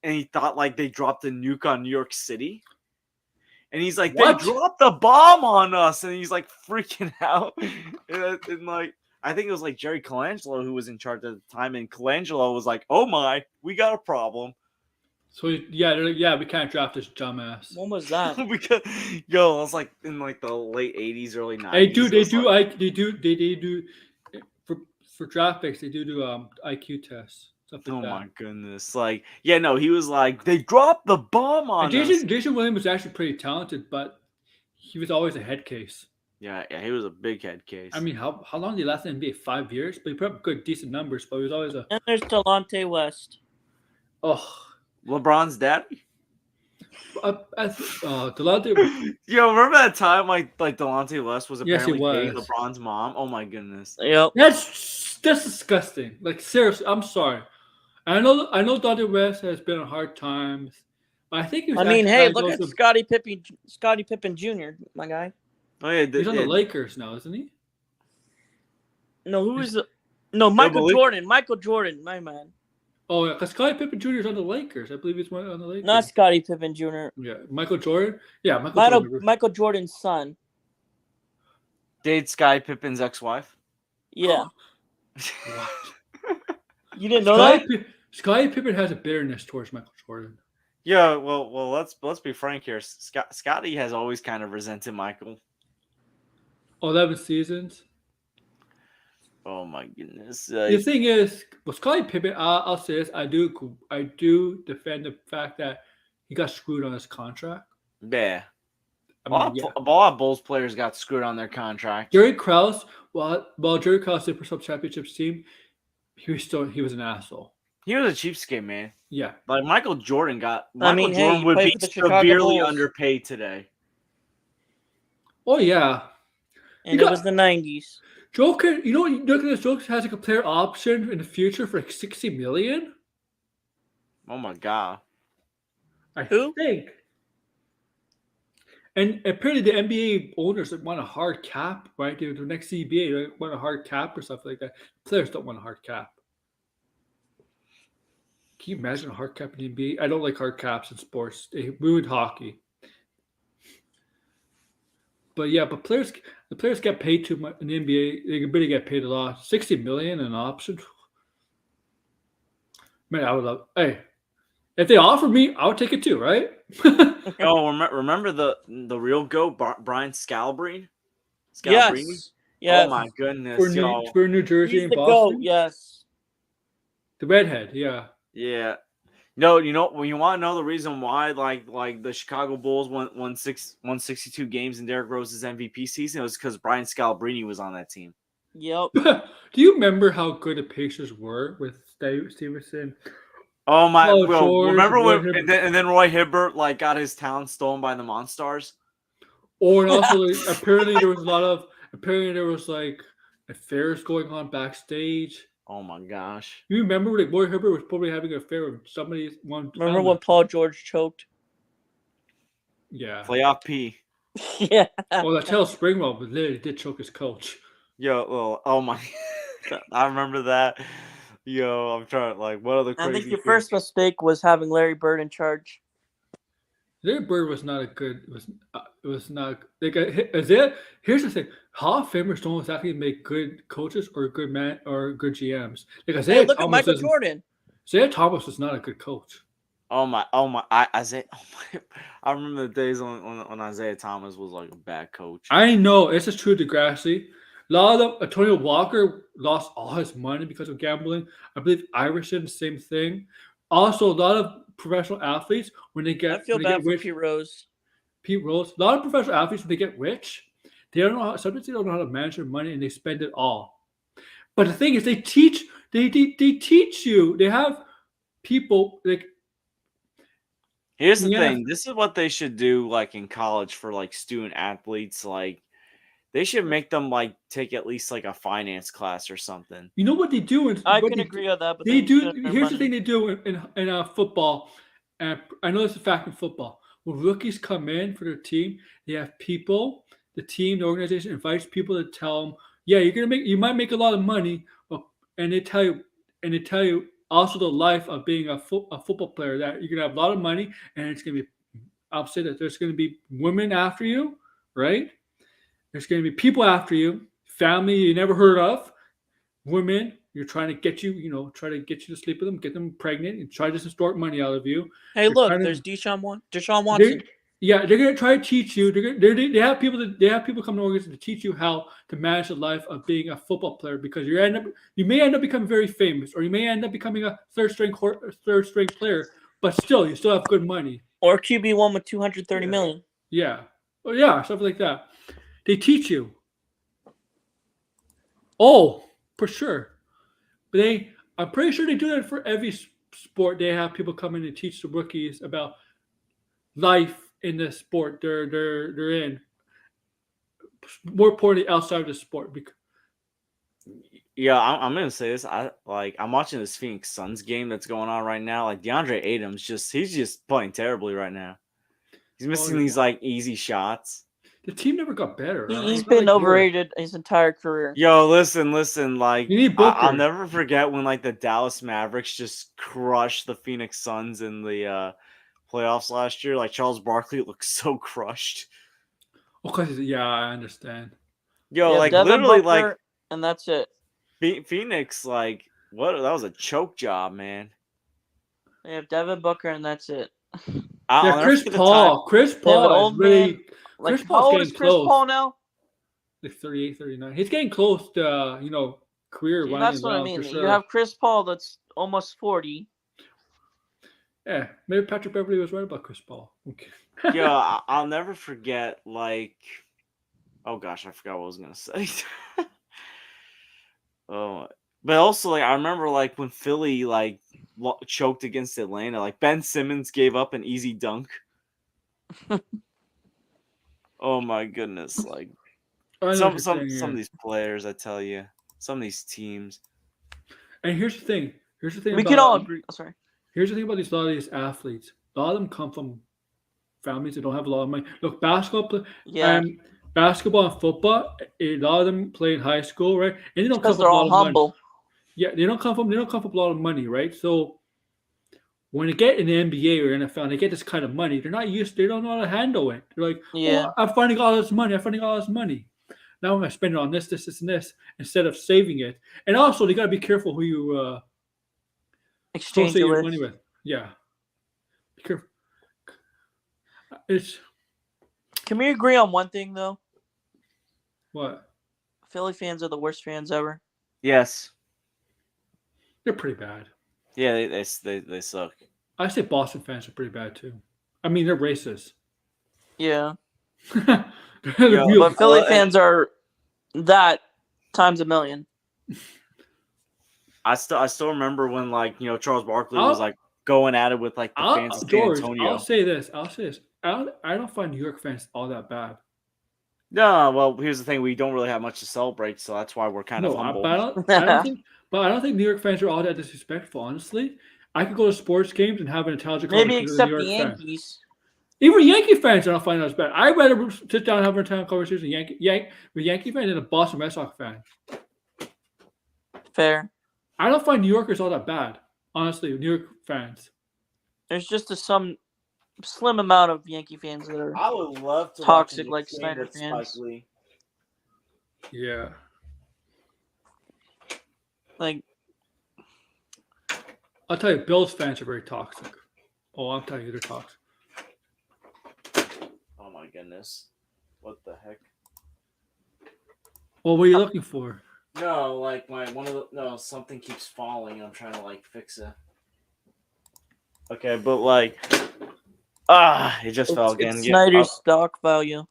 and he thought like they dropped a nuke on New York City. And he's like, What? they dropped the bomb on us, and he's like freaking out. and like I think it was like Jerry Colangelo who was in charge at the time, and Colangelo was like, "Oh my, we got a problem." So they're like, yeah, we can't draft this dumbass. When was that? Because it was like in like the late 80s, early 90s. They do for draft picks. They do IQ tests, stuff like Oh that. my goodness! Like, yeah, no, he was like, they dropped the bomb on And us. Jason Williams was actually pretty talented, but he was always a head case. Yeah, he was a big head case. I mean, how long did he last in the NBA? 5 years, but he put up good, decent numbers. But he was always a And there's Delonte West. LeBron's daddy. Delonte. Yo, remember that time like Delonte West was Yes, he apparently dating was. LeBron's mom? Oh my goodness. Yep. That's disgusting. Like seriously, I'm sorry. I know Delonte West has been on hard times. But I think he was. I mean, hey, actually look at diagnosed Scottie Pippen Jr., my guy. Oh yeah, He's on the Lakers now, isn't he? No, who is the? No, Michael believe- Jordan. Michael Jordan, my man. Oh yeah, because Scottie Pippen Jr. is on the Lakers. I believe he's on the Lakers. Not Scottie Pippen Jr. Yeah, Michael Jordan. Yeah, Jordan. Michael Jordan's son. Dated Sky Pippen's ex-wife. Yeah. What? You didn't know that? Scottie Pippen has a bitterness towards Michael Jordan. Yeah, well, let's be frank here. Scotty has always kind of resented Michael. 11 seasons. Oh my goodness. The thing is, with Scottie Pippen, I'll say this: I do defend the fact that he got screwed on his contract. Yeah. I mean, yeah. A lot of Bulls players got screwed on their contract. Jerry Krause, while Jerry Krause did for some championships team, he was an asshole. He was a cheapskate, man. Yeah. Like Michael Jordan Jordan would played be for the Chicago severely Bulls. underpaid today. Oh yeah. And it was the 90s. Joker, you know, look at this. Joker has a player option in the future for like $60 million. Oh my god. Who? think. And apparently the NBA owners want a hard cap, right? The next CBA they want a hard cap or something like that. Players don't want a hard cap. Can you imagine a hard cap in the NBA? I don't like hard caps in sports. They ruined hockey. But yeah, the players get paid too much in the NBA. They can really get paid a lot. $60 million in option. Man, I would love. Hey, if they offered me, I would take it too, right? Oh, remember the real GOAT, Brian Scalabrine? Yes. Oh my goodness, for New Jersey He's and the Boston. GOAT, yes. The redhead, yeah. Yeah. No, you know when you want to know the reason why, like the Chicago Bulls won 162 games in Derrick Rose's MVP season, it was because Brian Scalabrine was on that team. Yep. Do you remember how good the Pacers were with Stevenson? Oh my! Oh, well, George, remember Roy when Hibbert. and then Roy Hibbert like got his talent stolen by the Monstars? Or and also like, apparently there was like affairs going on backstage. Oh my gosh! You remember like Roy Hibbert was probably having an affair with somebody one. Remember when Paul George choked? Yeah. Playoff P. Yeah. Well, that Taylor Springwell literally did choke his coach. Yo, well, oh my! I remember that. Yo, I'm trying like what other crazy. I think your things? first mistake was having Larry Bird in charge. Larry Bird was not a good. It was not like is it. Here's the thing: Hall of Famers don't exactly make good coaches or good man or good GMs. Like Isaiah Hey, look at Thomas Michael Jordan. Isaiah Thomas was not a good coach. Oh my! Isaiah. Oh my! I remember the days when Isaiah Thomas was like a bad coach. I know this is true, Degrassi. A lot of them, Antonio Walker lost all his money because of gambling. I believe Iverson, same thing. Also, a lot of professional athletes when they get I feel when they bad get for rich, Pete Rose. a lot of professional athletes when they get rich, they don't know how. Sometimes they don't know how to manage their money and they spend it all. But the thing is, they teach you. They have people like. Here's the Yeah. thing. This is what they should do, like in college for like student athletes. Like they should make them like take at least like a finance class or something. You know what they do? I can agree on that, but They do. spend their Here's the money. thing they do in football, and I know it's a fact in football. When rookies come in for their team, they have people. The team, the organization invites people to tell them, "Yeah, you might make a lot of money," and they tell you also the life of being a football player that you're gonna have a lot of money, and it's gonna be. I'll say that there's gonna be women after you, right? There's gonna be people after you, family you never heard of. Women, you're trying to get try to get you to sleep with them, get them pregnant, and try to extort money out of you. Hey, You're look, trying to- there's Deshaun Watson. they're gonna try to teach you. They have people come to organizations to teach you how to manage the life of being a football player because you may end up becoming very famous, or you may end up becoming a third string player, but still you still have good money. Or QB1 with $230 million. Yeah, stuff like that. They teach you. Oh, for sure. But I'm pretty sure they do that for every sport. They have people come in and teach the rookies about life in the sport they're in. More importantly, outside of the sport. Yeah, I'm gonna say this. I'm watching this Phoenix Suns game that's going on right now. Like DeAndre Adams, he's just playing terribly right now. He's missing these like easy shots. The team never got better. He's been overrated his entire career. Yo, listen. Like You need Booker. I'll never forget when like the Dallas Mavericks just crushed the Phoenix Suns in the playoffs last year. Like Charles Barkley looked so crushed. I understand. Yo, Yeah, like Devin literally, Booker, and that's it. Phoenix, like what? That was a choke job, man. They have Devin Booker, and that's it. I'll never Chris forget the Paul. Chris They have an Paul is old really. man. Like, Chris how Paul's old getting is Chris close. Paul now? like 38, 39. He's getting close to career running That's what I around mean. for sure. You have Chris Paul that's almost 40. Yeah, maybe Patrick Beverly was right about Chris Paul. Okay. Yeah, I'll never forget. Like, oh gosh, I forgot what I was gonna say. Oh, but also like I remember like when Philly like choked against Atlanta, like Ben Simmons gave up an easy dunk. Oh my goodness! Like I know what some you're saying, of these players, I tell you, some of these teams. And here's the thing. We can all agree. Oh, sorry. Here's the thing about a lot of these athletes. A lot of them come from families that don't have a lot of money. Look, basketball Yeah. and football. A lot of them play in high school, right? And they don't come Because from they're a lot all of money. humble. Yeah, they don't come from a lot of money, right? So when they get in the NBA or NFL and they get this kind of money, they don't know how to handle it. They're like, Yeah. oh, I finally got all this money. Now I'm gonna spend it on this, and this instead of saving it. And also, they gotta be careful who you Exchange associate it your with. money with. Yeah, be careful. It's Can we agree on one thing though? what? Philly fans are the worst fans ever. Yes, They're pretty bad. yeah, they suck. I say Boston fans are pretty bad too. I mean, they're racist. Yeah. They're Yeah, real- But Philly Well, fans are that times a million. I still remember when like Charles Barkley was like going at it with like the fans of San George, Antonio. I'll say this. I don't find New York fans all that bad. No, well, here's the thing: we don't really have much to celebrate, so that's why we're kind of humble. But I don't think New York fans are all that disrespectful. Honestly, I could go to sports games and have an intelligent Maybe conversation except with the a New York fan. Yankees. Even Yankee fans, I don't find that as bad. I'd rather sit down and have a conversation with Yankee fan than a Boston Red Sox fan. Fair. I don't find New Yorkers all that bad. Honestly, New York fans. There's just some slim amount of Yankee fans that are I would love to toxic watch like an exchange Snyder with fans. Spike Lee. Yeah. Like, I'll tell you, Bills fans are very toxic. Oh, I'm telling you, they're toxic. Oh my goodness, what the heck? Well, what are you looking for? No, like something keeps falling. I'm trying to like fix it. Okay, but like, it just fell again. it's Snyder's stock value.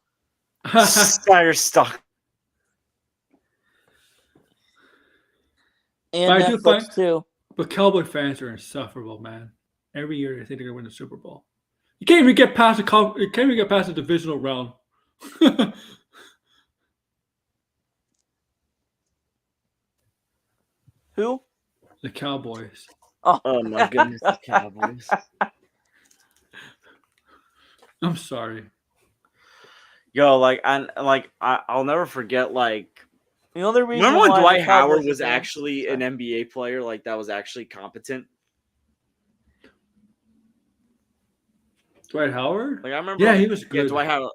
Snyder's stock. And But I do Netflix find- too. But Cowboy fans are insufferable, man. Every year they think they're gonna win the Super Bowl. You can't even get past the divisional round. Who? The Cowboys. Oh my goodness, the Cowboys. I'm sorry. Yo, I'll never forget. Like, The only reason remember when why the Dwight Cowboys Howard was advanced- actually an NBA player? Like, that was actually competent. Dwight Howard? Like, I remember. Yeah, he was Yeah, good. Dwight Howard.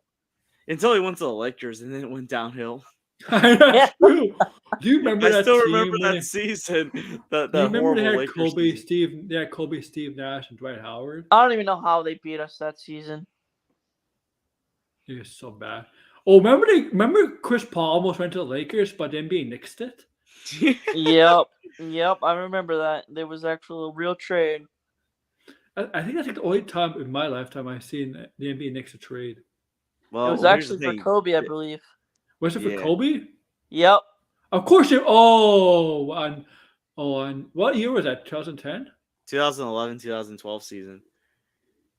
Until he went to the Lakers, and then it went downhill. That's true. Do you remember I that still team remember when that season. The Do you remember horrible they had Lakers Kobe, season. Steve Nash, and Dwight Howard? I don't even know how they beat us that season. It was so bad. Oh, remember Chris Paul almost went to the Lakers, but the NBA nixed it? Yep. I remember that. There was actually a real trade. I think that's like the only time in my lifetime I've seen the NBA nix a trade. Well, It was here's the actually for thing. Kobe, I believe. Was it for Yeah. Kobe? Yep. Of course. On what year was that? 2010? 2011, 2012 season.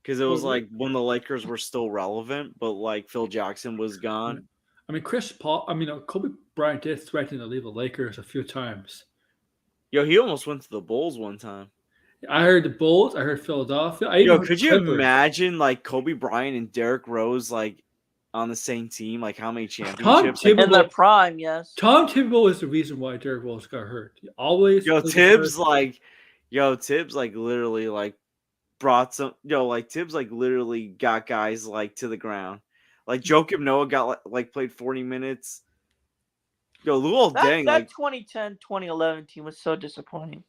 Because it was like when the Lakers were still relevant, but like Phil Jackson was gone. I mean, Kobe Bryant did threaten to leave the Lakers a few times. Yo, he almost went to the Bulls one time. I heard the Bulls. I heard Philadelphia. I even Yo, heard could you Clippers. imagine like Kobe Bryant and Derrick Rose like on the same team? Like how many Tom championships? Thibodeau- In their prime, yes. Tom Thibodeau is the reason why Derrick Rose got hurt. He always Tibbs like literally like brought some. Tibbs like literally got guys like to the ground. Like Joakim Noah got like played 40 minutes. Yo, Luol Deng, That like 2010-2011 team was so disappointing.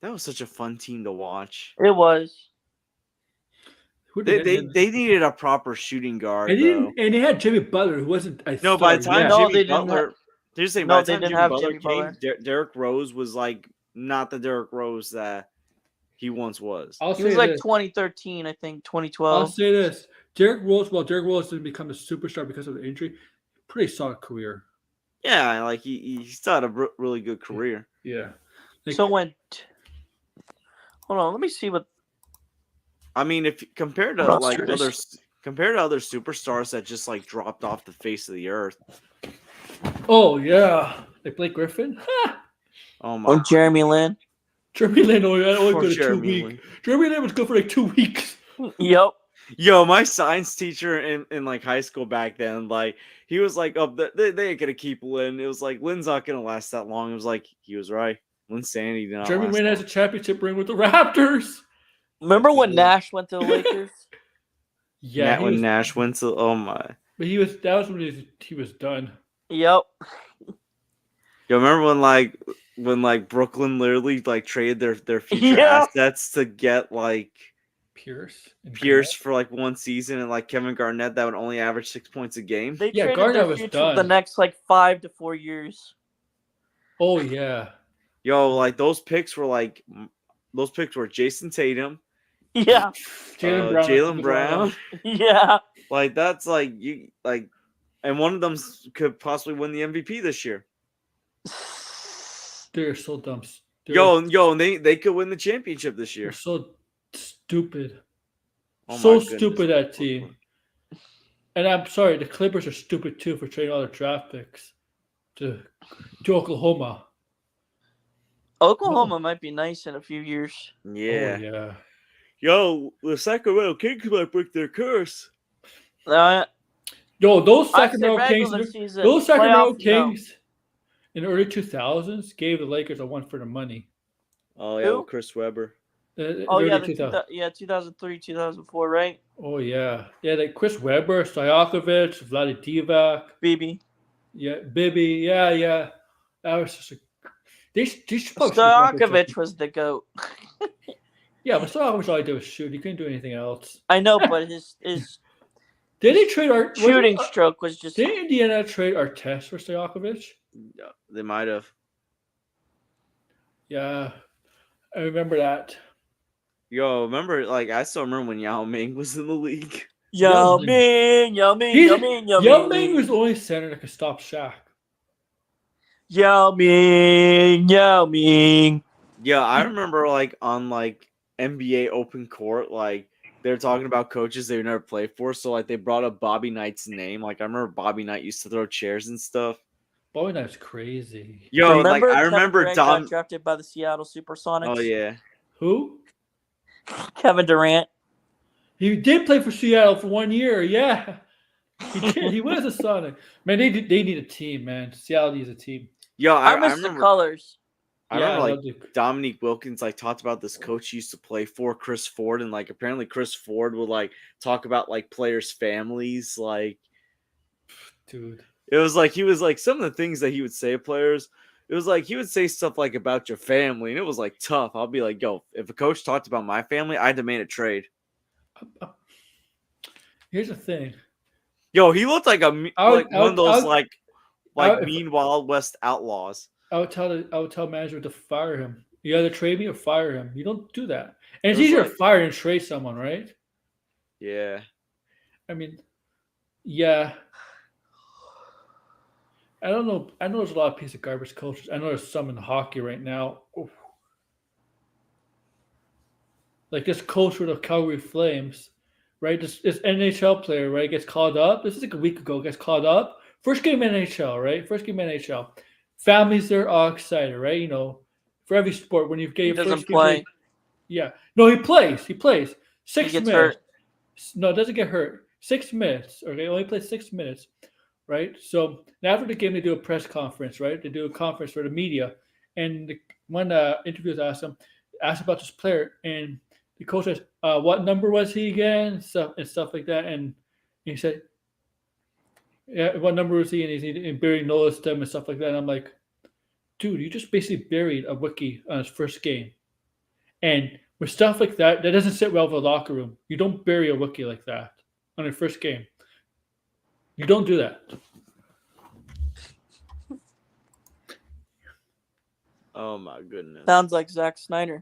that was such a fun team to watch. It was. Who did They needed a proper shooting guard, and, though. they had Jimmy Butler, who wasn't a No, star by the time yet. No, Jimmy they didn't Butler, they're saying No, by the they time didn't Jimmy have Butler Jimmy came, Butler. Derrick Rose was like not the Derrick Rose that he once was. I'll He say was like this. 2013, I think, I'll 2012. say this. Derrick Rose didn't become a superstar because of the injury. Pretty solid career. Yeah, like he still had a really good career. Yeah. Like, So when, hold on, let me see what. I mean, if compared to like Roster is. other superstars that just like dropped off the face of the earth. oh yeah, like Blake Griffin. Oh my! Or Jeremy Lin. Jeremy Lin only Poor good 2 Jeremy weeks. Lin. Jeremy Lin was good for like 2 weeks. Yep. Yo, my science teacher in like high school back then, like he was like, "Oh, they ain't gonna keep Lin." It was like Lin's not gonna last that long. It was like he was right. Lin's sanity did not Jeremy last Lin has long. a championship ring with the Raptors. Remember when Yeah. Nash went to the Lakers? Yeah, When Nash went to my. but that was when he was done. Yep. Yo, remember when Brooklyn literally like traded their future Yeah. assets to get like Pierce. and Pierce Garnett. for like 1 season and like Kevin Garnett that would only average 6 points a game. They Yeah, traded Garnett their was future for the done. next like 5 to 4 years. Oh yeah. Yo, like those picks were Jason Tatum, Yeah. Jaylen Brown. Yeah. Like that's like you like, and one of them could possibly win the MVP this year. They're so dumb. Yo, and they could win the championship this They're year. so stupid. Oh my so goodness. stupid, that team. And I'm sorry, the Clippers are stupid too for trading all their draft picks to Oklahoma. Oklahoma might be nice in a few years. Yeah. Oh, yeah. Yo, the Sacramento Kings might break their curse. Yo, those I'd say Sacramento Kings, regular season, those Sacramento playoffs, no. Kings in the early 2000s gave the Lakers a one for the money. Oh yeah, Who? with Chris Webber. Oh yeah, Early 2000s. 2003, 2004, right? Oh yeah, yeah, like Chris Webber, Stojakovic, Vlade Divac, BB. yeah, Bibby, yeah. That was just they should probably should have gone for Stojakovic was the GOAT. Yeah, but Stojakovic all he did was shoot. He couldn't do anything else. I know, but his Did they trade our shooting stroke was just. Did Indiana trade ArThe for Stojakovic? Yeah, they might have. Yeah, I remember that. Yo, remember? Like I still remember when Yao Ming was in the league. Yao Ming. Yao Ming was the only center that could stop Shaq. Yao Ming. Yeah, I remember like on like NBA open court, like they were talking about coaches they would never play for. So like they brought up Bobby Knight's name. Like I remember Bobby Knight used to throw chairs and stuff. Bobby Knight's crazy. Yo, Remember like I Kevin remember Durant Dom. got drafted by the Seattle Supersonics. Oh yeah. Who? Kevin Durant. He did play for Seattle for 1 year. Yeah, he did. He was a Sonic. Man, they need a team. Man, Seattle needs a team. Yo, I I miss remember. the colors. I Yeah, remember I like love the- Dominique Wilkins like talked about this coach he used to play for, Chris Ford, and like apparently Chris Ford would like talk about like players' families. Like dude. it was like he was like some of the things that he would say to players. It was like he would say stuff like about your family, and it was like tough. I'll be like, yo, if a coach talked about my family, I demand a trade. Here's the thing. Yo, he looked like one of those I would- mean Wild West outlaws. I would tell management to fire him. You either trade me or fire him. You don't do that. And it's It was easier like- to fire than trade someone, right? Yeah. I mean, yeah. I don't know. I know there's a lot of piece of garbage coaches. I know there's some in hockey right now. Oof. Like this coach for the Calgary Flames, right? This NHL player, right, gets called up. This is like a week ago. Gets called up. First game NHL, right? First game NHL. Families are all excited, right? You know, for every sport, when you get He your doesn't first game, play. yeah. No, he plays. He plays. 6 He gets minutes. hurt. No, it doesn't get hurt. 6 minutes. Okay, only plays 6 minutes. Right. So after the game, they do a press conference. Right. They do a conference for the media, and one interviews asked about this player, and the coach says, "What number was he again?" And stuff like that. And he said, "Yeah, what number was he?" And Barry noticed him and stuff like that. And I'm like, dude, you just basically buried a rookie on his first game, and With stuff like that, that doesn't sit well with the locker room. You don't bury a rookie like that on your first game. You don't do that. Oh my goodness. Sounds like Zack Snyder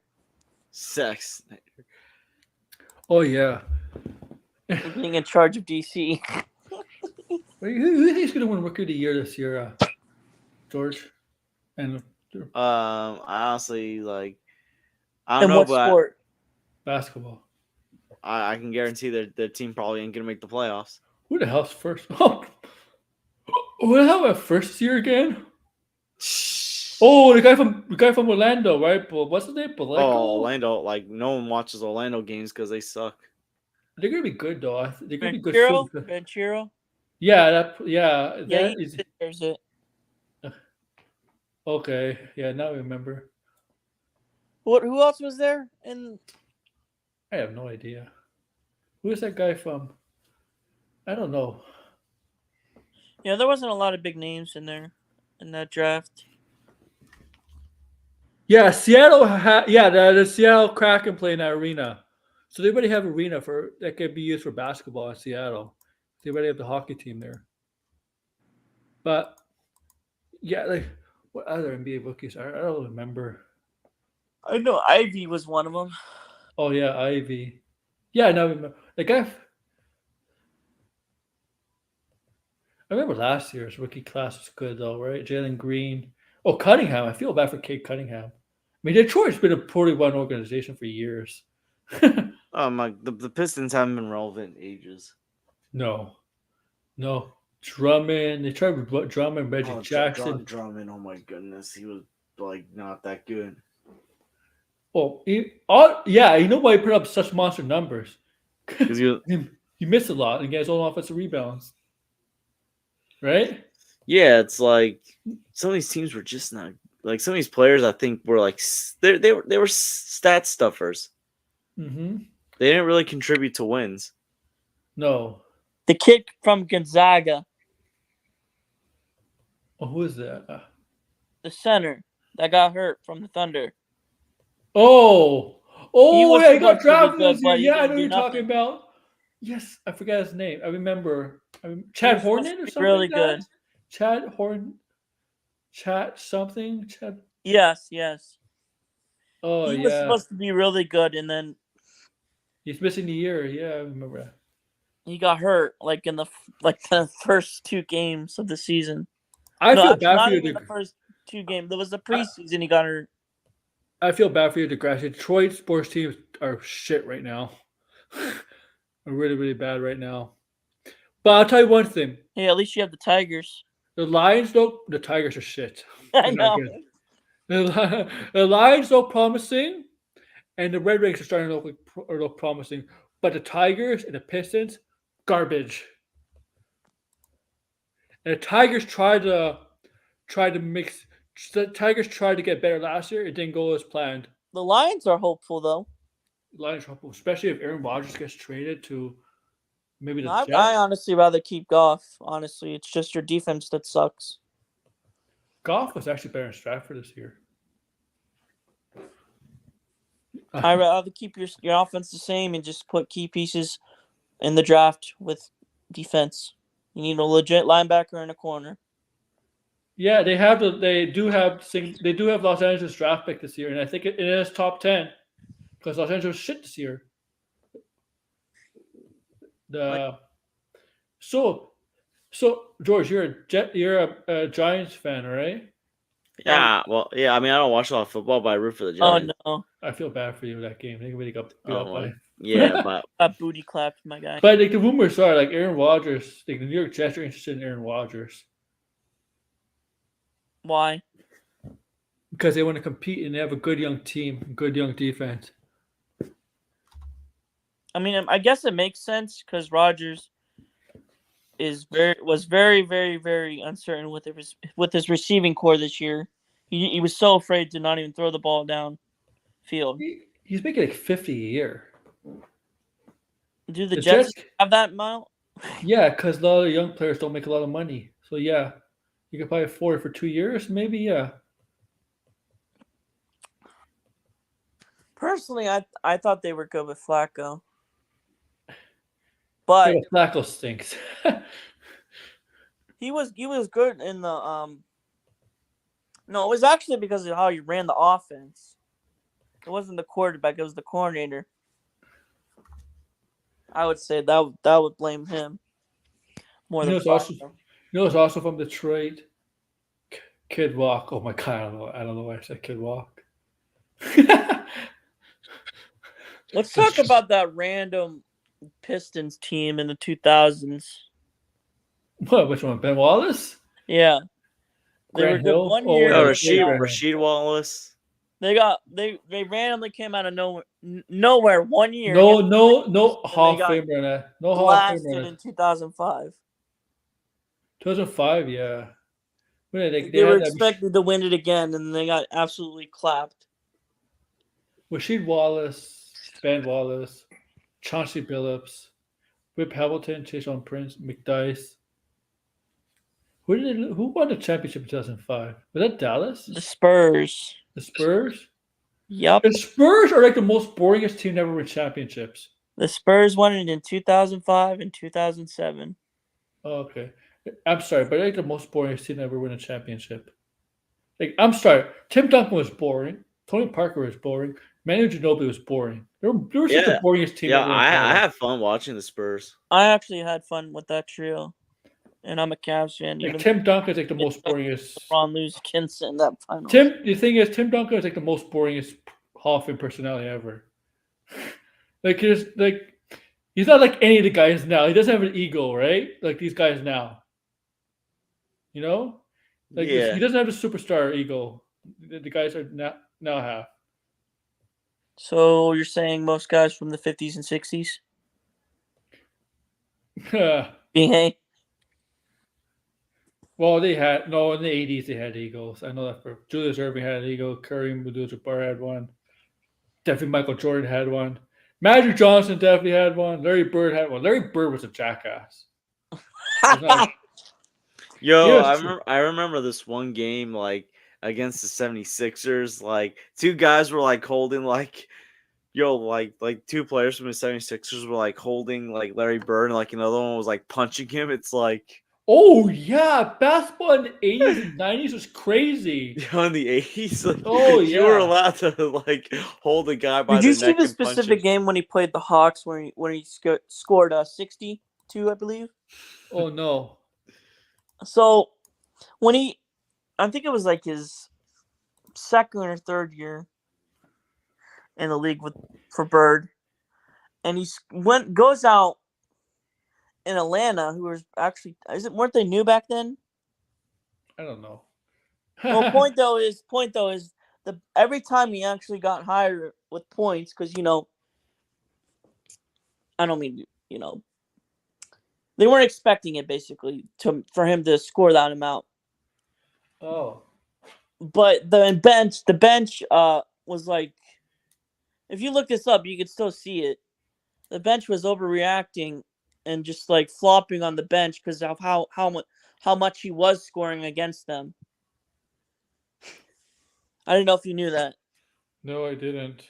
Sex. Oh yeah. being in charge of DC. Who do you think is going to win Rookie of the Year this year, George? And I honestly like. I don't In know, what but sport? basketball. I can guarantee that their team probably ain't gonna make the playoffs. Who the hell's first? Oh, who the hell went first this year again? Oh, the guy from Orlando, right? But what's his name? Oh, Baleko? Orlando! Like no one watches Orlando games because they suck. They're gonna be good though. They're gonna be good. Ventura? Yeah, Yeah, that he is deserves it. okay. Yeah, now I remember. Who else was there? And I have no idea. Who is that guy from? I don't know. yeah, there wasn't a lot of big names in there in that draft. Yeah, Seattle. The Seattle Kraken play in that arena. So they already have arena for that can be used for basketball in Seattle. They already have the hockey team there. But yeah, like what other NBA rookies? I don't remember. I know Ivy was one of them. Oh yeah, Ivy. Yeah, I know. Remember the guy. I remember last year's rookie class was good though, right? Jalen Green. Oh, Cunningham. I feel bad for Kate Cunningham. I mean, Detroit's been a poorly run organization for years. The Pistons haven't been relevant in ages. No. Drummond. They tried with Drummond, Reggie Jackson. Drummond. Oh my goodness, he was like not that good. Oh, yeah. You know why he put up such monster numbers? Because he missed a lot and gets all offensive rebounds. Right? Yeah, it's like some of these teams were just not like some of these players. I think were like they were stat stuffers. Mm-hmm. They didn't really contribute to wins. No. The kid from Gonzaga, Oh, who is that? the center that got hurt from the Thunder. He Oh, was yeah, he got supposed to be drafted good, this year. but he Yeah, I know didn't who do you're talking nothing. about. Yes, I forgot his name. I remember. Chad was supposed Hornet to or be something really like that? good. Chad Horn. Chat something. Chad. Yes. Oh He was yeah, supposed to be really good, and then he's missing the year. Yeah, I remember that. he got hurt like in the first 2 games of the season. I No, feel actually, bad not for you. even the first 2 games. There was the preseason. He got hurt. I feel bad for you, DeGrasse. Detroit sports teams are shit right now. Are really, really bad right now. But I'll tell you one thing: Hey, at least you have the Tigers. the Lions don't. The Tigers are shit. I They're not know. good. The Lions look promising, and the Red Wings are starting to look promising. But the Tigers and the Pistons, garbage. And the Tigers tried to mix. The Tigers tried to get better last year. It didn't go as planned. The Lions are hopeful though. Lions trouble, especially if Aaron Rodgers gets traded to maybe the I Jets. honestly rather keep Goff. Honestly, it's just your defense that sucks. Goff was actually better in Stratford this year. I'd rather keep your offense the same and just put key pieces in the draft with defense. You need a legit linebacker in a corner. Yeah, they do have Los Angeles draft pick this year, and I think it is top 10 because Los Angeles shit this year. So George, you're a Giants fan, right? Yeah, well, yeah. I mean, I don't watch a lot of football, but I root for the Oh Giants. no, I feel bad for you in that game. They really got beat up by. Yeah, but got booty clapped, my guy. But like the rumors are, like Aaron Rodgers, like the New York Jets are interested in Aaron Rodgers Why? because they want to compete and they have a good young team, good young defense. I mean, I guess it makes sense because Rodgers was very, very, very uncertain with his receiving core this year. He was so afraid to not even throw the ball down field. He's making like 50 a year. Do the Jets have that amount? Yeah, because a lot of young players don't make a lot of money. So yeah, you could probably afford it for 2 years, maybe. Yeah. Personally, I thought they were good with Flacco, Yeah, but but Flacco stinks. he was good in the No, it was actually because of how he ran the offense. It wasn't the quarterback; it was the coordinator. I would say that would blame him more You than know, it's also Flacco. it's also from Detroit. Kid Walk. Oh my god, I don't know why I said Kid Walk. Let's talk about that random Pistons team in the 2000s. What? Which one? Ben Wallace? Yeah, they were Grant good Hill? one Oh, year. Oh, yeah, They got Rasheed Wallace. they randomly came out of nowhere one year No, against the no, Lakers, no and Hall they of got Famer in that. No Hall of Famer blasted in in it. 2005. 2005, yeah. When they They were had that expected to win it again, and they got absolutely clapped. Rasheed Wallace, Ben Wallace, Chauncey Billups, Whip Hamilton, Chase Prince, McDice. Who won the championship in 2005? Was that Dallas? The Spurs. The Spurs? Yup. The Spurs are like the most boringest team to ever win championships. The Spurs won it in 2005 and 2007. Oh, okay. I'm sorry, but like the most boringest team to ever win a championship. Like, I'm sorry. Tim Duncan was boring. Tony Parker was boring. Manu Ginobili was boring. They were just the Yeah. boringest team Yeah, ever in I Canada. have fun watching the Spurs. I actually had fun with that trio, and I'm a Cavs fan. Like, Even Tim Duncan is like the most boringest. LeBron lose Kinson in that final. The thing is, Tim Duncan is like the most boringest Hall of Fame personality ever. Like, he's not like any of the guys now. He doesn't have an ego, right? Like these guys now. You know? Like, Yeah. he doesn't have a superstar ego. The guys are now have. So you're saying most guys from the 50s and 60s? Behave. Well, they had in the 80s they had egos. I know that for Julius Erving had an ego. Kareem Abdul-Jabbar had one. Definitely Michael Jordan had one. Magic Johnson definitely had one. Larry Bird had one. Larry Bird was a jackass. Yo, Yes. I remember this one game like against the 76ers. Like two guys were like holding like two players from the 76ers were like holding like Larry Bird and like another one was like punching him. It's like Oh yeah, basketball in the 80s and 90s was crazy. in the 80s. Like, Oh, you were yeah. allowed to like hold a guy by Did you the see neck the and punch specific him. game when he played the Hawks when he scored 62, I believe? Oh no. So when I think it was like his second or third year in the league for Bird, and he goes out in Atlanta, who was actually weren't they new back then? I don't know. Well, point though is every time he actually got higher with points, because I don't mean they weren't expecting it basically for him to score that amount. Oh. But the bench was like, if you look this up, you could still see it. The bench was overreacting and just like flopping on the bench because of how much he was scoring against them. I don't know if you knew that. No, I didn't.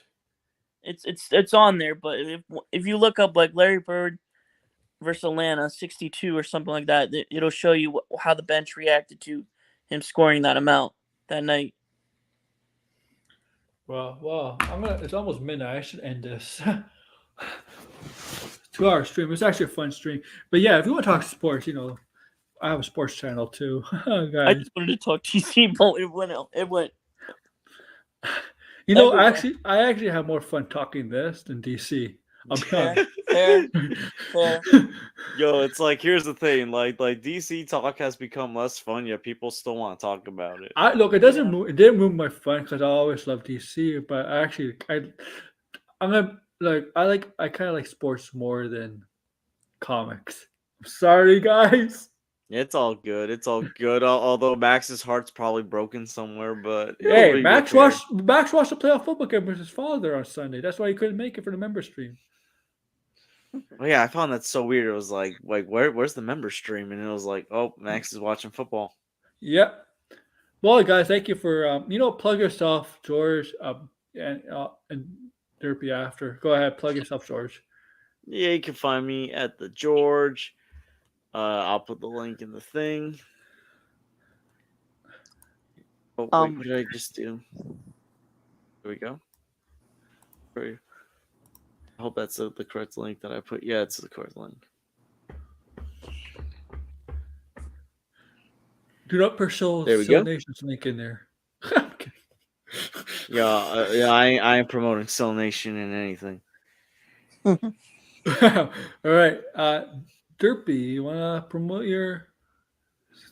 It's on there, but if you look up like Larry Bird versus Atlanta 62 or something like that, it'll show you how the bench reacted to him scoring that amount that night. Well, it's almost midnight. I should end this. 2-hour stream. It's actually a fun stream. But yeah, if you want to talk sports, I have a sports channel too. I Guys. just wanted to talk TC, but it went. I actually have more fun talking this than DC. I'll be honest. Fair. Yo, it's like here's the thing, like DC talk has become less fun, yet people still want to talk about it. It didn't move my fun because I always loved DC, but I kind of like sports more than comics. I'm sorry, guys. It's all good. It's all good. Although Max's heart's probably broken somewhere, but Hey, Max watched the playoff football game with his father on Sunday. That's why he couldn't make it for the member stream. Well, yeah, I found that so weird. It was like where's the member stream? And it was like, oh, Max is watching football. Yep. Well, guys, thank you for plug yourself, George, and Derpy after. Go ahead, plug yourself, George. Yeah, you can find me at the George. I'll put the link in the thing. Oh, wait, what did I just do? There we go. I hope that's the correct link that I put. Yeah, it's the correct link. Do not put Soul There we go. Nation's link in there. Yeah, I ain't promoting Soul Nation in anything. All right. Derpy, you want to promote your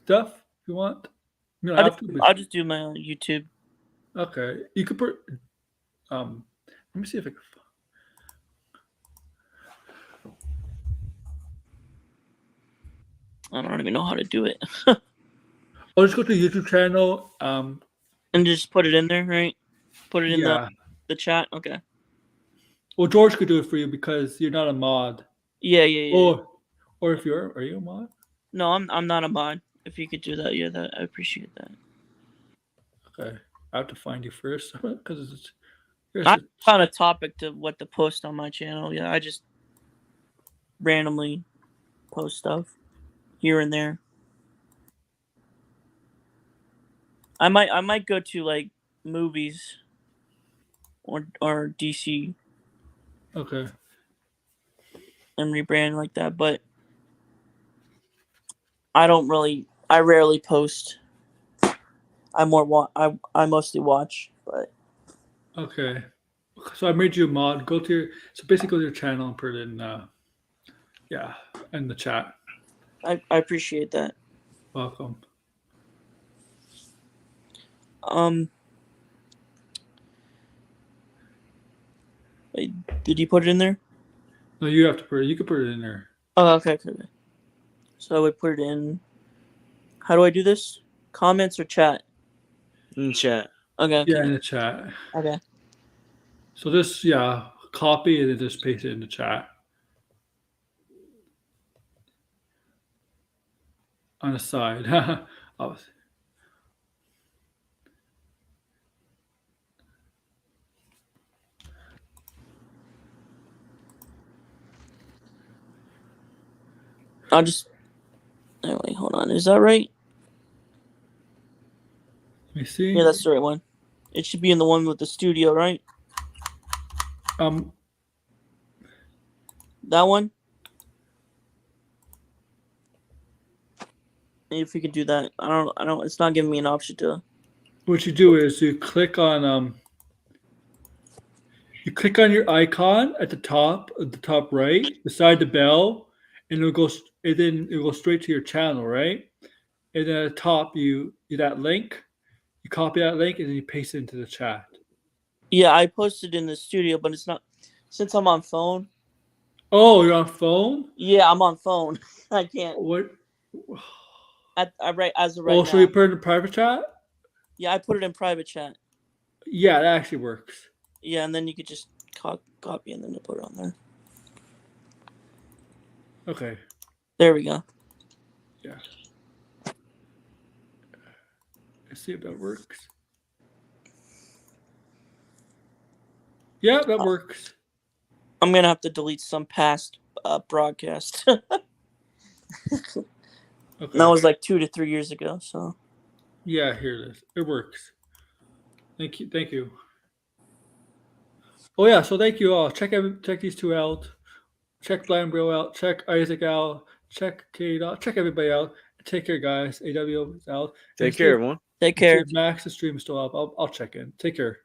stuff if you want? You don't have to, but I'll just do my own YouTube. okay. You could put. Let me see if I can. I don't even know how to do it. I'll just go to the YouTube channel. And just put it in there, right? Put it in Yeah. the chat. Okay. Well, George could do it for you because you're not a mod. Yeah. Or if are you a mod? No, I'm not a mod. If you could do that, yeah, that I appreciate that. Okay. I have to find you first because I found a topic to what to post on my channel. Yeah, I just randomly post stuff here and there. I might go to like movies or DC okay. and rebrand like that, but I rarely post. I mostly watch, but Okay. So I made you a mod. Go to your channel and put it in in the chat. I appreciate that. Welcome. Wait, did you put it in there? No, you have to put it. You can put it in there. Oh, okay. So I would put it in. How do I do this? Comments or chat? In chat. Okay. Yeah, in the chat. Okay. So this, copy and then just paste it in the chat. On the side. Oh. I'll just. Oh, wait, hold on. Is that right? Let me see. Yeah, that's the right one. It should be in the one with the studio, right? That one. If you could do that, I don't. It's not giving me an option to. What you do is you click on your icon at the top right beside the bell, and it'll go straight to your channel, right? And then at the top you that link, you copy that link and then you paste it into the chat. Yeah, I posted in the studio, but it's not. Since I'm on phone. Oh, you're on phone? Yeah, I'm on phone. I can't. What? As of right now. So you put it in private chat? Yeah, I put it in private chat. Yeah, that actually works. Yeah, and then you could just copy and then you put it on there. Okay. There we go. Yeah. Let's see if that works. Yeah, that works. I'm gonna have to delete some past broadcast. Okay. That was like 2 to 3 years ago. So. Yeah, here it is. It works. Thank you. Oh yeah, so thank you all. Check these two out. Check Blind Bro out. Check Isaac out. Check Kate out. Check everybody out. Take care, guys. AW is out. Take care, everyone. Take care. Max, the stream is still up. I'll check in. Take care.